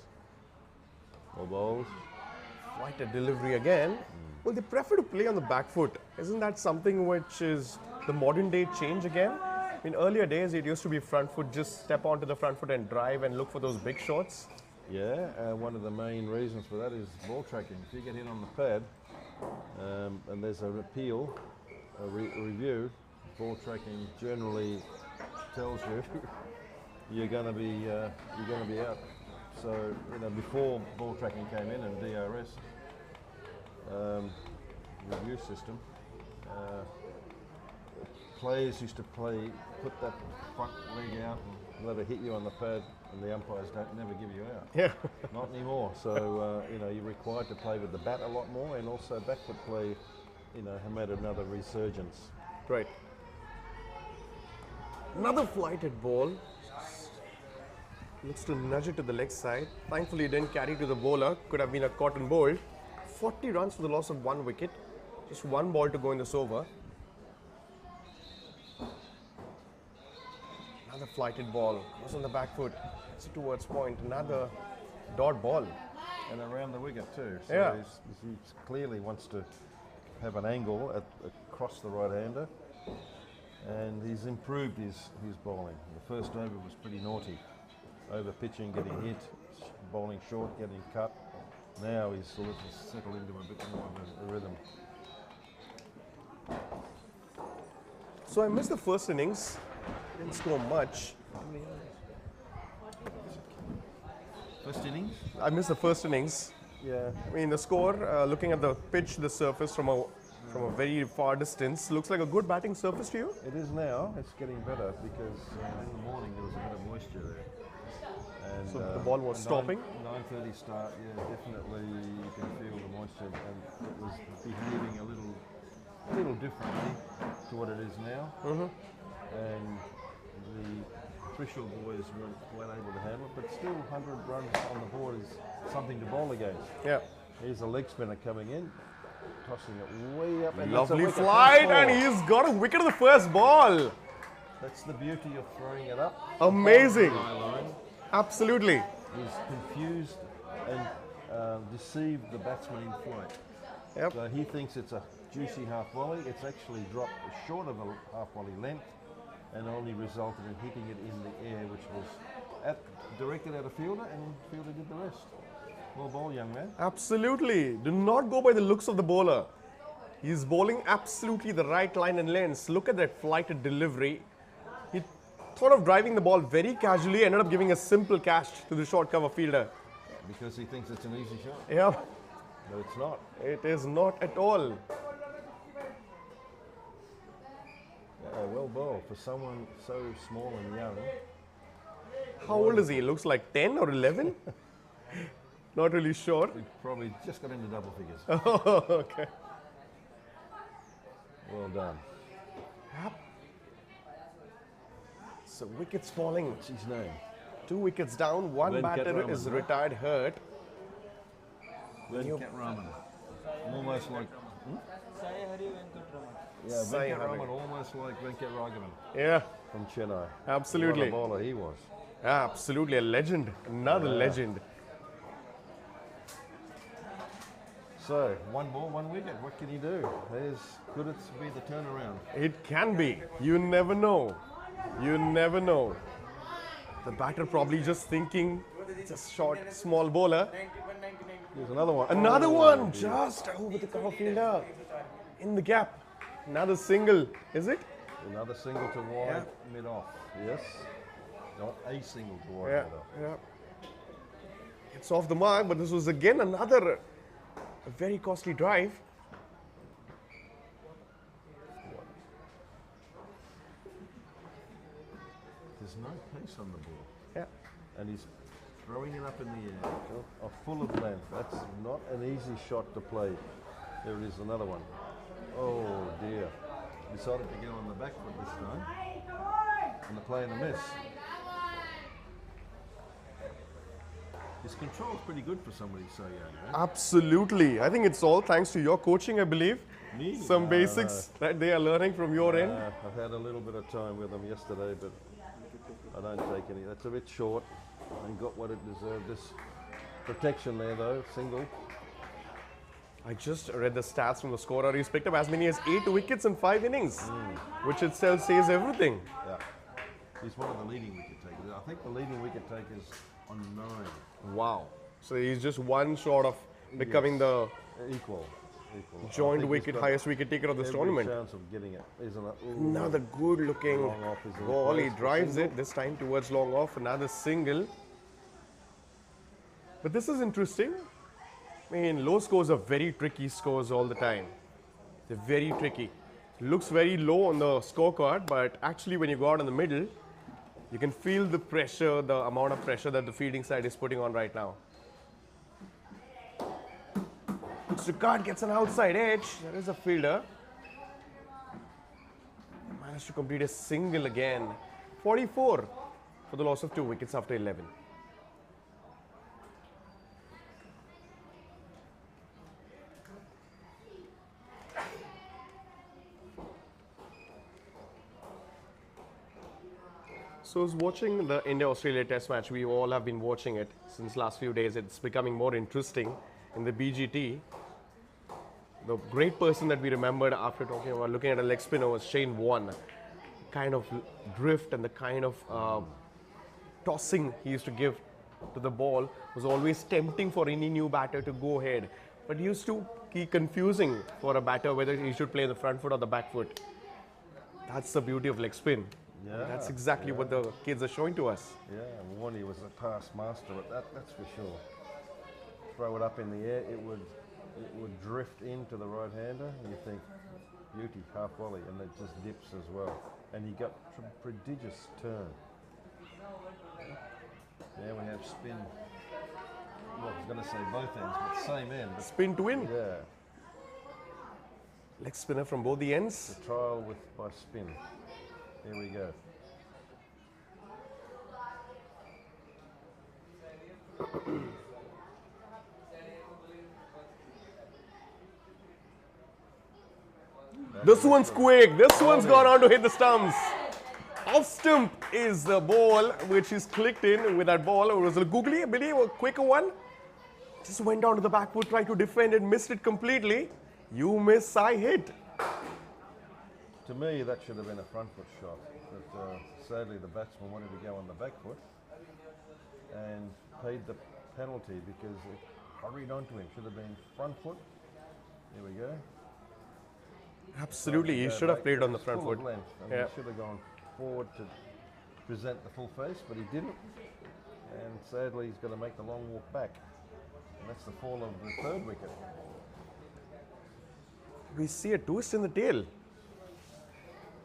More balls. Flighted delivery again. Well, they prefer to play on the back foot. Isn't that something which is the modern day change again? In earlier days, it used to be front foot, just step onto the front foot and drive and look for those big shots. Yeah, one of the main reasons for that is ball tracking. If you get hit on the pad and there's an appeal, a review, ball tracking generally tells you you're going to be out. So, you know, before ball tracking came in and DRS review system, players used to put that front leg out and let it hit you on the pad, and the umpires never give you out. Yeah. Not anymore. So, you know, you're required to play with the bat a lot more, and also back foot play, you know, have made another resurgence. Right. Another flighted ball. Looks to nudge it to the leg side. Thankfully, it didn't carry to the bowler. Could have been a caught and bowled. 40 runs for the loss of 1 wicket. Just 1 ball to go in this over. Another flighted ball. Goes on the back foot. It's towards point. Another dot ball. And around the wicket too. So Yeah. he clearly wants to have an angle across the right-hander. And he's improved his bowling. The first over was pretty naughty. Over pitching, getting hit, bowling short, getting cut. Now he's sort of settled into a bit more of a rhythm. So I missed the first innings. Didn't score much. First innings? I missed the first innings. Yeah. I mean, the score, looking at the pitch, the surface from a very far distance, looks like a good batting surface to you? It is now. It's getting better because in the morning there was a bit of moisture there. And, So the ball was stopping? 9:30 start, yeah, definitely you can feel the moisture, and it was behaving a little differently to what it is now. And the Thrishall boys weren't able to handle it, but still 100 runs on the board is something to bowl against. Yeah. Here's a leg spinner coming in, tossing it way up. And Lovely that's a wicket. flight, First and ball. he's got a wicket on the first ball. That's the beauty of throwing it up. Amazing. above the eye line. Absolutely. He's confused and deceived the batsman in flight. Yep. So he thinks it's a juicy half volley. It's actually dropped short of a half volley length and only resulted in hitting it in the air, which was directed at a fielder, and fielder did the rest. Well ball, young man. Absolutely. Do not go by the looks of the bowler. He's bowling absolutely the right line and lengths. Look at that flighted delivery. He thought of driving the ball very casually, ended up giving a simple catch to the short cover fielder. Because he thinks it's an easy shot. Yeah, No, it's not. it is not at all. Yeah, well bowled for someone so small and young. How old is he? Looks like 10 or 11? Not really sure. He probably just got into double figures. Okay. Well done. So wickets falling. What's his name? 2 wickets down. One Venkat batter Raman, is right? retired hurt. Venkat Raman. Almost like. Yeah, Sai Venkat Hari. Raman, almost like Venkat Ragavan Yeah, from Chennai. absolutely. What a bowler he was. Absolutely a legend. Another legend. So, one ball, one wicket. What can he do? There's could it be the turnaround? It can be. You never know. You never know. The batter probably just thinking, just short, small bowler. Here's another one. Another Oh, one, dear. just over the cover fielder. In the gap. Another single, is it? Another single to wide, mid off. Yes. Not a single to wide, Yeah, mid off. yeah. It's off the mark, but this was again another very costly drive. There's no pace on the ball. Yeah. And he's throwing it up in the air, full of length. That's not an easy shot to play. There it is, another one. Oh dear. Decided to go on the back foot this time. And the play and the miss. His control's pretty good for somebody so young, right? Absolutely. I think it's all thanks to your coaching, I believe. Me? Some No, basics that they are learning from your end. I've had a little bit of time with him yesterday, but I don't take any. That's a bit short and got what it deserved. This protection there though, single. I just read the stats from the scorer. He's picked up as many as 8 wickets in 5 innings, which itself says everything. Yeah. He's one of the leading wicket takers. I think the leading wicket takers on 9. Wow. So he's just one short of becoming Yes. the Equal. I joint think he's wicket, got highest wicket taker of this every tournament. chance of getting it, isn't it? Ooh, Another good looking long off is in ball. He place for drives single. it, this time towards long off. Another single. But this is interesting. I mean, low scores are very tricky scores all the time. They're very tricky. Looks very low on the scorecard, but actually when you go out in the middle, you can feel the pressure, the amount of pressure that the fielding side is putting on right now. Sukard gets an outside edge. There is a fielder. Managed to complete a single again. 44 for the loss of 2 wickets after 11. So I was watching the India-Australia Test match. We all have been watching it since last few days. It's becoming more interesting in the BGT. The great person that we remembered after talking about looking at a leg spinner was Shane Warne. Kind of drift and the kind of tossing he used to give to the ball was always tempting for any new batter to go ahead. But he used to keep confusing for a batter whether he should play the front foot or the back foot. That's the beauty of leg spin. Yeah, That's exactly what the kids are showing to us. Yeah, Warney was a past master at that, that's for sure. Throw it up in the air, it would drift into the right hander, and you think, beauty, half volley, and it just dips as well. And he got prodigious turn. Now we have spin. Well, I was going to say both ends, but same end. But Spin to win. yeah, Leg spinner from both the ends. the trial with by spin. Here we go. This one's quick. This one's gone on to hit the stumps. Off stump is the ball which is clicked in with that ball. It was a googly, I believe, a quicker one. Just went down to the back foot, tried to defend it, missed it completely. You miss, I hit. To me, that should have been a front foot shot, but sadly the batsman wanted to go on the back foot and paid the penalty because it hurried onto him. Should have been front foot. Here we go. Absolutely, he should have played on the front Full of foot. length, and Yeah. he should have gone forward to present the full face, but he didn't. And sadly, he's got to make the long walk back. And that's the fall of the third wicket. We see a twist in the tail.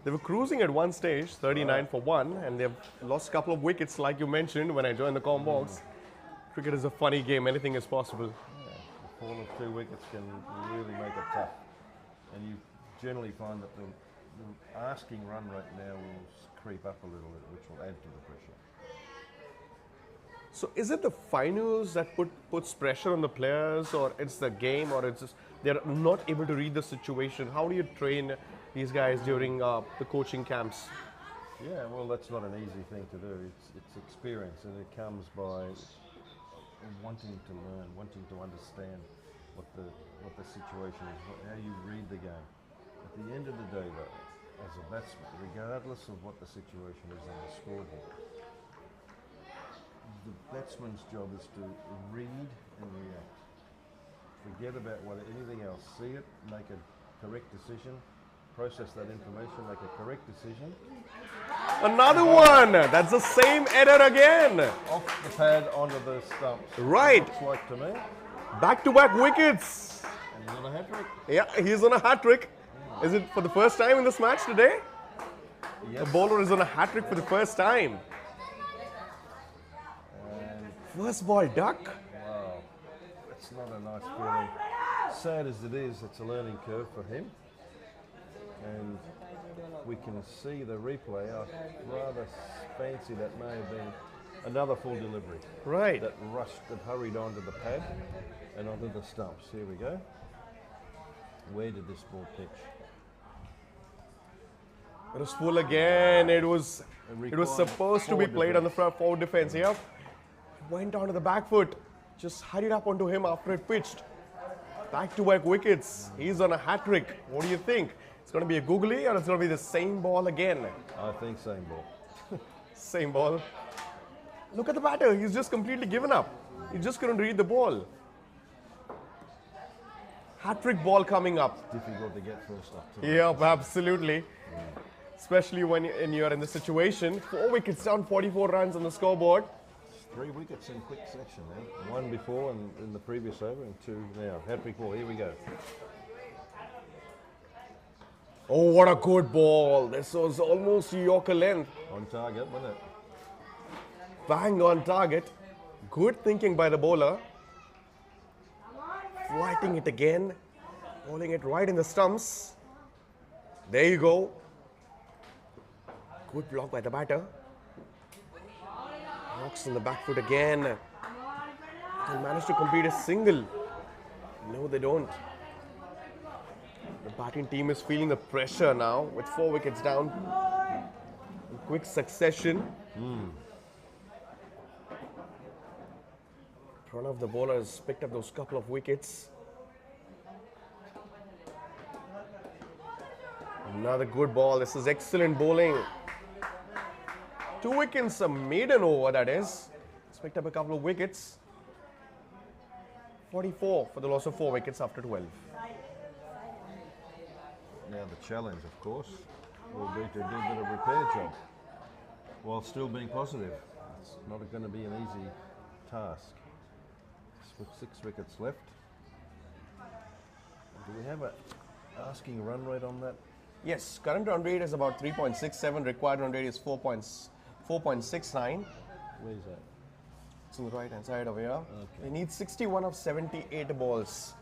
They were cruising at one stage, 39 for 1, and they've lost a couple of wickets, like you mentioned when I joined the comm box. Cricket is a funny game, anything is possible. Yeah, the fall of 2 wickets can really make it tough. And you generally find that the asking run rate now will creep up a little bit, which will add to the pressure. So is it the finals that puts pressure on the players, or it's the game, or it's just they're not able to read the situation? How do you train these guys during the coaching camps? Yeah, well, that's not an easy thing to do. It's experience, and it comes by wanting to learn, wanting to understand what the situation is, how you read the game. At the end of the day, though, as a batsman, regardless of what the situation is on the scoreboard, the batsman's job is to read and react. Forget about anything else. See it, make a correct decision, process that information, make a correct decision. Another one! That's the same error again! Off the pad onto the stumps. Right. Looks like to me. Back-to-back wickets! And he's on a hat trick. Yeah, he's on a hat-trick. Is it for the first time in this match today? Yes. The bowler is on a hat-trick for the first time. And First ball duck. wow, it's not a nice feeling. Sad as it is, it's a learning curve for him. And we can see the replay. I rather fancy that may have been another full delivery. Right. That rushed and hurried onto the pad and onto the stumps. Here we go. Where did this ball pitch? It was full again. It was supposed to be forward played on the defense. forward defense. Yep. Went down to the back foot. Just hurried up onto him after it pitched. Back-to-back wickets. He's on a hat-trick. What do you think? It's going to be a googly, or it's going to be the same ball again? I think same ball. Same ball. Look at the batter. He's just completely given up. He just couldn't read the ball. Hat-trick ball coming up. Difficult to get first up. To Yep, absolutely. Especially when you're in this situation. 4 wickets down, 44 runs on the scoreboard. 3 wickets in quick section now. 1 before and in the previous over, and 2 now. Hat-trick ball. Here we go. Oh, what a good ball. This was almost Yorker length. On target, wasn't it? Bang on target. Good thinking by the bowler. Flighting it again. Bowling it right in the stumps. There you go. Good block by the batter. Knocks on the back foot again. They managed to complete a single. No, they don't. The batting team is feeling the pressure now with 4 wickets down in quick succession. Pranav, the bowler, has picked up those couple of wickets. Another good ball. This is excellent bowling. 2 wickets, a maiden over, that is. He's picked up a couple of wickets. 44 for the loss of 4 wickets after 12. Now the challenge, of course, will be to do a bit of repair job while still being positive. It's not going to be an easy task. With 6 wickets left. Do we have a asking run rate on that? Yes, current run rate is about 3.67. Required run rate is 4.69. Where's that? It's on the right hand side over here. They need 61 of 78 balls.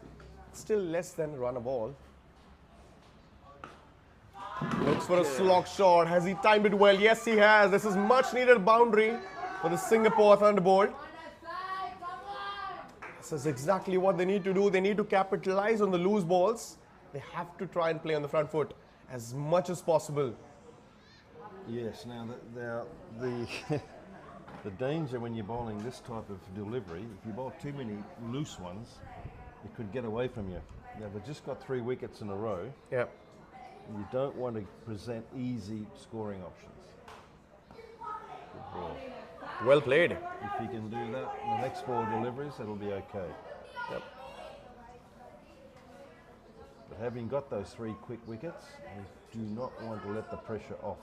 Still less than run a ball. Looks for a slog shot. Has he timed it well? Yes, he has. This is much needed boundary for the Singapore Thunderbolt. This is exactly what they need to do. They need to capitalize on the loose balls. They have to try and play on the front foot as much as possible. Yes, now the the danger when you're bowling this type of delivery, if you bowl too many loose ones, it could get away from you. Now they've just got 3 wickets in a row. Yeah. You don't want to present easy scoring options. Good ball. Well played. If you can do that, the next ball deliveries, that'll be okay. Yep. But having got those 3 quick wickets, you do not want to let the pressure off.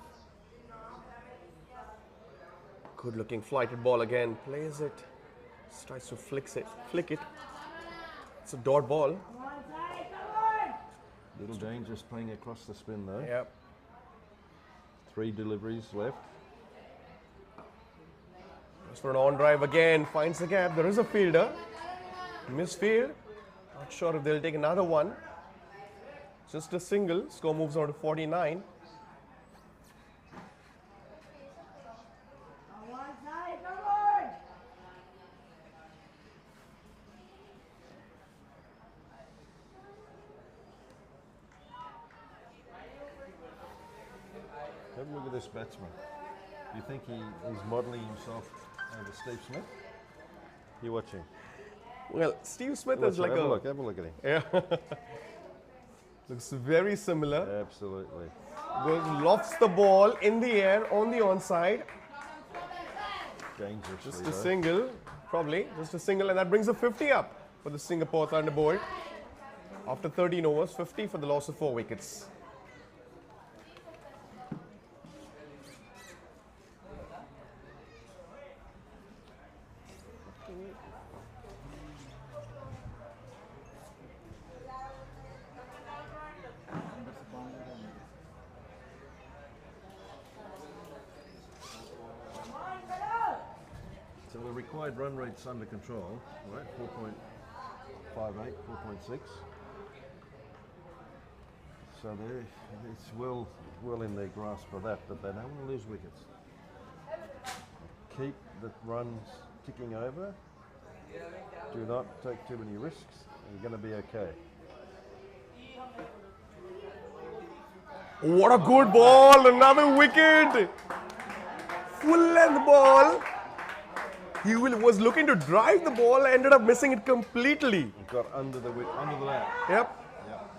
Good looking flighted ball again. Plays it. Just tries to flick it. It's a dot ball. Little dangerous playing across the spin though. Yep. 3 deliveries left. Goes for an on drive again. Finds the gap. There is a fielder. Misfield. Not sure if they'll take another one. Just a single. Score moves on to 49. Have a look at this batsman. Do you think he's modelling himself over Steve Smith? You're watching. Well, Steve Smith Watch is like have a look at him. Yeah. Looks very similar. Absolutely. Goes, lofts the ball in the air on the onside. Dangerously Just a though. single, probably. Just a single, and that brings a 50 up for the Singapore Thunderbolt. After 13 overs, 50 for the loss of 4 wickets. So the required run rate's under control, right? 4.58, 4.6. So it's well in their grasp of that, but they don't want to lose wickets. Keep the runs ticking over. Do not take too many risks. And you're going to be okay. What a good ball! Another wicket! Full length ball. He was looking to drive the ball, ended up missing it completely. It got under the net. Yep. Yep.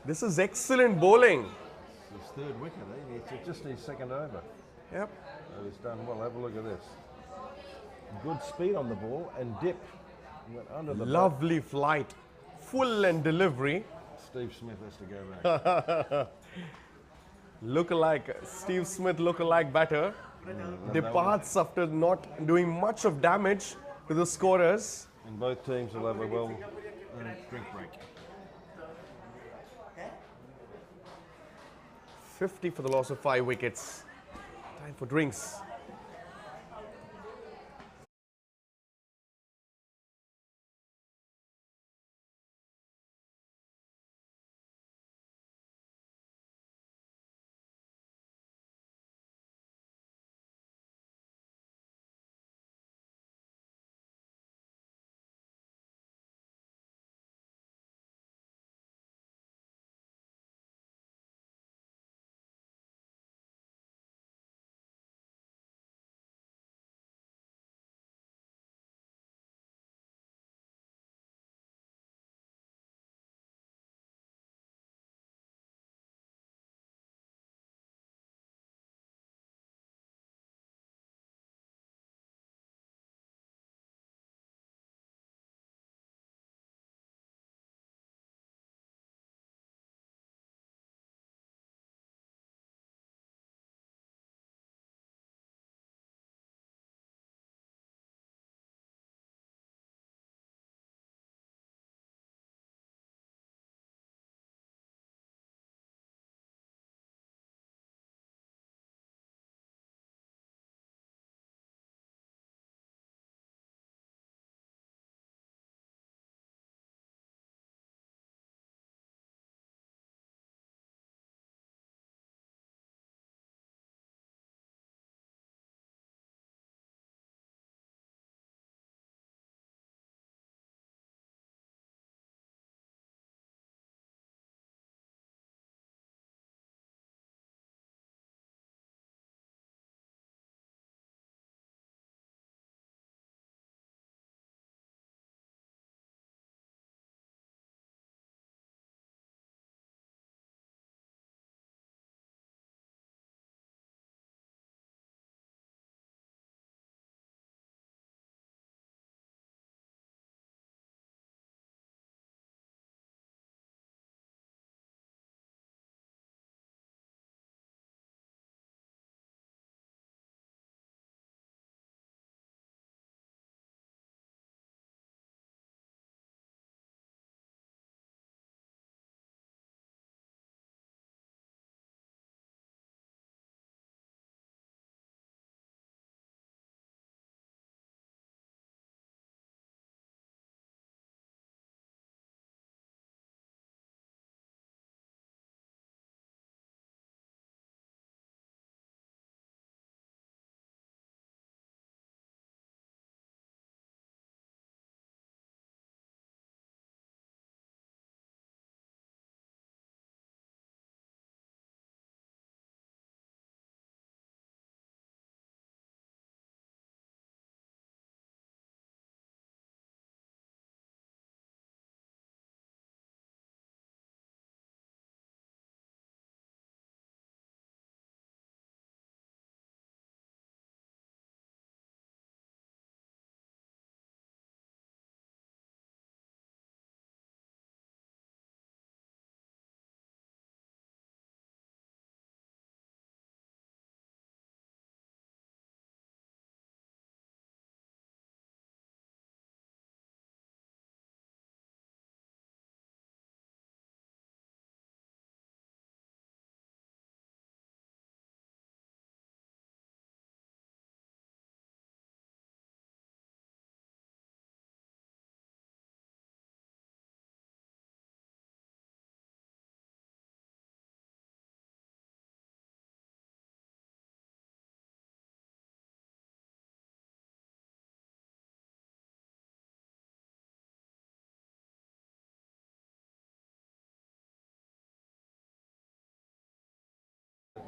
This is excellent bowling. His 3rd wicket, eh? It's just his 2nd over. Yep. So he's done well. Have a look at this. Good speed on the ball and dip. Went under the Lovely flight. Full and delivery. Steve Smith has to go back. Look-alike, Steve Smith look-alike batter. Departs after not doing much of damage to the scorers. And both teams will have a well drink break. 50 for the loss of 5 wickets. Time for drinks.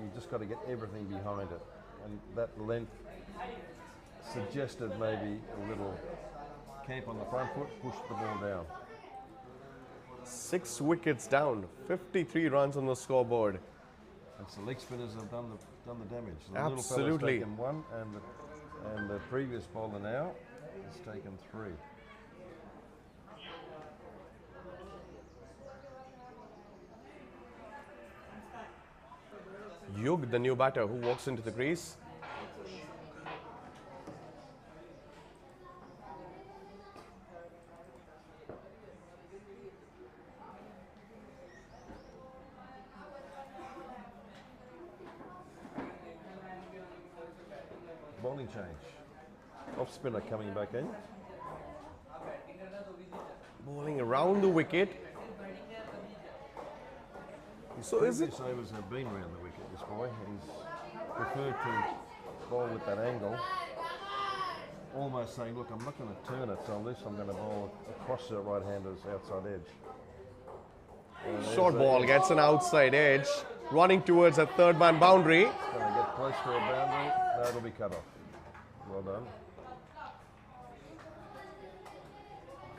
you just got to get everything behind it. And that length suggested maybe a little camp on the front foot, push the ball down. 6 wickets down, 53 runs on the scoreboard. And so leg spinners have done the damage. The Absolutely. little fella's taken 1, and the previous bowler now has taken 3. Yug, the new batter, who walks into the crease. Bowling change. Off spinner coming back in. Bowling around the wicket. So is it? Previous overs have been around the wicket, this boy. He's preferred to bowl with that angle. Almost saying, look, I'm not going to turn it, so at least I'm going to bowl across the right-hander's outside edge. Short ball gets an outside edge. Running towards a third man boundary. Going to get close to a boundary. No, it'll be cut off. Well done.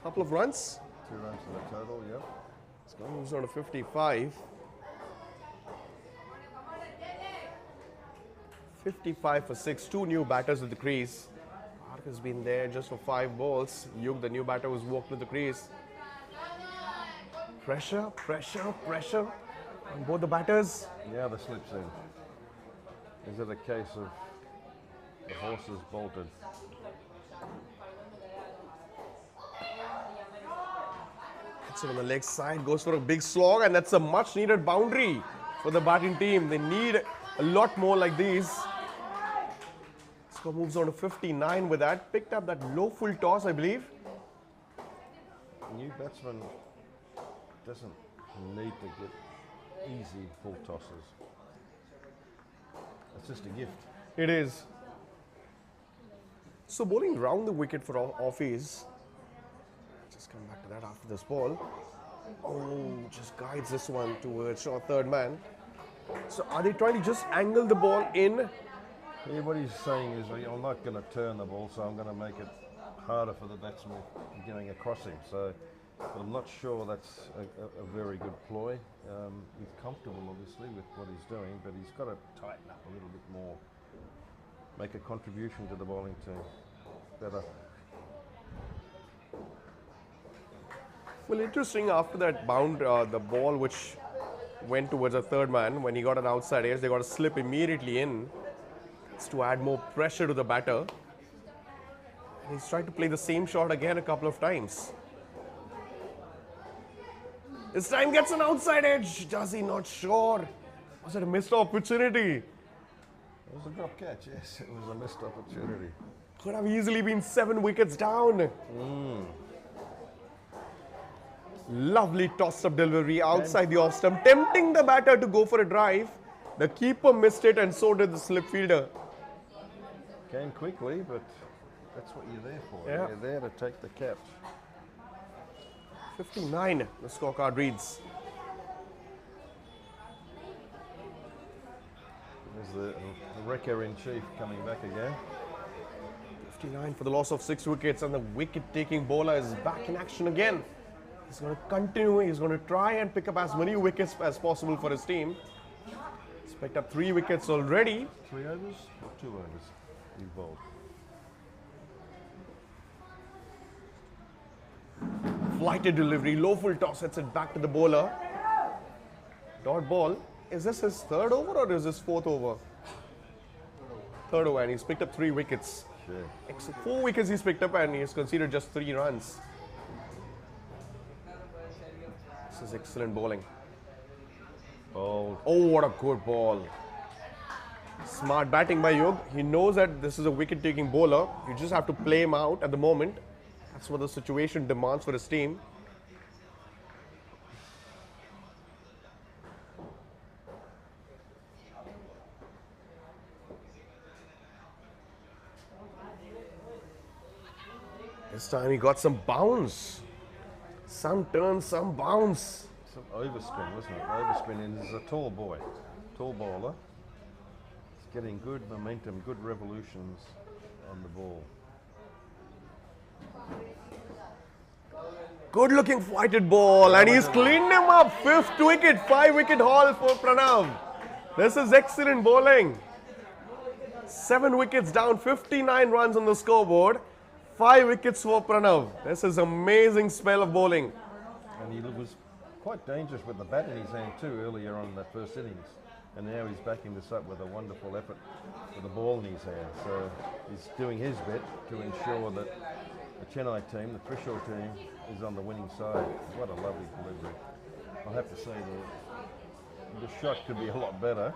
Couple of runs. 2 runs to the total, yep. It's moves on to 55. 55 for 6. 2 new batters at the crease. Park has been there just for 5 balls. Yug, the new batter, was walked to the crease. Pressure, pressure, pressure on both the batters. Now the slip's in. Is it a case of the horses bolted? Hits it on the leg side, goes for a big slog, and that's a much needed boundary for the batting team. They need a lot more like these. Score moves on to 59 with that. Picked up that low full toss, I believe. New batsman doesn't need to get easy full tosses. It's just a gift. It is. So bowling round the wicket for offies. Just come back to that after this ball. Oh, just guides this one towards short third man. So are they trying to just angle the ball in? Yeah, what he's saying is, I'm not going to turn the ball, so I'm going to make it harder for the batsman going across him. So I'm not sure that's a very good ploy. He's comfortable, obviously, with what he's doing, but he's got to tighten up a little bit more, make a contribution to the bowling team better. Well, interesting, after that bound, the ball which went towards a third man, when he got an outside edge, they got a slip immediately in. It's to add more pressure to the batter. And he's trying to play the same shot again a couple of times. This time gets an outside edge. Does he? Not sure. Was it a missed opportunity? It was a drop catch, yes. It was a missed opportunity. Could have easily been 7 wickets down. Lovely toss-up delivery outside the off stump, tempting the batter to go for a drive. The keeper missed it, and so did the slip fielder. Came quickly, but that's what you're there for. Yeah. You're there to take the catch. 59, the scorecard reads. There's the wrecker-in-chief coming back again. 59 for the loss of 6 wickets, and the wicket-taking bowler is back in action again. He's going to continue. He's going to try and pick up as many wickets as possible for his team. He's picked up 3 wickets already. 3 overs or 2 overs you bowled? Flighted delivery, low full toss, hits it back to the bowler. Dot ball. Is this his 3rd over or is this 4th over? 3rd over, and he's picked up 3 wickets. Sure. 4 wickets he's picked up, and he's conceded just 3 runs. This is excellent bowling. Bowled. Oh, what a good ball. Smart batting by Yug. He knows that this is a wicket-taking bowler. You just have to play him out at the moment. That's what the situation demands for his team. This time he got some bounce. Some turn, some bounce. Some overspin, wasn't it? Overspin, and he's a tall boy, tall bowler. getting good momentum, good revolutions on the ball. Good looking flighted ball, and he's cleaned him up. 5th wicket, 5-wicket haul for Pranav. This is excellent bowling. 7 wickets down, 59 runs on the scoreboard. 5 wickets for Pranav. This is amazing spell of bowling. And he was quite dangerous with the bat in his hand too earlier on in that first innings. And now he's backing this up with a wonderful effort with the ball in his hand. So he's doing his bit to ensure that the Chennai team, the Trishul team, is on the winning side. What a lovely delivery. I have to say the shot could be a lot better.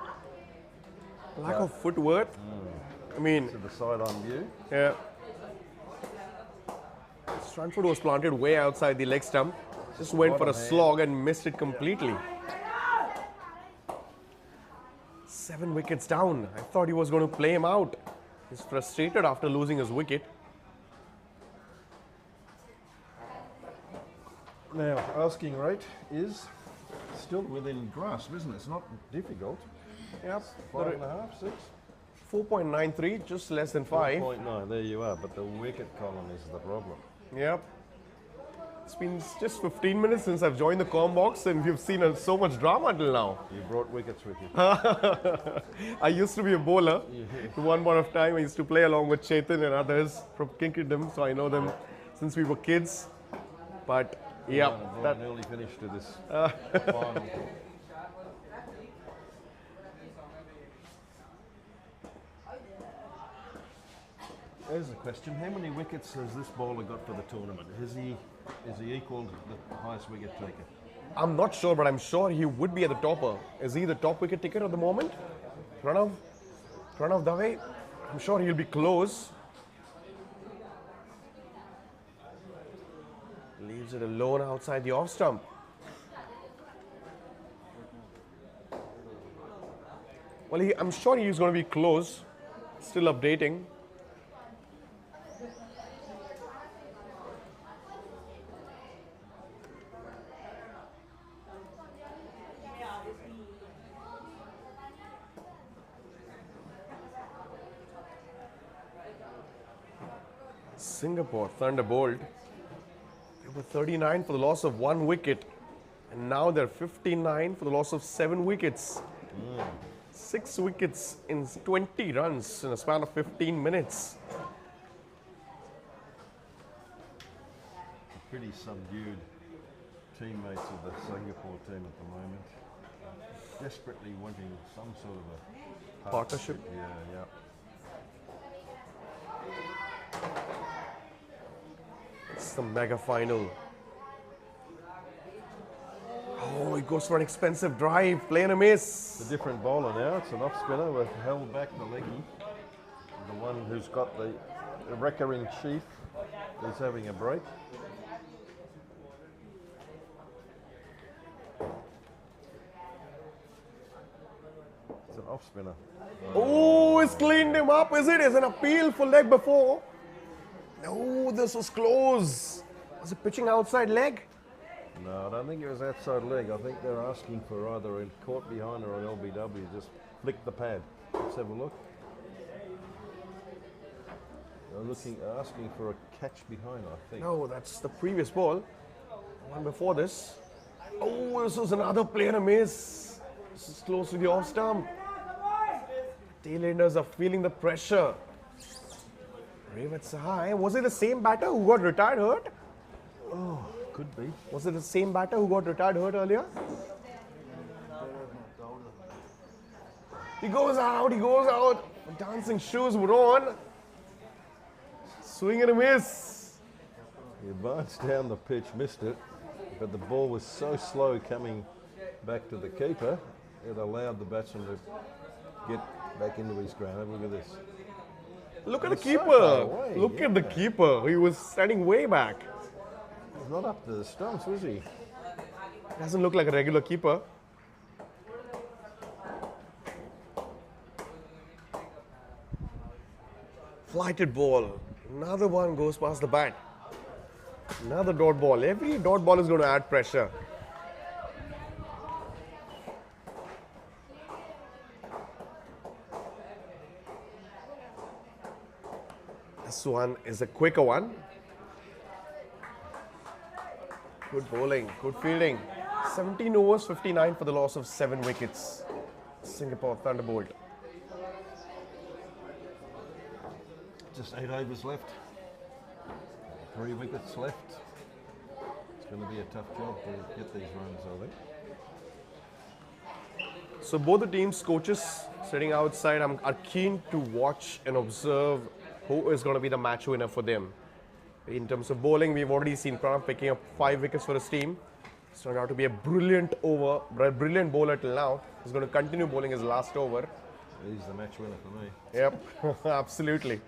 Lack of footwork. I mean, To the side-on view. yeah. His front foot was planted way outside the leg stump. Just went for a Bottom hand. slog and missed it completely. 7 wickets down. I thought he was going to play him out. He's frustrated after losing his wicket. Now, asking rate is still within grasp, isn't it? It's not difficult. Yep. 5.5, 6? 4.93, just less than 5. 4.9, there you are. But the wicket column is the problem. Yep. It's been just 15 minutes since I've joined the comm box, and we've seen so much drama till now. You brought wickets with you. I used to be a bowler. At one point of time, I used to play along with Chetan and others from Crickingdom, so I know them since we were kids. But yeah, Brought an early finish to this final. There's the question: how many wickets has this bowler got for the tournament? Is he equalled the highest wicket taker? I'm not sure, but I'm sure he would be at the topper. Is he the top wicket taker at the moment? Pranav Dave? I'm sure he'll be close. Leaves it alone outside the off stump. Well, I'm sure he's going to be close. Still updating. Singapore Thunderbolt. They were 39 for the loss of 1 wicket, and now they're 59 for the loss of 7 wickets. 6 wickets in 20 runs in a span of 15 minutes. Pretty subdued teammates of the Singapore team at the moment. Desperately wanting some sort of a Partnership. Yeah, yeah. It's the mega final. Oh, he goes for an expensive drive, play and a miss. It's a different bowler now. It's an off spinner with held back the leggy. The one who's got the wrecker in chief is having a break. It's an off spinner. Oh, it's cleaned him up, is it? It's an appeal for leg before. No, this was close. Was it pitching outside leg? No, I don't think it was outside leg. I think they're asking for either a caught behind or an LBW. Just flick the pad. Let's have a look. They're asking for a catch behind, I think. No, that's the previous ball. One before this. Oh, this was another play and a miss. This is close to the off stump. Tailenders are feeling the pressure. Revat Sahai, was it the same batter who got retired hurt? Oh, could be. Was it the same batter who got retired hurt earlier? He goes out. Dancing shoes were on. Swing and a miss. He advanced down the pitch, missed it, but the ball was so slow coming back to the keeper, it allowed the batsman to get back into his ground. Have a look at this. Look at the He's so far keeper. away, Look at the yeah. keeper. He was standing way back. He's not up to the stumps, was he? Doesn't look like a regular keeper. Flighted ball. Another one goes past the bat. Another dot ball. Every dot ball is going to add pressure. This one is a quicker one. Good bowling, good fielding. 17 overs, 59 for the loss of 7 wickets. Singapore Thunderbolt. Just 8 overs left. 3 wickets left. It's going to be a tough job to get these runs, I think. So both the teams' coaches sitting outside are keen to watch and observe who is going to be the match winner for them. In terms of bowling, we've already seen Pranav picking up 5 wickets for his team. It's turned out to be a brilliant bowler till now. He's going to continue bowling his last over. He's the match winner for me. Yep, absolutely.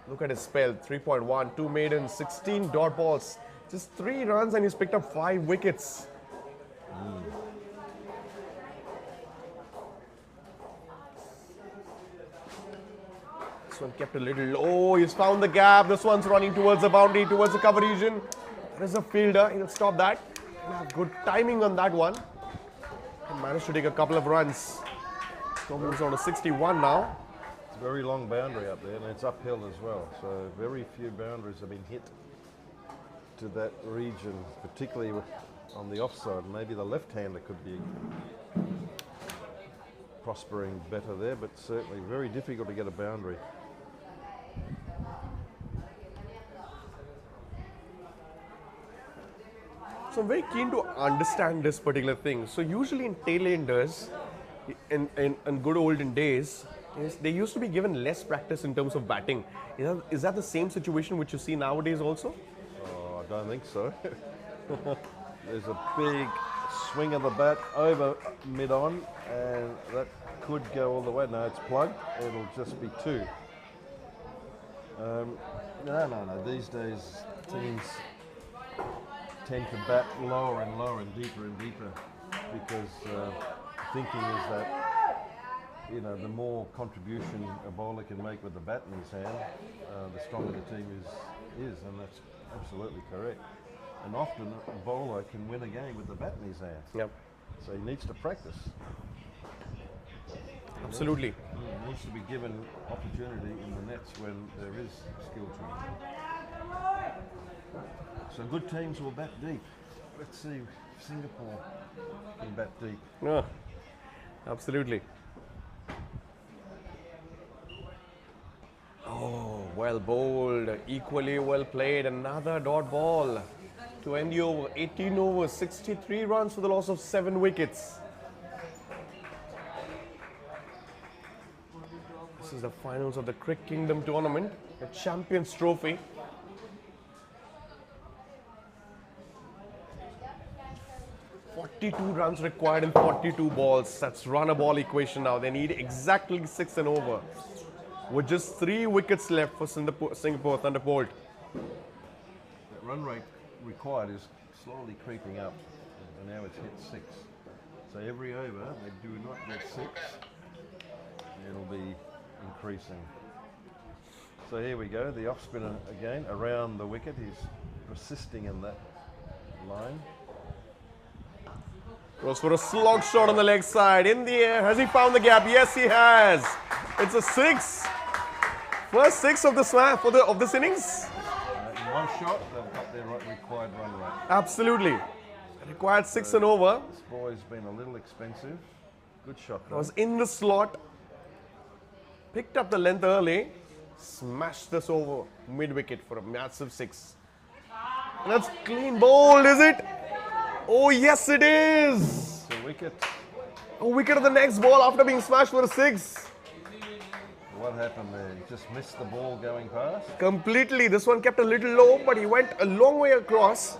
Look at his spell, 3.1, 2 maidens, 16 dot balls. Just 3 runs and he's picked up 5 wickets. This one kept a little low. He's found the gap. This one's running towards the boundary, towards the cover region. There is a fielder. He'll stop that. Good timing on that one. He managed to take a couple of runs. Score moves on to 61 now. It's a very long boundary up there, and it's uphill as well. So very few boundaries have been hit to that region, particularly on the offside. Maybe the left-hander could be prospering better there, but certainly very difficult to get a boundary. So I'm very keen to understand this particular thing. So usually in tail-enders, in good olden days, they used to be given less practice in terms of batting. Is that the same situation which you see nowadays also? Oh, I don't think so. There's a big swing of the bat over mid-on, and that could go all the way. No, it's plugged. It'll just be 2. No. These days, teams tend to bat lower and lower and deeper because thinking is that, you know, the more contribution a bowler can make with the bat in his hand, the stronger the team is, and that's absolutely correct. And often a bowler can win a game with the bat in his hand. Yep. So he needs to practice. Absolutely. He needs to be given opportunity in the nets when there is skill training. So good teams will bat deep. Let's see if Singapore can bat deep. Yeah, absolutely. Oh, well bowled, equally well played. Another dot ball to end the over. 18 overs, 63 runs for the loss of 7 wickets. This is the finals of the Crickingdom tournament, the Champions Trophy. Runs required in 42 balls. That's run-a ball equation now. They need exactly 6 and over. With just 3 wickets left for Singapore Thunderbolt. That run rate required is slowly creeping up, and now it's hit 6. So every over they do not get 6, it'll be increasing. So here we go, the off spinner again around the wicket. He's persisting in that line. Goes for a slog shot on the leg side, in the air. Has he found the gap? Yes, he has. It's a 6. First 6 of the of this innings. In one shot, they've got their required run rate. Absolutely. Required 6 and over. This boy's been a little expensive. Good shot though. Was in the slot. Picked up the length early. Smashed this over mid-wicket for a massive 6. And that's clean bowled, is it? Oh, yes, it is. It's a wicket. A wicket of the next ball after being smashed for a 6. What happened there? He just missed the ball going past. Completely. This one kept a little low, but he went a long way across.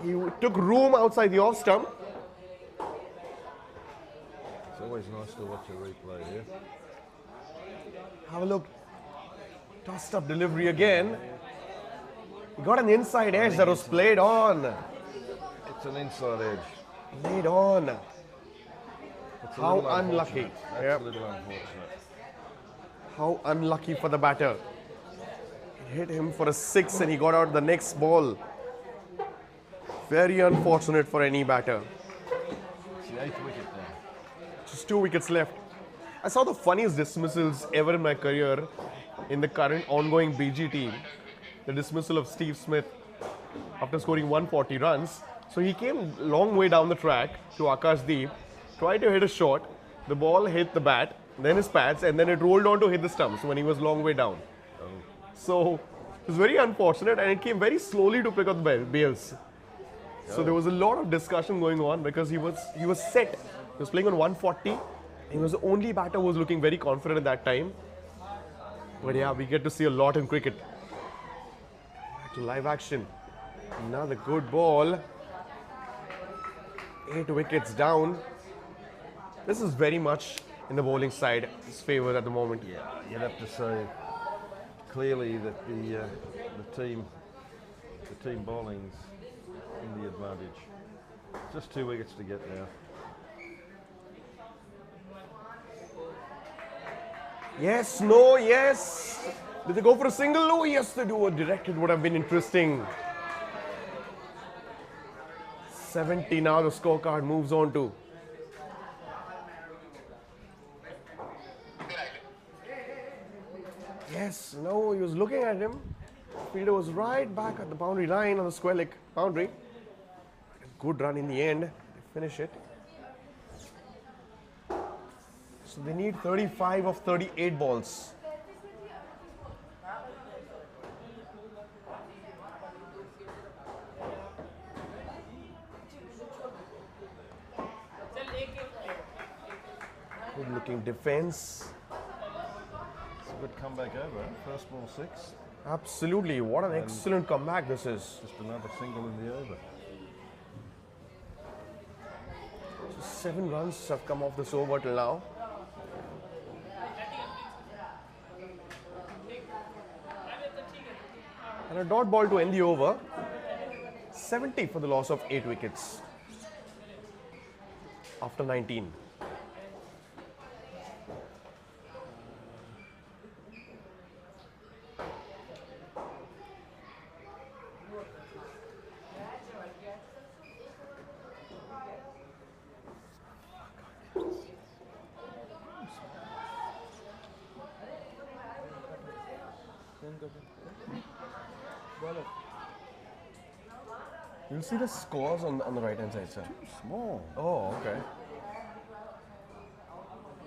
He took room outside the off stump. It's always nice to watch a replay here. Have a look. Tossed up delivery again. He got an inside edge that was played on. It's an inside edge. Played on. It's a How little unlucky. unfortunate. That's Yep. a little unfortunate. How unlucky for the batter. It hit him for a 6 and he got out the next ball. Very unfortunate for any batter. It's the 8th wicket now. Just 2 wickets left. I saw the funniest dismissals ever in my career in the current ongoing BG team. The dismissal of Steve Smith after scoring 140 runs. So he came a long way down the track to Akashdeep, tried to hit a shot. The ball hit the bat, then his pads, and then it rolled on to hit the stumps when he was long way down. So it was very unfortunate, and it came very slowly to pick up the bails. So there was a lot of discussion going on because he was set. He was playing on 140. He was the only batter who was looking very confident at that time. But yeah, we get to see a lot in cricket. Back to live action. Another good ball. 8 wickets down. This is very much in the bowling side. His favour at the moment. Yeah, you'd have to say clearly that the team bowling's in the advantage. Just 2 wickets to get now. Yes, no, yes. Did they go for a single? No, yes, they do. A directed would have been interesting. 70 now the scorecard moves on to. Yes, no, he was looking at him. Fielder was right back at the boundary line on the square leg boundary. Good run in the end. They finish it. So they need 35 of 38 balls. Good looking defense. It's a good comeback over. First ball 6. Absolutely. What an excellent comeback this is. Just another single in the over. So 7 runs have come off this over till now. And a dot ball to end the over. 70 for the loss of 8 wickets. After 19. You'll see the scores on the right hand side, sir. Small. Oh, okay.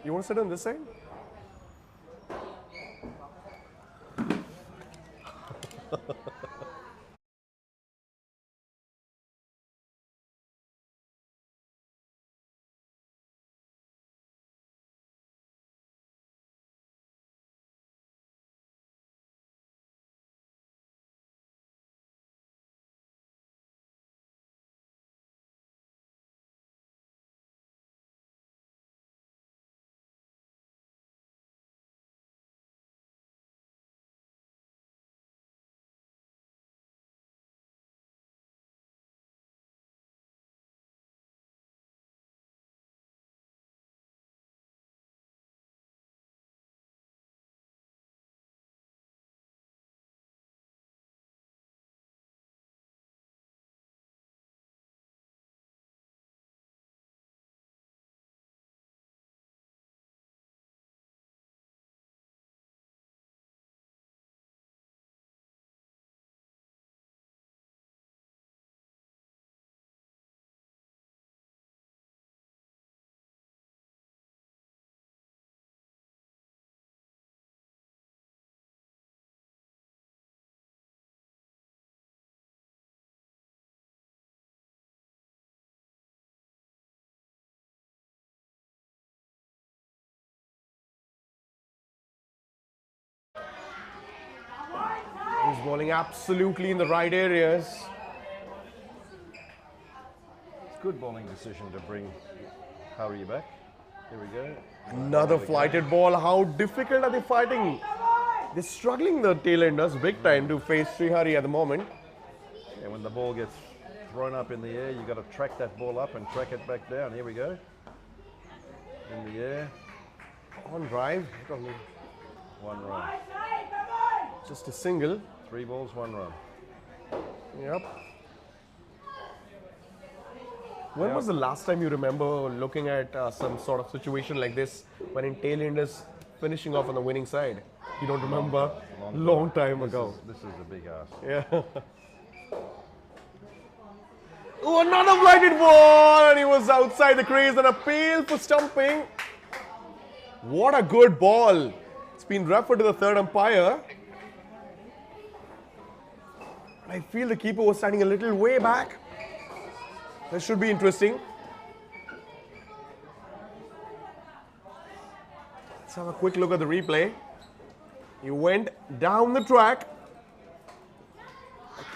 You want to sit on this side? He's bowling absolutely in the right areas. It's a good bowling decision to bring Harry back. Here we go. Another flighted ball. How difficult are they fighting? They're struggling, the tailenders, big time to face Srihari at the moment. Yeah, when the ball gets thrown up in the air, you've got to track that ball up and track it back down. Here we go. In the air. On drive. Hit on the 1 run. just a single. 3 balls, 1 run. Yep. When was the last time you remember looking at some sort of situation like this when in tail end is finishing off on the winning side? You don't remember? Long time ago. This is a big ask. Yeah. Oh, another blighted ball, and he was outside the crease, and appeal for stumping. What a good ball. It's been referred to the third umpire. I feel the keeper was standing a little way back. This should be interesting. Let's have a quick look at the replay. He went down the track.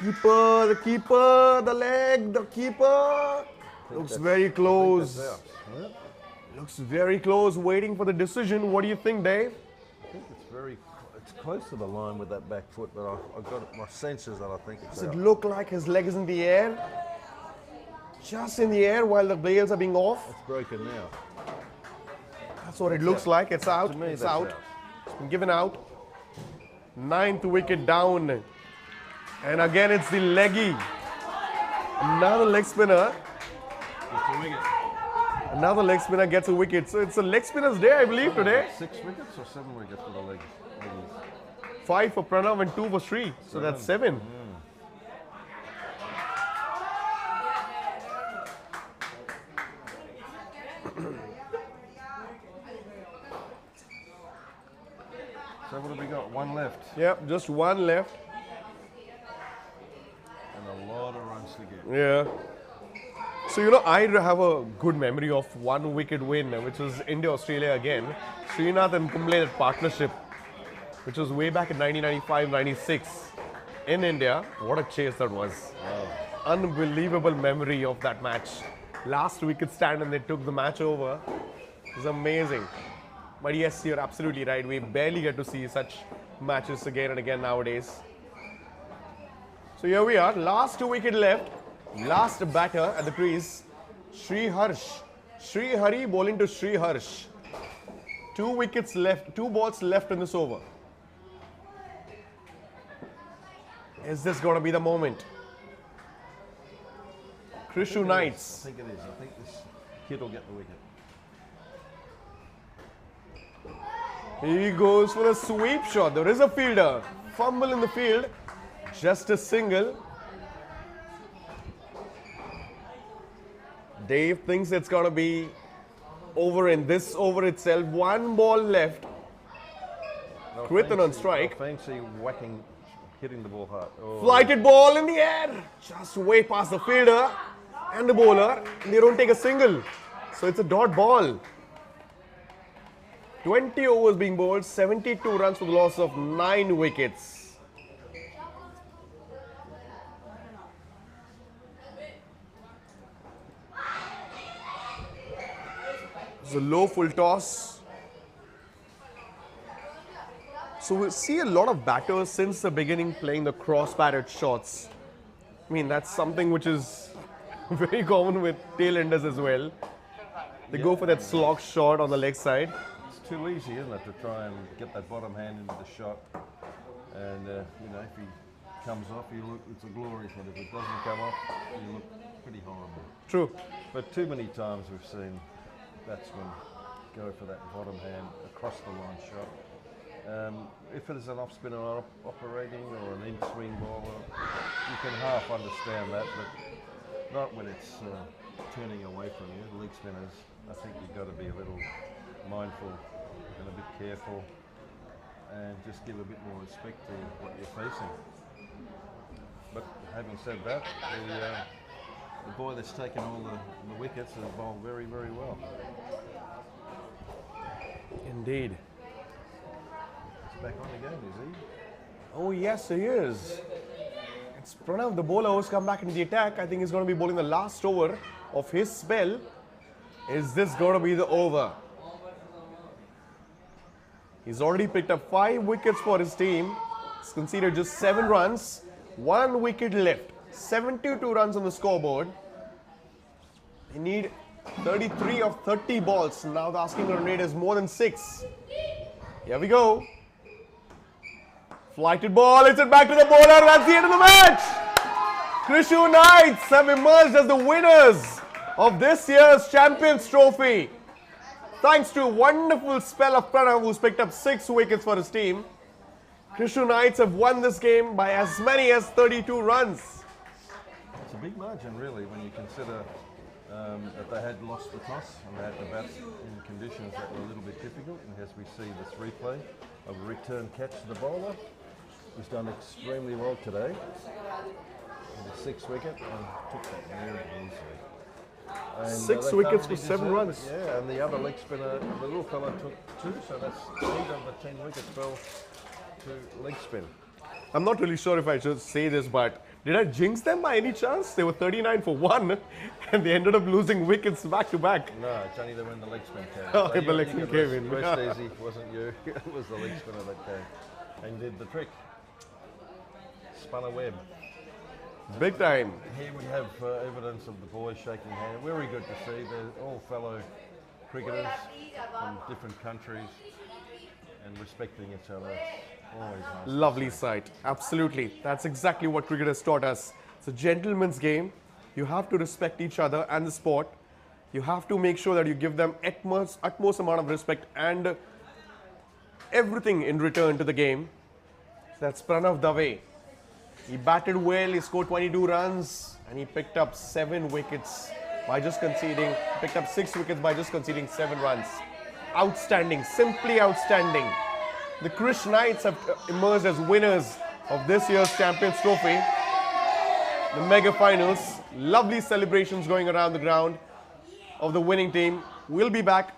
The keeper, the leg, the keeper. Looks very close. Looks very close, waiting for the decision. What do you think, Dave? I think it's close to the line with that back foot, but I've got my sense is that I think it's Does out. it look like his leg is in the air? Just in the air while the bails are being off? It's broken now. That's what it looks like. It's out. To me, It's that's out. out. It's been given out. 9th wicket down. And again, it's the leggy. Another leg spinner. Another leg spinner gets a wicket. So it's a leg spinner's day, I believe, today. 6 wickets or 7 wickets for the leggies? 5 for Pranav and 2 for Sri. So that's 7. So what have we got? 1 left Yep, just 1 left. and a lot of runs to get. Yeah. So, you know, I have a good memory of 1 wicket win, which was India-Australia again. Srinath and Kumble, that partnership, which was way back in 1995-96 in India. What a chase that was. Wow. Unbelievable memory of that match. Last wicket stand and they took the match over. It was amazing. But yes, you're absolutely right. We barely get to see such matches again and again nowadays. So here we are, last 2 wicket left. Last batter at the crease, Sri Harsh. Sri Hari bowling to Sri Harsh. 2 wickets left, 2 balls left in this over. Is this going to be the moment? Krishu I Knights. think it is. I think this kid will get the wicket. He goes for a sweep shot. There is a fielder. Fumble in the field. Just a single. Dave thinks it's going to be over in this over itself. 1 ball left. Kritan on strike. Fancy whacking, hitting the ball hard. Oh, Flighted ball in the air. Just way past the fielder and the bowler. They don't take a single. So it's a dot ball. 20 overs being bowled. 72 runs for the loss of 9 wickets. It's a low full toss. So we see a lot of batters since the beginning playing the cross-batted shots. I mean, that's something which is very common with tail-enders as well. They go for that slog shot on the leg side. it's too easy, isn't it, to try and get that bottom hand into the shot. And you know, if he comes off, it's a glorious one. If it doesn't come off, you look pretty horrible. True. But too many times we've seen batsmen go for that bottom hand across the line shot. If it is an off spinner operating or an in-swing bowler, you can half understand that, but not when it's turning away from you. The leg spinners, I think you've got to be a little mindful and a bit careful and just give a bit more respect to what you're facing. But having said that, the boy that's taken all the wickets has bowled very, very well. Indeed. He's back on again, is he? Oh yes, he is. It's Pranav, the bowler, who's come back into the attack. I think he's going to be bowling the last over of his spell. Is this going to be the over? He's already picked up 5 wickets for his team. He's conceded just 7 runs. 1 wicket left. 72 runs on the scoreboard. They need 33 of 30 balls. Now the asking run rate is more than 6. Here we go. Flighted ball, it's it back to the bowler. That's the end of the match. Krishu Knights have emerged as the winners of this year's Champions Trophy. Thanks to a wonderful spell of Pranav, who's picked up 6 wickets for his team, Krishna Knights have won this game by as many as 32 runs. It's a big margin, really, when you consider that they had lost the toss and they had to bat in conditions that were a little bit difficult. And as we see this replay of a return catch to the bowler, he's done extremely well today. With a 6th wicket and took that very easily. And, 6 they wickets for thoroughly 7 deserved runs. it, yeah, and the other leg spinner, the little fella, took 2, so that's 8 of the 10 wickets fell to leg spin. I'm not really sure if I should say this, but did I jinx them by any chance? They were 39 for 1 and they ended up losing wickets back to back. No, it's only when the leg spin came. Oh, So the leg spin came in. Rest easy, wasn't you? It was the leg spinner that came and did the trick. Spun a web. Big time. Here we have evidence of the boys shaking hands. Very good to see. They're all fellow cricketers from different countries and respecting each other. Always nice. Lovely sight. Absolutely. That's exactly what cricket has taught us. It's a gentleman's game. You have to respect each other and the sport. You have to make sure that you give them utmost amount of respect and everything in return to the game. That's Pranav Dave. He batted well, he scored 22 runs and he picked up 7 wickets by just conceding, picked up 6 wickets by just conceding 7 runs. Outstanding, simply outstanding. The Krish Knights have emerged as winners of this year's Champions Trophy. The mega finals, lovely celebrations going around the ground of the winning team. We'll be back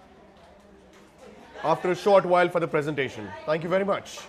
after a short while for the presentation. Thank you very much.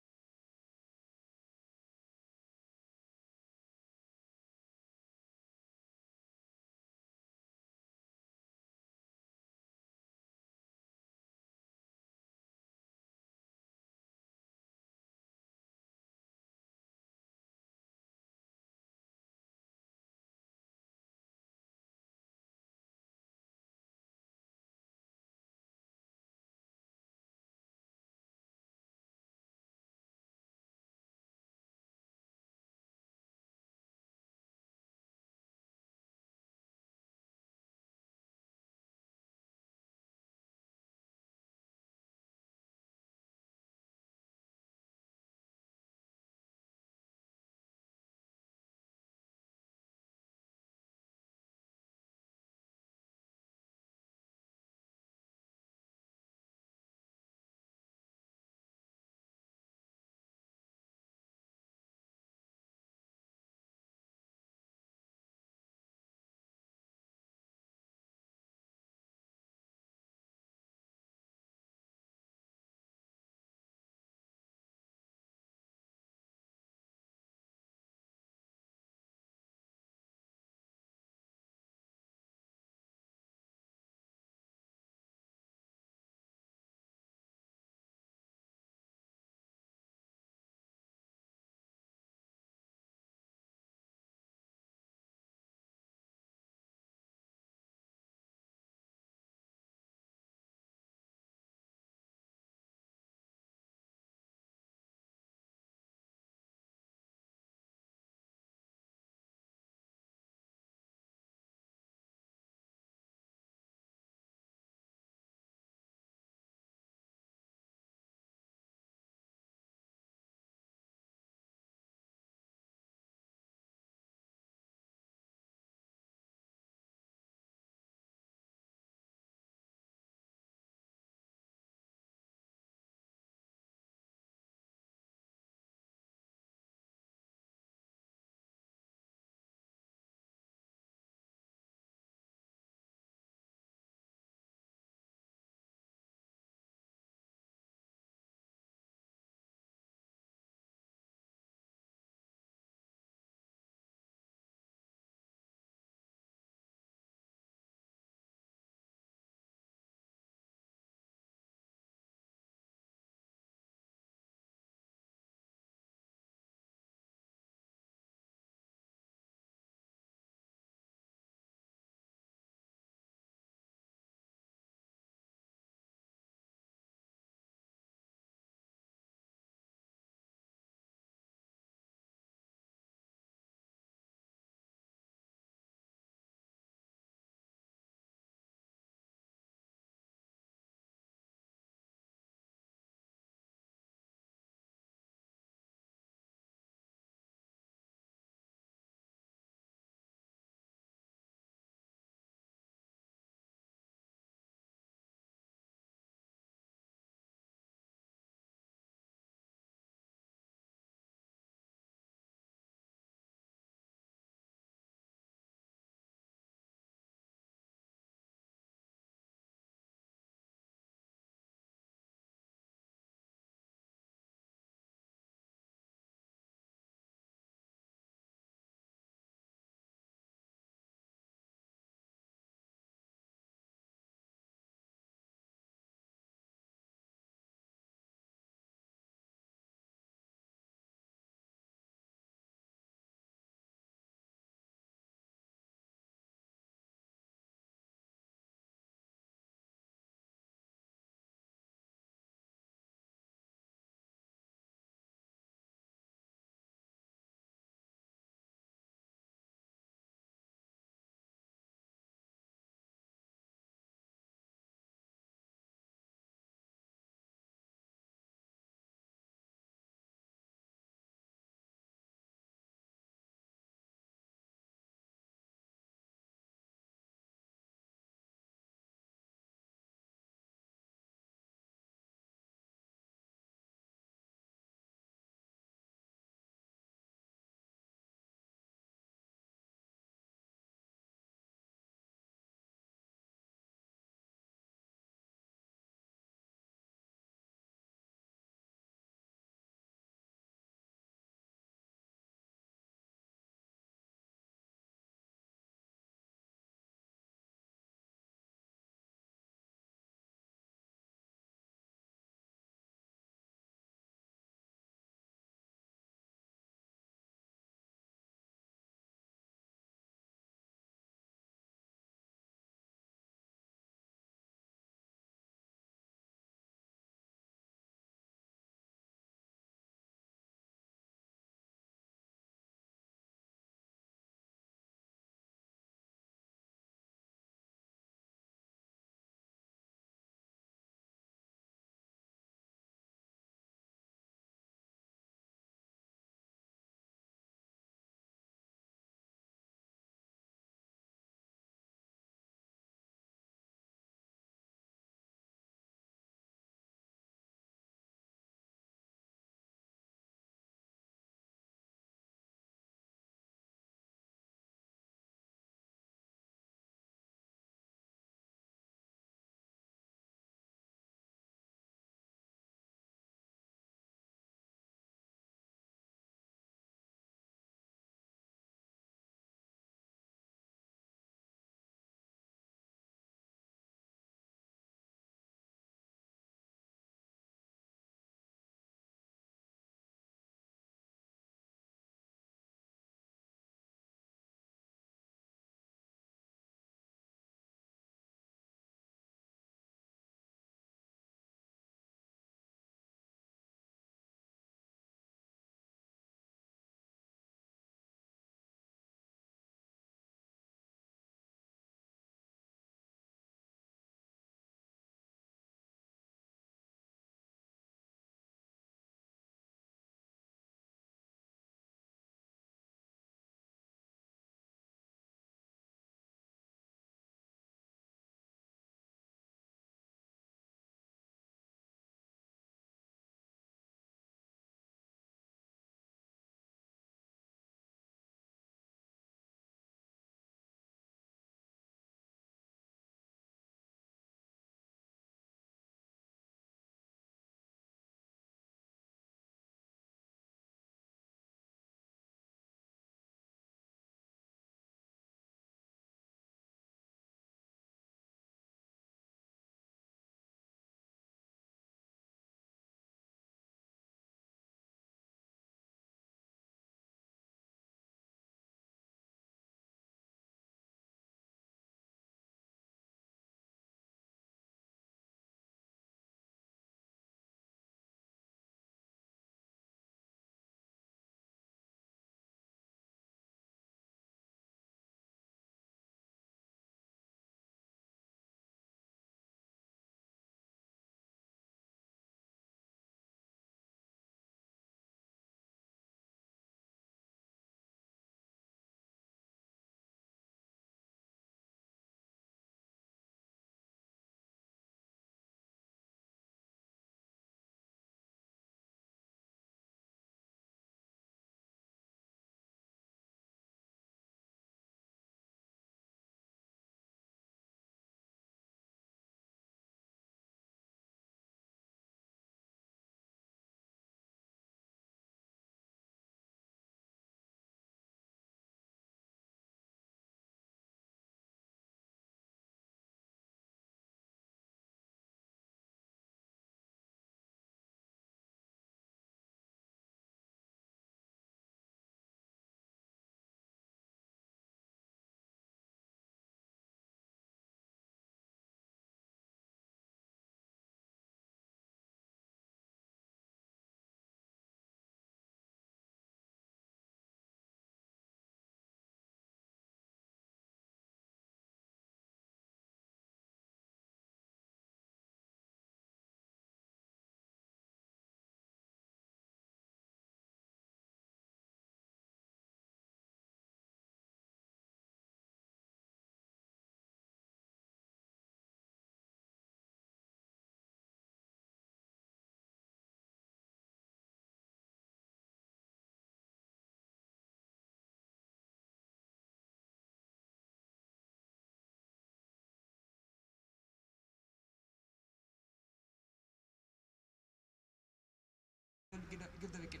give the wicket.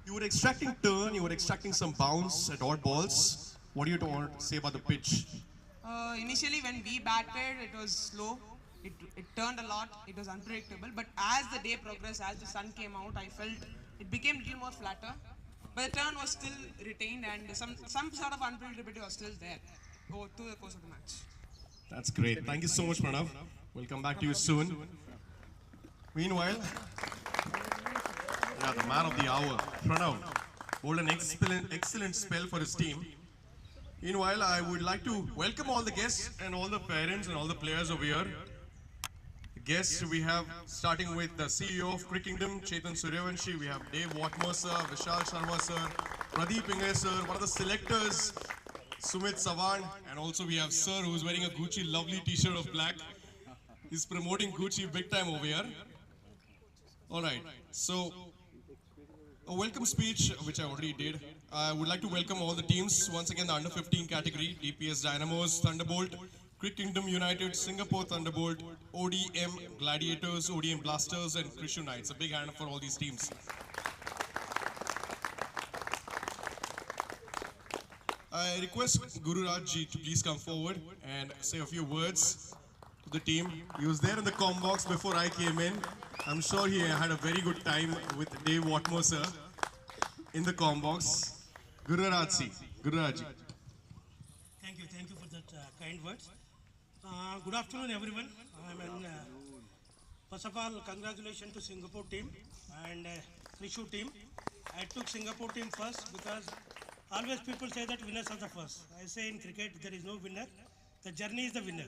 You were extracting turn, you were extracting some bounce at odd balls. What do you want to say about the pitch? Initially, when we batted, it was slow. It turned a lot. It was unpredictable. But as the day progressed, as the sun came out, I felt it became a little more flatter. But the turn was still retained, and some sort of unpredictability was still there through the course of the match. That's great. Thank you so much, Pranav. We'll come back to you soon. Meanwhile, yeah, the man of the hour, Pranav, bowled an excellent spell for his team. Meanwhile, I would like to welcome all the guests and all the parents and all the players over here. The guests we have, starting with the CEO of Crickingdom, Chetan Suryavanshi. We have Dave Watmer sir, Vishal Sharma sir, Pradeep Inge sir, one of the selectors, Sumit Savan, and also we have sir who's wearing a Gucci lovely t-shirt of black. He's promoting Gucci big time over here. Alright, so a welcome speech, which I already did. I would like to welcome all the teams. Once again, the under 15 category, DPS Dynamos, Thunderbolt, Crickingdom United, Singapore Thunderbolt, ODM Gladiators, ODM Blasters, and Krishu Knights. A big hand up for all these teams. I request Guru Raj ji to please come forward and say a few words to the team. He was there in the comm box before I came in. I'm sure he had a very good time with Dave Watmer sir in the comm box. Guru Raj ji. Guru Raj ji. Thank you for that kind words. Good afternoon, everyone. First of all, congratulations to Singapore team and Trishu team. I took Singapore team first because always people say that winners are the first. I say in cricket there is no winner. The journey is the winner.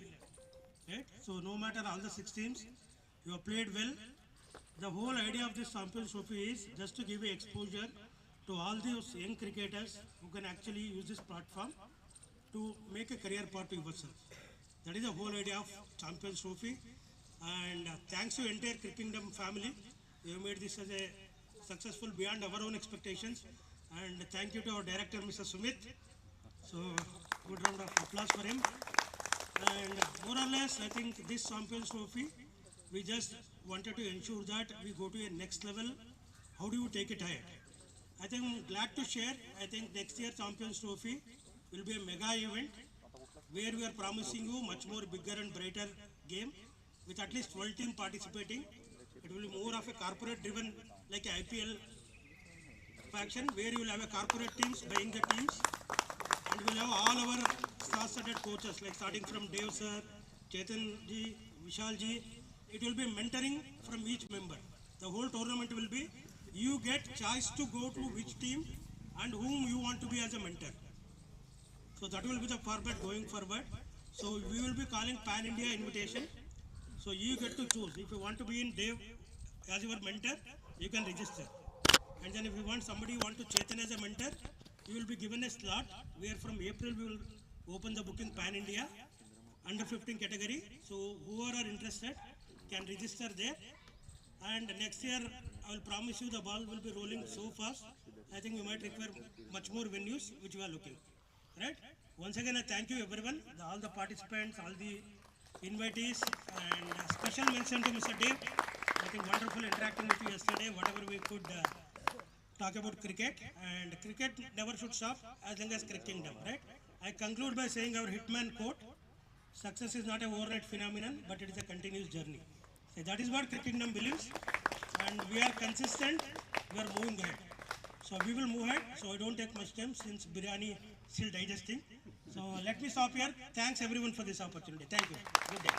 Right? So no matter all the 6 teams, you have played well. The whole idea of this Champions Trophy is just to give exposure to all those young cricketers who can actually use this platform to make a career path to yourself. That is the whole idea of Champions Trophy. And thanks to entire Crickingdom family, we have made this as a successful beyond our own expectations. And thank you to our director, Mr. Sumit. So, good round of applause for him. And more or less, I think this Champions Trophy, we just wanted to ensure that we go to a next level. How do you take it higher? I think I'm glad to share. I think next year Champions Trophy will be a mega event where we are promising you much more bigger and brighter game with at least 12 teams participating. It will be more of a corporate driven like IPL faction where you will have a corporate teams buying the teams and we will have all our star-studded coaches like starting from Dave sir, Chetan ji, Vishal ji. It will be mentoring from each member. The whole tournament will be you get choice to go to which team and whom you want to be as a mentor. So that will be the format going forward. So we will be calling Pan India invitation. So you get to choose. If you want to be in Dave as your mentor, you can register. And then if you want somebody want to Chetan as a mentor, you will be given a slot where from April we will open the booking Pan India under 15 category. So whoever are interested can register there. And next year I will promise you the ball will be rolling so fast. I think we might require much more venues which we are looking. Right? Once again, I thank you everyone, all the participants, all the invitees, and special mention to Mr. Dave. I think wonderful interacting with you yesterday, whatever we could talk about cricket. And cricket never should stop as long as Crickingdom, right? I conclude by saying our hitman quote, success is not an overnight phenomenon, but it is a continuous journey. So that is what Crickingdom believes. And we are consistent, we are moving ahead. So we will move ahead, so I don't take much time since biryani still digesting. So let me stop here. Thanks everyone for this opportunity. Thank you. Good day.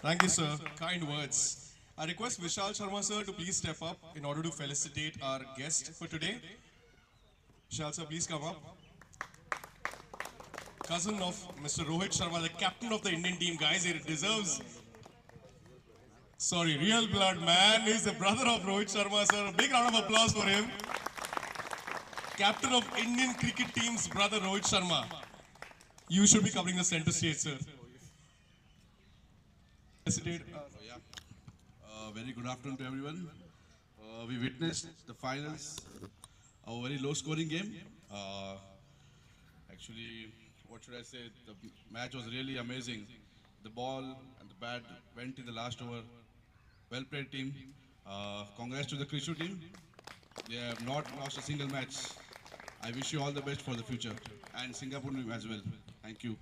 Thank you, sir. Kind words. I request Vishal Sharma sir to please step up in order to felicitate our guest for today. Vishal sir, please come up. Cousin of Mr. Rohit Sharma, the captain of the Indian team, guys. He deserves. Sorry, real blood man. He's the brother of Rohit Sharma sir. A big round of applause for him. Captain of Indian cricket team's brother Rohit Sharma. You should be covering the center stage, sir. Very good afternoon to everyone. We witnessed the finals, a very low scoring game. Actually, what should I say? The match was really amazing. The ball and the bat went in the last over. Well played team. Congrats to the Krishu team. They have not lost a single match. I wish you all the best for the future. And Singapore team as well. Thank you.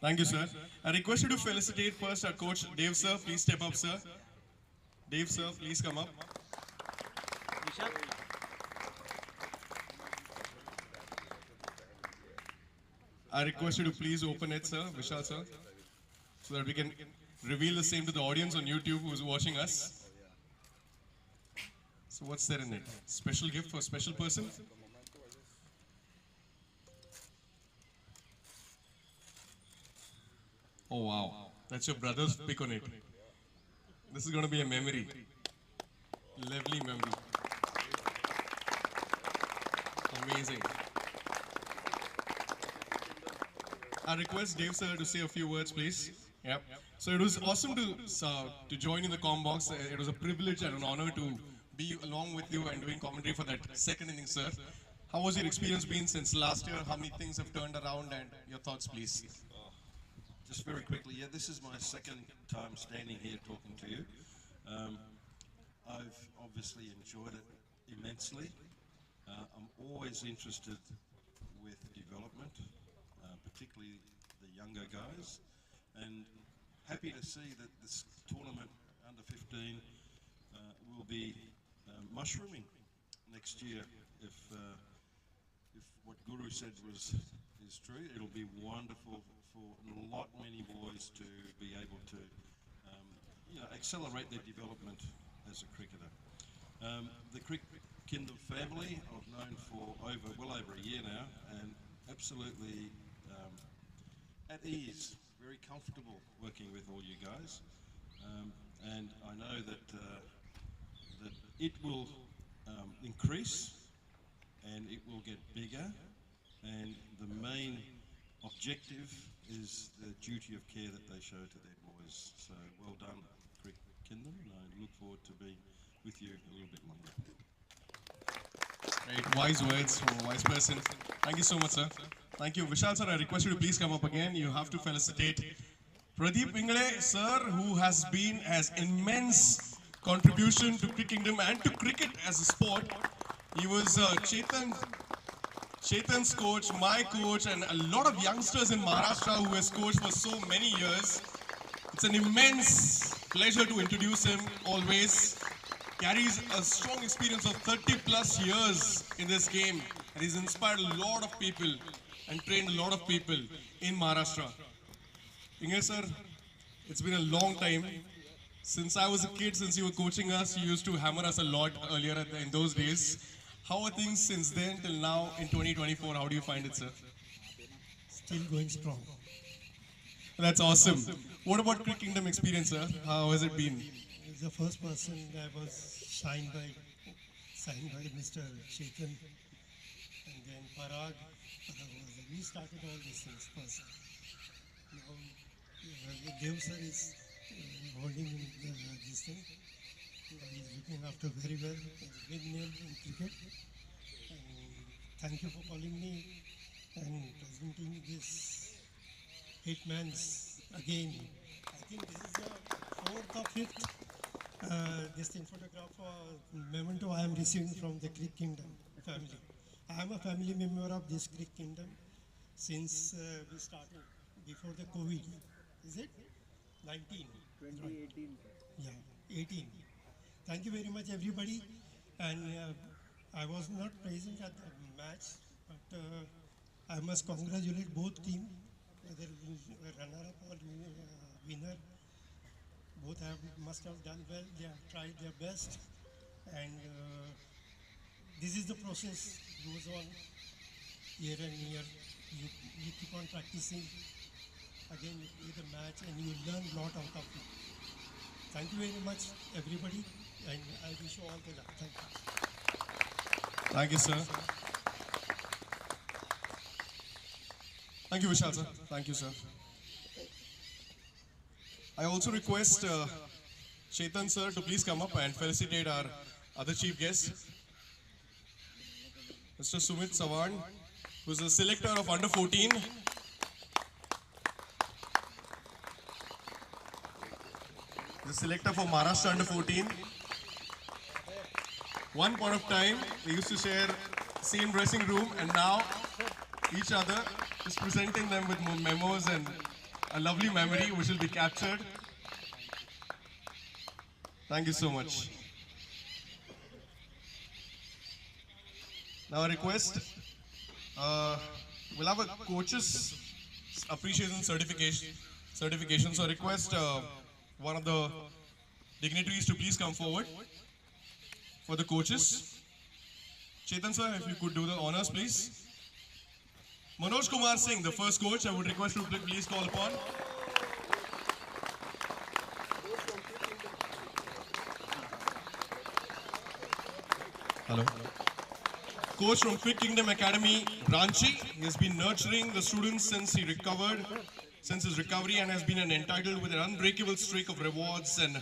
Thank you, sir. I request you to felicitate first our coach, Dave, sir. Please step up, sir. Dave, sir, please come up. I request you to please open it, sir, Vishal, sir, so that we can reveal the same to the audience on YouTube who's watching us. So what's there in it? Special gift for a special person? Oh wow, that's your brother's pick on it. This is going to be a memory. Lovely memory. Amazing. I request Dave sir to say a few words, please. Yep. So it was awesome to join in the comm box. It was a privilege and an honor to be along with you and doing commentary for that second inning, sir. How was your experience been since last year? How many things have turned around, and your thoughts, please? Just very quickly, yeah, this is my second time standing here talking to you. I've obviously enjoyed it immensely. I'm always interested with development, particularly the younger guys, and happy to see that this tournament under 15 will be mushrooming next year. If what Guru said is true, it'll be wonderful for many boys to be able to accelerate their development as a cricketer. The Crickingdom family I've known for well over a year now, and absolutely at ease, very comfortable working with all you guys, and I know that that it will increase and it will get bigger, and the main objective is the duty of care that they show to their boys. So well done, Crickingdom, and I look forward to being with you a little bit longer. Great, wise words from a wise person. Thank you so much, sir. Thank you. Vishal sir, I request you to please come up again. You have to felicitate Pradeep Ingle, sir, who has immense contribution to Crickingdom and to cricket as a sport. He was Chetan's coach, my coach, and a lot of youngsters in Maharashtra who has coached for so many years. It's an immense pleasure to introduce him always. Carries a strong experience of 30 plus years in this game, and he's inspired a lot of people and trained a lot of people in Maharashtra. Inge sir, it's been a long time. Since I was a kid, since you were coaching us, you used to hammer us a lot earlier in those days. How are things since then till now in 2024? How do you find it, sir? Still going strong. That's awesome. What about Crickingdom experience, sir? How has it been? He's the first person that was signed by Mr. Chetan, and then Parag. We started all these things first. Now, Dev sir is holding this thing. He's looking after very well. He's a big name in cricket. And thank you for calling me and presenting this Hitman's again. I think this is the fourth or fifth this thing photograph memento I am receiving from the Crickingdom family. I am a family member of this Crickingdom since we started before the COVID. Is it? 19? 2018. Yeah, 18. Thank you very much, everybody. And I was not present at the match, but I must congratulate both teams, whether runner-up or winner. Both must have done well. They have tried their best, and this is the process goes on year and year. You keep on practicing. Again, you play the match, and you learn a lot out of it. Thank you very much, everybody, and I wish you all the luck. Thank you. Thank you, sir. Thank you, Vishal, sir. Thank you, sir. I also request Chetan, sir, to please come up and felicitate our other chief guest, Mr. Sumit Sawan, who is a selector of under 14. the selector for Maharashtra under 14. One point of time, they used to share same dressing room, and now each other is presenting them with more memos and a lovely memory which will be captured. Thank you so much. Now a request, we'll have a coach's appreciation certification. So I request one of the dignitaries to please come forward for the coaches. Chetan sir, if you could do the honors, please. Manoj Kumar Singh, the first coach, I would request to please call upon. Hello. Coach from Crickingdom Academy, Ranchi. He has been nurturing the students since his recovery, and has been entitled with an unbreakable streak of rewards and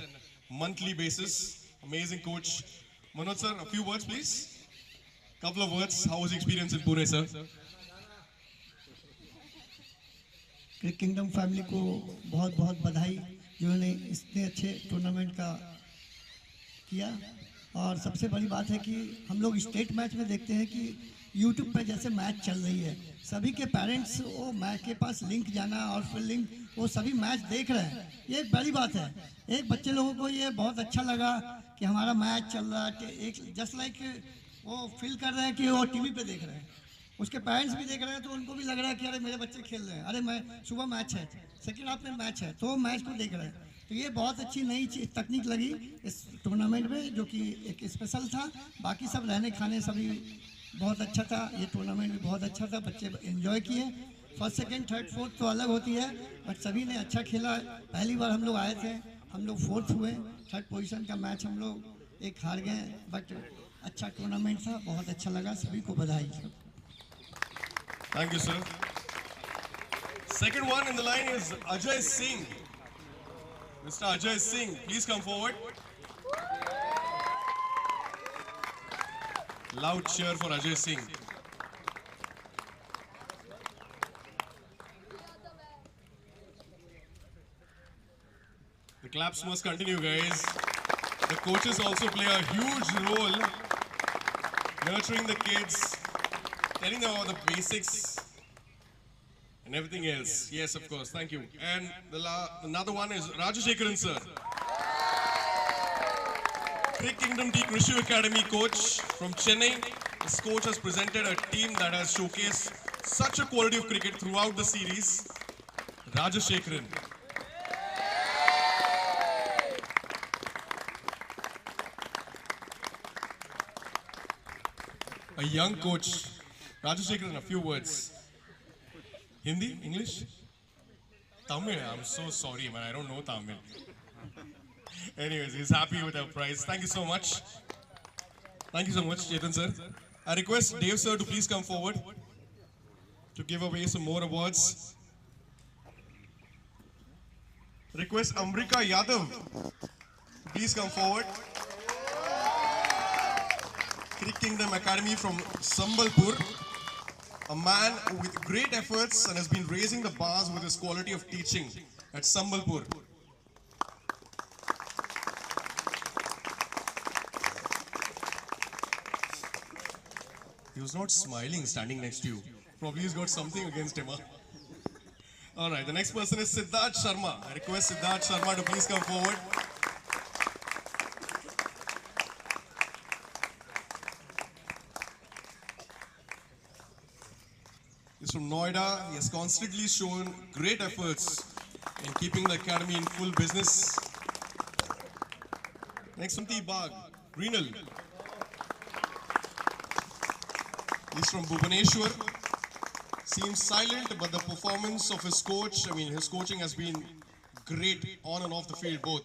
monthly basis. Amazing coach. Manoj sir, a few words please. Couple of words. How was the experience in Pune, sir? Crickingdom family को बहुत बहुत बधाई जिन्होंने इतने अच्छे tournament का किया। और सबसे बड़ी बात है कि हम लोग स्टेट मैच में देखते हैं कि यूट्यूब पे जैसे मैच चल रही है, सभी के पेरेंट्स वो मैच के पास लिंक जाना और फिर लिंक वो सभी मैच देख रहे हैं। ये एक बड़ी बात है। एक बच्चे लोगों को ये बहुत अच्छा लगा कि हमारा मैच चल रहा है, एक जस्ट लाइक वो फील कर रहे हैं कि वो टीवी पे देख रहे हैं, उसके पेरेंट्स भी देख रहे हैं, तो उनको भी लग रहा है कि अरे मेरे बच्चे खेल रहे हैं, अरे मैं सुबह मैच है, सेकंड हाफ में मैच है, तो वो मैच को देख रहे हैं। तो ये बहुत अच्छी नई तकनीक लगी इस टूर्नामेंट में, जो कि एक स्पेशल था। बाकी सब रहने खाने सभी बहुत अच्छा था। ये टूर्नामेंट भी बहुत अच्छा था, बच्चे एंजॉय किए। फर्स्ट सेकंड थर्ड फोर्थ तो अलग होती है, बट सभी ने अच्छा खेला। पहली बार हम लोग आए थे, हम लोग फोर्थ हुए, थर्ड पोजीशन का मैच हम लोग एक हार गए, बट अच्छा टूर्नामेंट था, बहुत अच्छा लगा। सभी को बधाई। Thank you, sir. Second one in the line is Ajay Singh. Mr. Ajay Singh, please come forward. Loud cheer for Ajay Singh. The claps must continue, guys. The coaches also play a huge role nurturing the kids, telling them about the basics and everything else. Yes, of course. Thank you. And another one is Rajashekaran sir. Crickingdom T Krishu Academy coach from Chennai. This coach has presented a team that has showcased such a quality of cricket throughout the series. Rajashekaran. A young coach. Rajashekaran, a few words. Hindi? English? Tamil? I'm so sorry, man. I don't know Tamil. Anyways, he's happy with our prize. Thank you so much. Thank you so much, Chetan sir. I request Dave sir to please come forward to give away some more awards. Request Amrika Yadav to please come forward. Crickingdom Academy from Sambalpur. A man with great efforts and has been raising the bars with his quality of teaching at Sambalpur. He was not smiling standing next to you. Probably he's got something against him. Huh? All right, the next person is Siddharth Sharma. I request Siddharth Sharma to please come forward. He's from Noida. He has constantly shown great efforts in keeping the academy in full business. Next, Santi Bagh, Renal. He's from Bhubaneswar. Seems silent, but the performance of his coach, his coaching has been great on and off the field, both.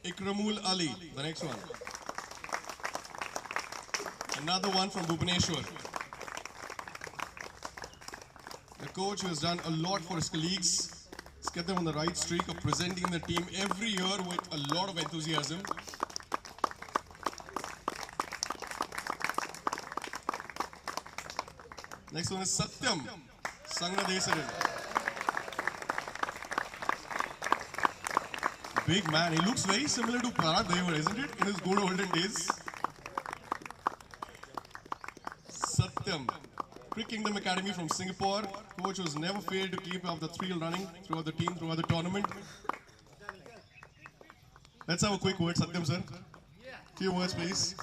Ikramul Ali, the next one. Another one from Bhubaneswar. The coach who has done a lot for his colleagues. He's kept them on the right streak of presenting the team every year with a lot of enthusiasm. Next one is Satyam Sangadesaran. Big man. He looks very similar to Parag Devar, isn't it? In his good olden days. Satyam. Crickingdom Academy from Singapore. Coach was never failed to keep up the thrill running throughout the team, throughout the tournament. Let's have a quick word, Satyam sir. Few words, please.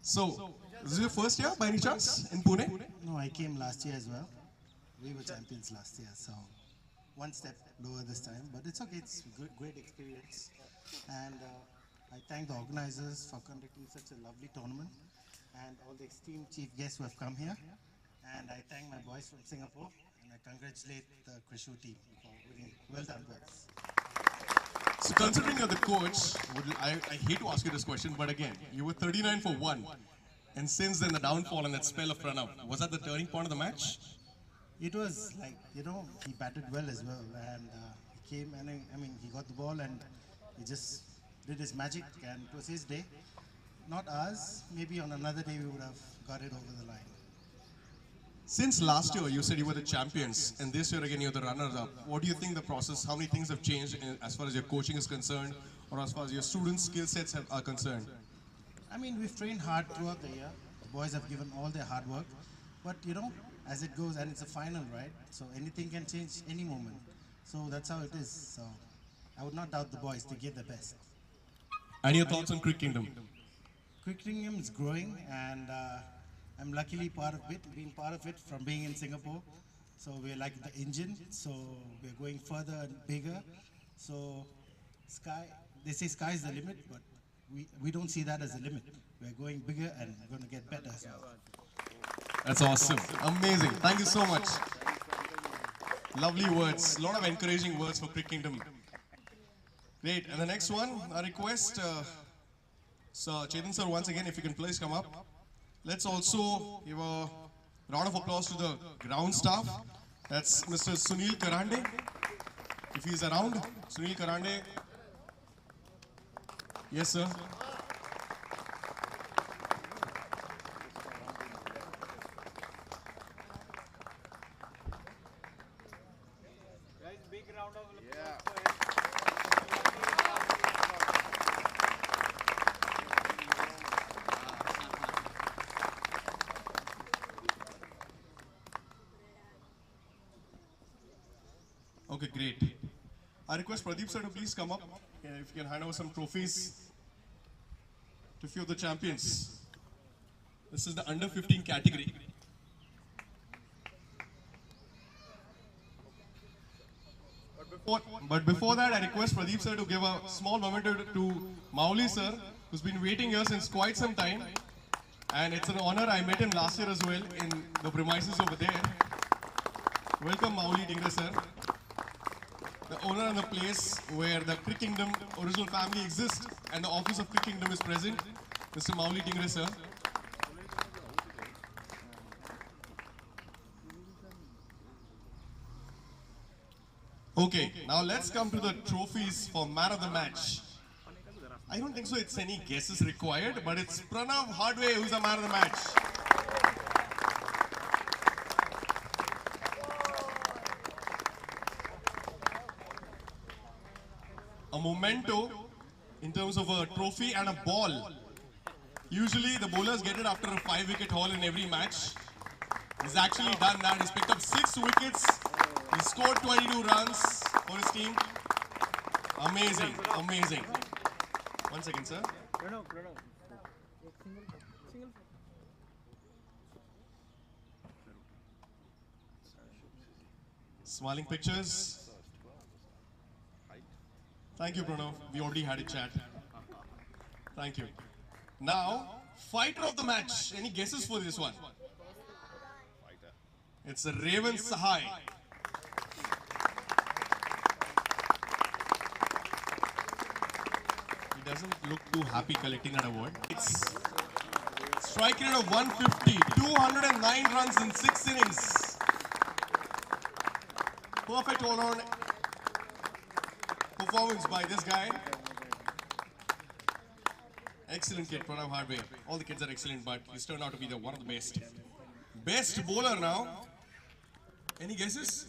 So, this is your first year by any chance in Pune? No, I came last year as well. We were champions last year, so one step lower this time. But it's okay, it's a great experience. And I thank the organizers for conducting such a lovely tournament and all the esteemed chief guests who have come here. And I thank my boys from Singapore and I congratulate the Krishu team for winning. Well done, boys. So considering you're the coach, I hate to ask you this question, but again, you were 39 for 1. And since then, the downfall and that spell of Pranav, was that the turning point of the match? It was like, he batted well as well. And he came and he got the ball and he just did his magic and it was his day. Not ours. Maybe on another day we would have got it over the line. Since last year, you said you were the champions, and this year again you're the runners-up. What do you think the process, how many things have changed as far as your coaching is concerned, or as far as your students' skill sets are concerned? We've trained hard throughout the year. The boys have given all their hard work. But, as it goes, and it's a final, right? So anything can change any moment. So that's how it is. So I would not doubt the boys. They give their best. And your thoughts on Crickingdom? Crickingdom is growing, and I'm luckily being part of it from being in Singapore. So we're like the engine, so we're going further and bigger. So they say sky is the limit, but we don't see that as a limit. We're going bigger and we're going to get better as well. That's awesome. Amazing. Thank you so much. Lovely words. A lot of encouraging words for Crickingdom. Great. And the next one, I request Sir Chetan sir, once again, if you can please come up. Let's also give a round of applause to the ground staff. That's Mr. Sunil Karande. If he's around, Sunil Karande. Yes, sir. Guys, big round of applause. Yeah. Okay, great. I request Pradeep sir to please come up. If you can hand over some trophies to a few of the champions. This is the under 15 category. But before that, I request Pradeep sir to give a small memento to Mauli sir, who's been waiting here since quite some time. And it's an honor. I met him last year as well in the premises over there. Welcome, Mauli Dingre sir. The owner of the place where the Crickingdom original family exists and the office of Crickingdom is present, Mr. Mauli Dingre sir. Okay, now let's come to the trophies for man of the match. I don't think so it's any guesses required, but it's Pranav Hardway who's the man of the match. A memento in terms of a trophy and a ball. Usually the bowlers get it after a 5-wicket haul in every match. He's actually done that. He's picked up 6 wickets. He scored 22 runs for his team. Amazing, amazing. 1 second, sir. Smiling pictures. Thank you, Pranav. We already had a chat. Thank you. Now, fighter of the match. Any guesses for this one? It's a Raven Sahai. He doesn't look too happy collecting that award. It's strike rate of 150, 209 runs in 6 innings. Perfect all-round performance by this guy. Excellent kid, Pranav Hardway. All the kids are excellent, but he's turned out to be one of the best. best bowler now. Any guesses?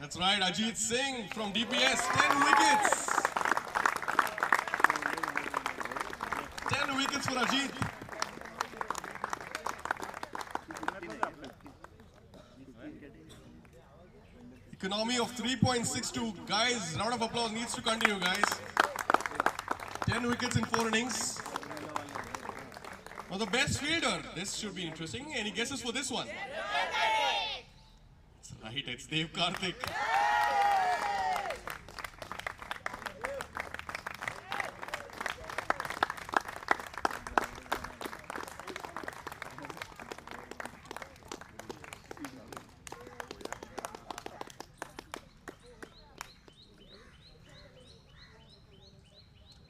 That's right, Ajit Singh from DPS, 10 wickets. 10 wickets for Ajit. Economy of 3.62. Guys, round of applause needs to continue, guys. 10 wickets in 4 innings. Now the best fielder. This should be interesting. Any guesses for this one? That's right, it's Dev Karthik.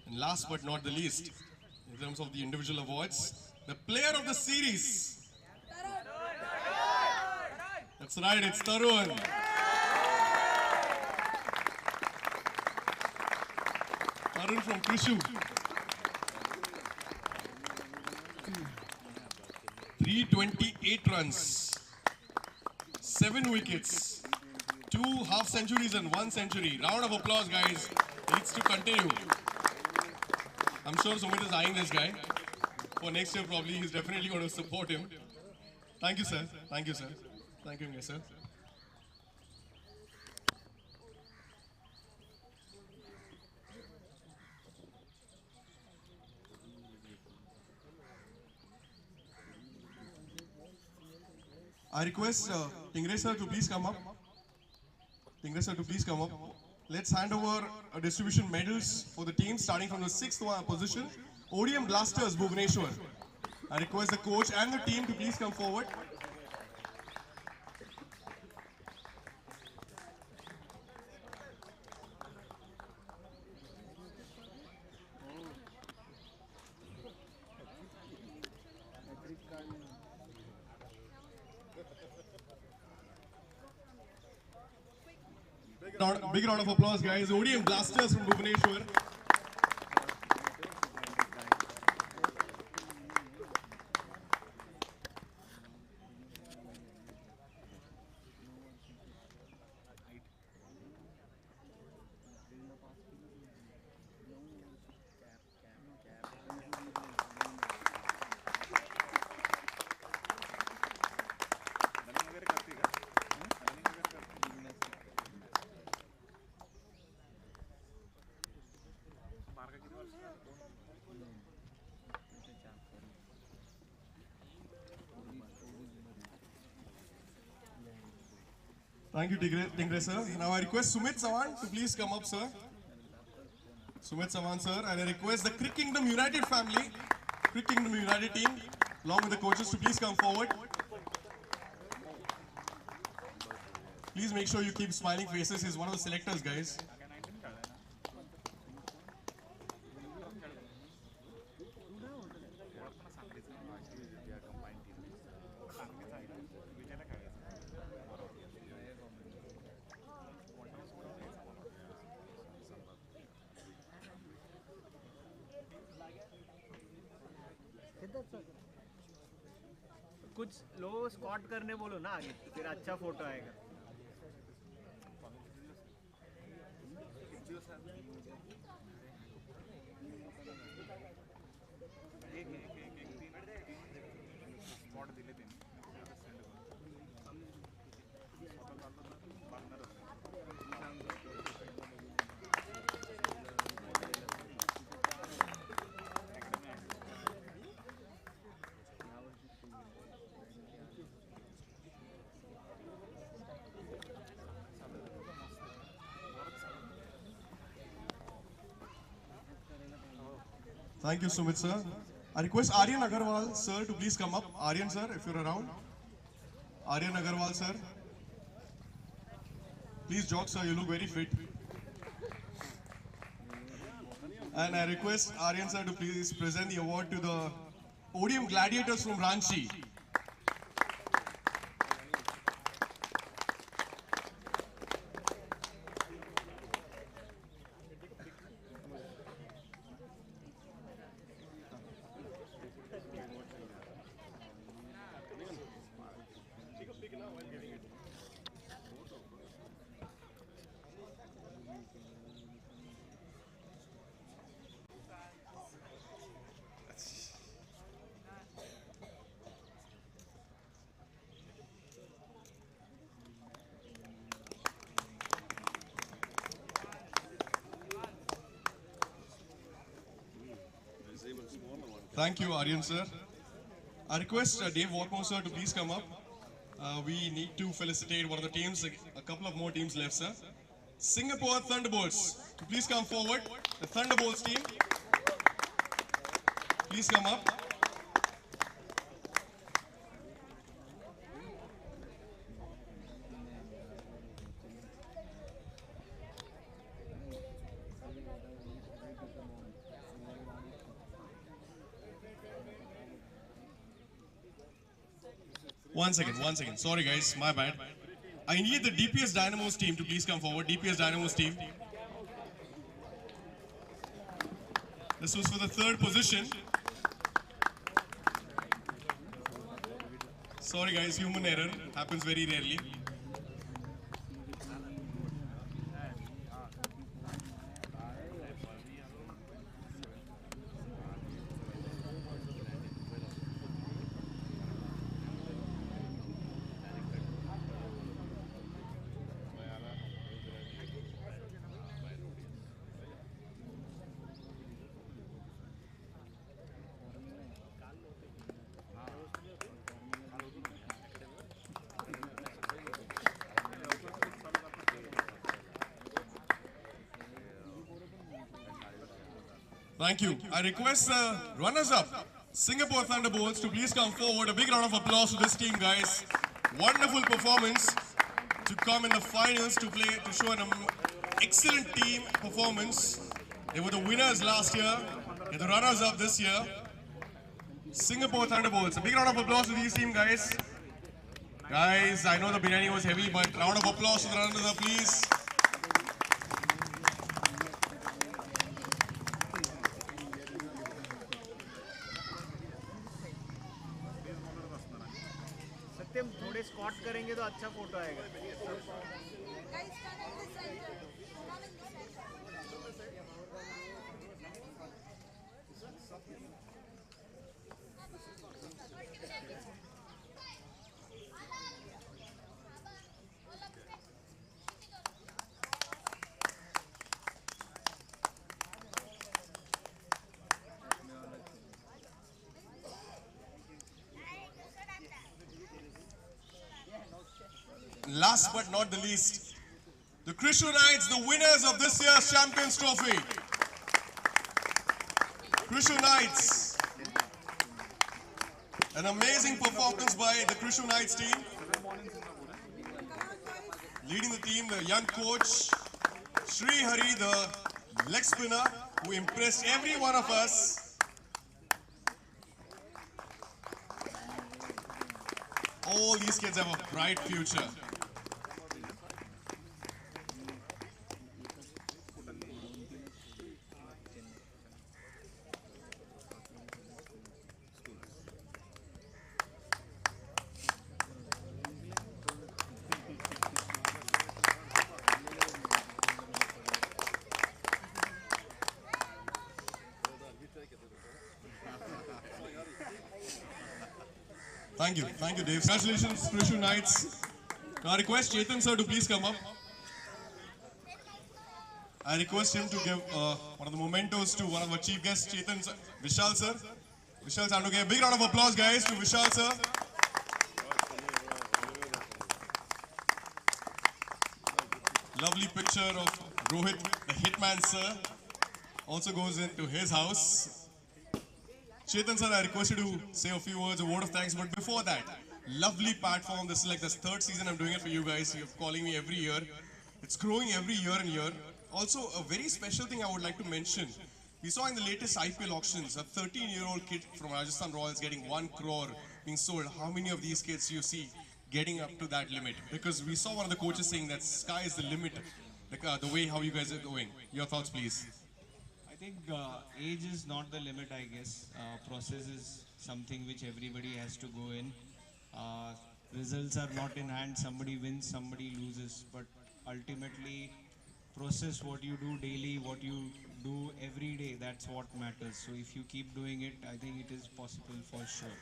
And last but not the least, in terms of the individual awards, the player of the series. That's right, it's Tarun. Tarun from Krishu. 328 runs, 7 wickets, 2 half centuries and 1 century. Round of applause, guys. Needs to continue. I'm sure Sumit is eyeing this guy. For next year, probably, he's definitely going to support him. Thank you, sir. Thank you, sir. Thank you, sir. I request Tingre sir to please come up. Tingre sir to please come up. Let's hand over distribution medals for the team, starting from the 6th position. ODM Blasters, Bhubaneswar. I request the coach and the team to please come forward. Big round of applause, guys. ODM Blasters from Bhubaneswar. Thank you, Tingre sir. Now I request Sumit Sawan to please come up, sir. Sumit Sawan, sir. And I request the Crickingdom United family, Crickingdom United team, along with the coaches to please come forward. Please make sure you keep smiling faces. He's one of the selectors, guys. कुछ लो squat करने बोलो ना आगे, फिर अच्छा photo आएगा. Thank you, Sumit sir. I request Aryan Agarwal sir to please come up. Aryan sir, if you're around. Aryan Agarwal sir. Please jog, sir. You look very fit. And I request Aryan sir to please present the award to the ODM Gladiators from Ranchi. Thank you, Aryan sir. I request Dave Watmore sir to please come up. We need to felicitate one of the teams, a couple of more teams left, sir. Singapore Thunderbolts, to please come forward. The Thunderbolts team, please come up. One second. Sorry guys, my bad. I need the DPS Dynamos team to please come forward. DPS Dynamos team. This was for the third position. Sorry guys, human error. Happens very rarely. Thank you. I request the runners-up, Singapore Thunderbolts, to please come forward. A big round of applause to this team, guys. Wonderful performance to come in the finals to play, to show an excellent team performance. They were the winners last year. They're the runners-up this year. Singapore Thunderbolts. A big round of applause to these team, guys. Guys, I know the biryani was heavy, but round of applause to the runners-up, please. सत्यम थोड़े squat करेंगे तो अच्छा photo आएगा. Last but not the least, the Crickingdom Knights, the winners of this year's Champions Trophy. Crickingdom Knights. An amazing performance by the Crickingdom Knights team. Leading the team, the young coach, Sri Hari, the leg spinner, who impressed every one of us. All these kids have a bright future. Thank you, Dave. Congratulations, Crickingdom Knights. I request Chetan sir to please come up. I request him to give one of the mementos to one of our chief guests, Chetan sir, Vishal sir. Vishal sir, a big round of applause, guys, to Vishal sir. Lovely picture of Rohit, the hitman sir, also goes into his house. Chetan sir, I request you to say a few words, a word of thanks, but before that, lovely platform. This is like the third season I'm doing it for you guys. You're calling me every year. It's growing every year and year. Also, a very special thing I would like to mention. We saw in the latest IPL auctions, a 13-year-old kid from Rajasthan Royals getting 1 crore being sold. How many of these kids you see getting up to that limit? Because we saw one of the coaches saying that sky is the limit, like, the way how you guys are going. Your thoughts, please. I think age is not the limit, I guess. Process is something which everybody has to go in. Results are not in hand. Somebody wins, somebody loses. But ultimately, process, what you do daily, what you do every day, that's what matters. So if you keep doing it, I think it is possible for sure.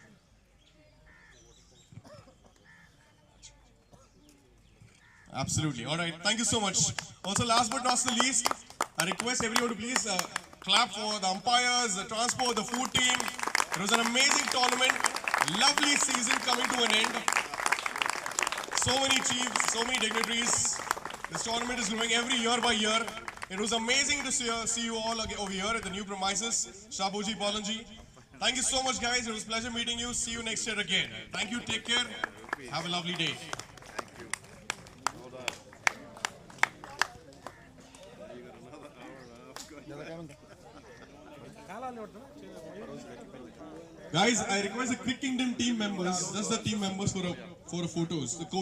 Absolutely. All right. Thank you so much. Also, last but not the least, I request everyone to please clap for the umpires, the transport, the food team, It was an amazing tournament, lovely season coming to an end. So many chiefs, so many dignitaries. This tournament is growing every year by year. It was amazing to see you all over here at the new premises, Shabuji, Palanji. Thank you so much, guys. It was a pleasure meeting you. See you next year again. Thank you. Take care. Have a lovely day. Guys, I request the Crickingdom team members, just the team members for photos. The coach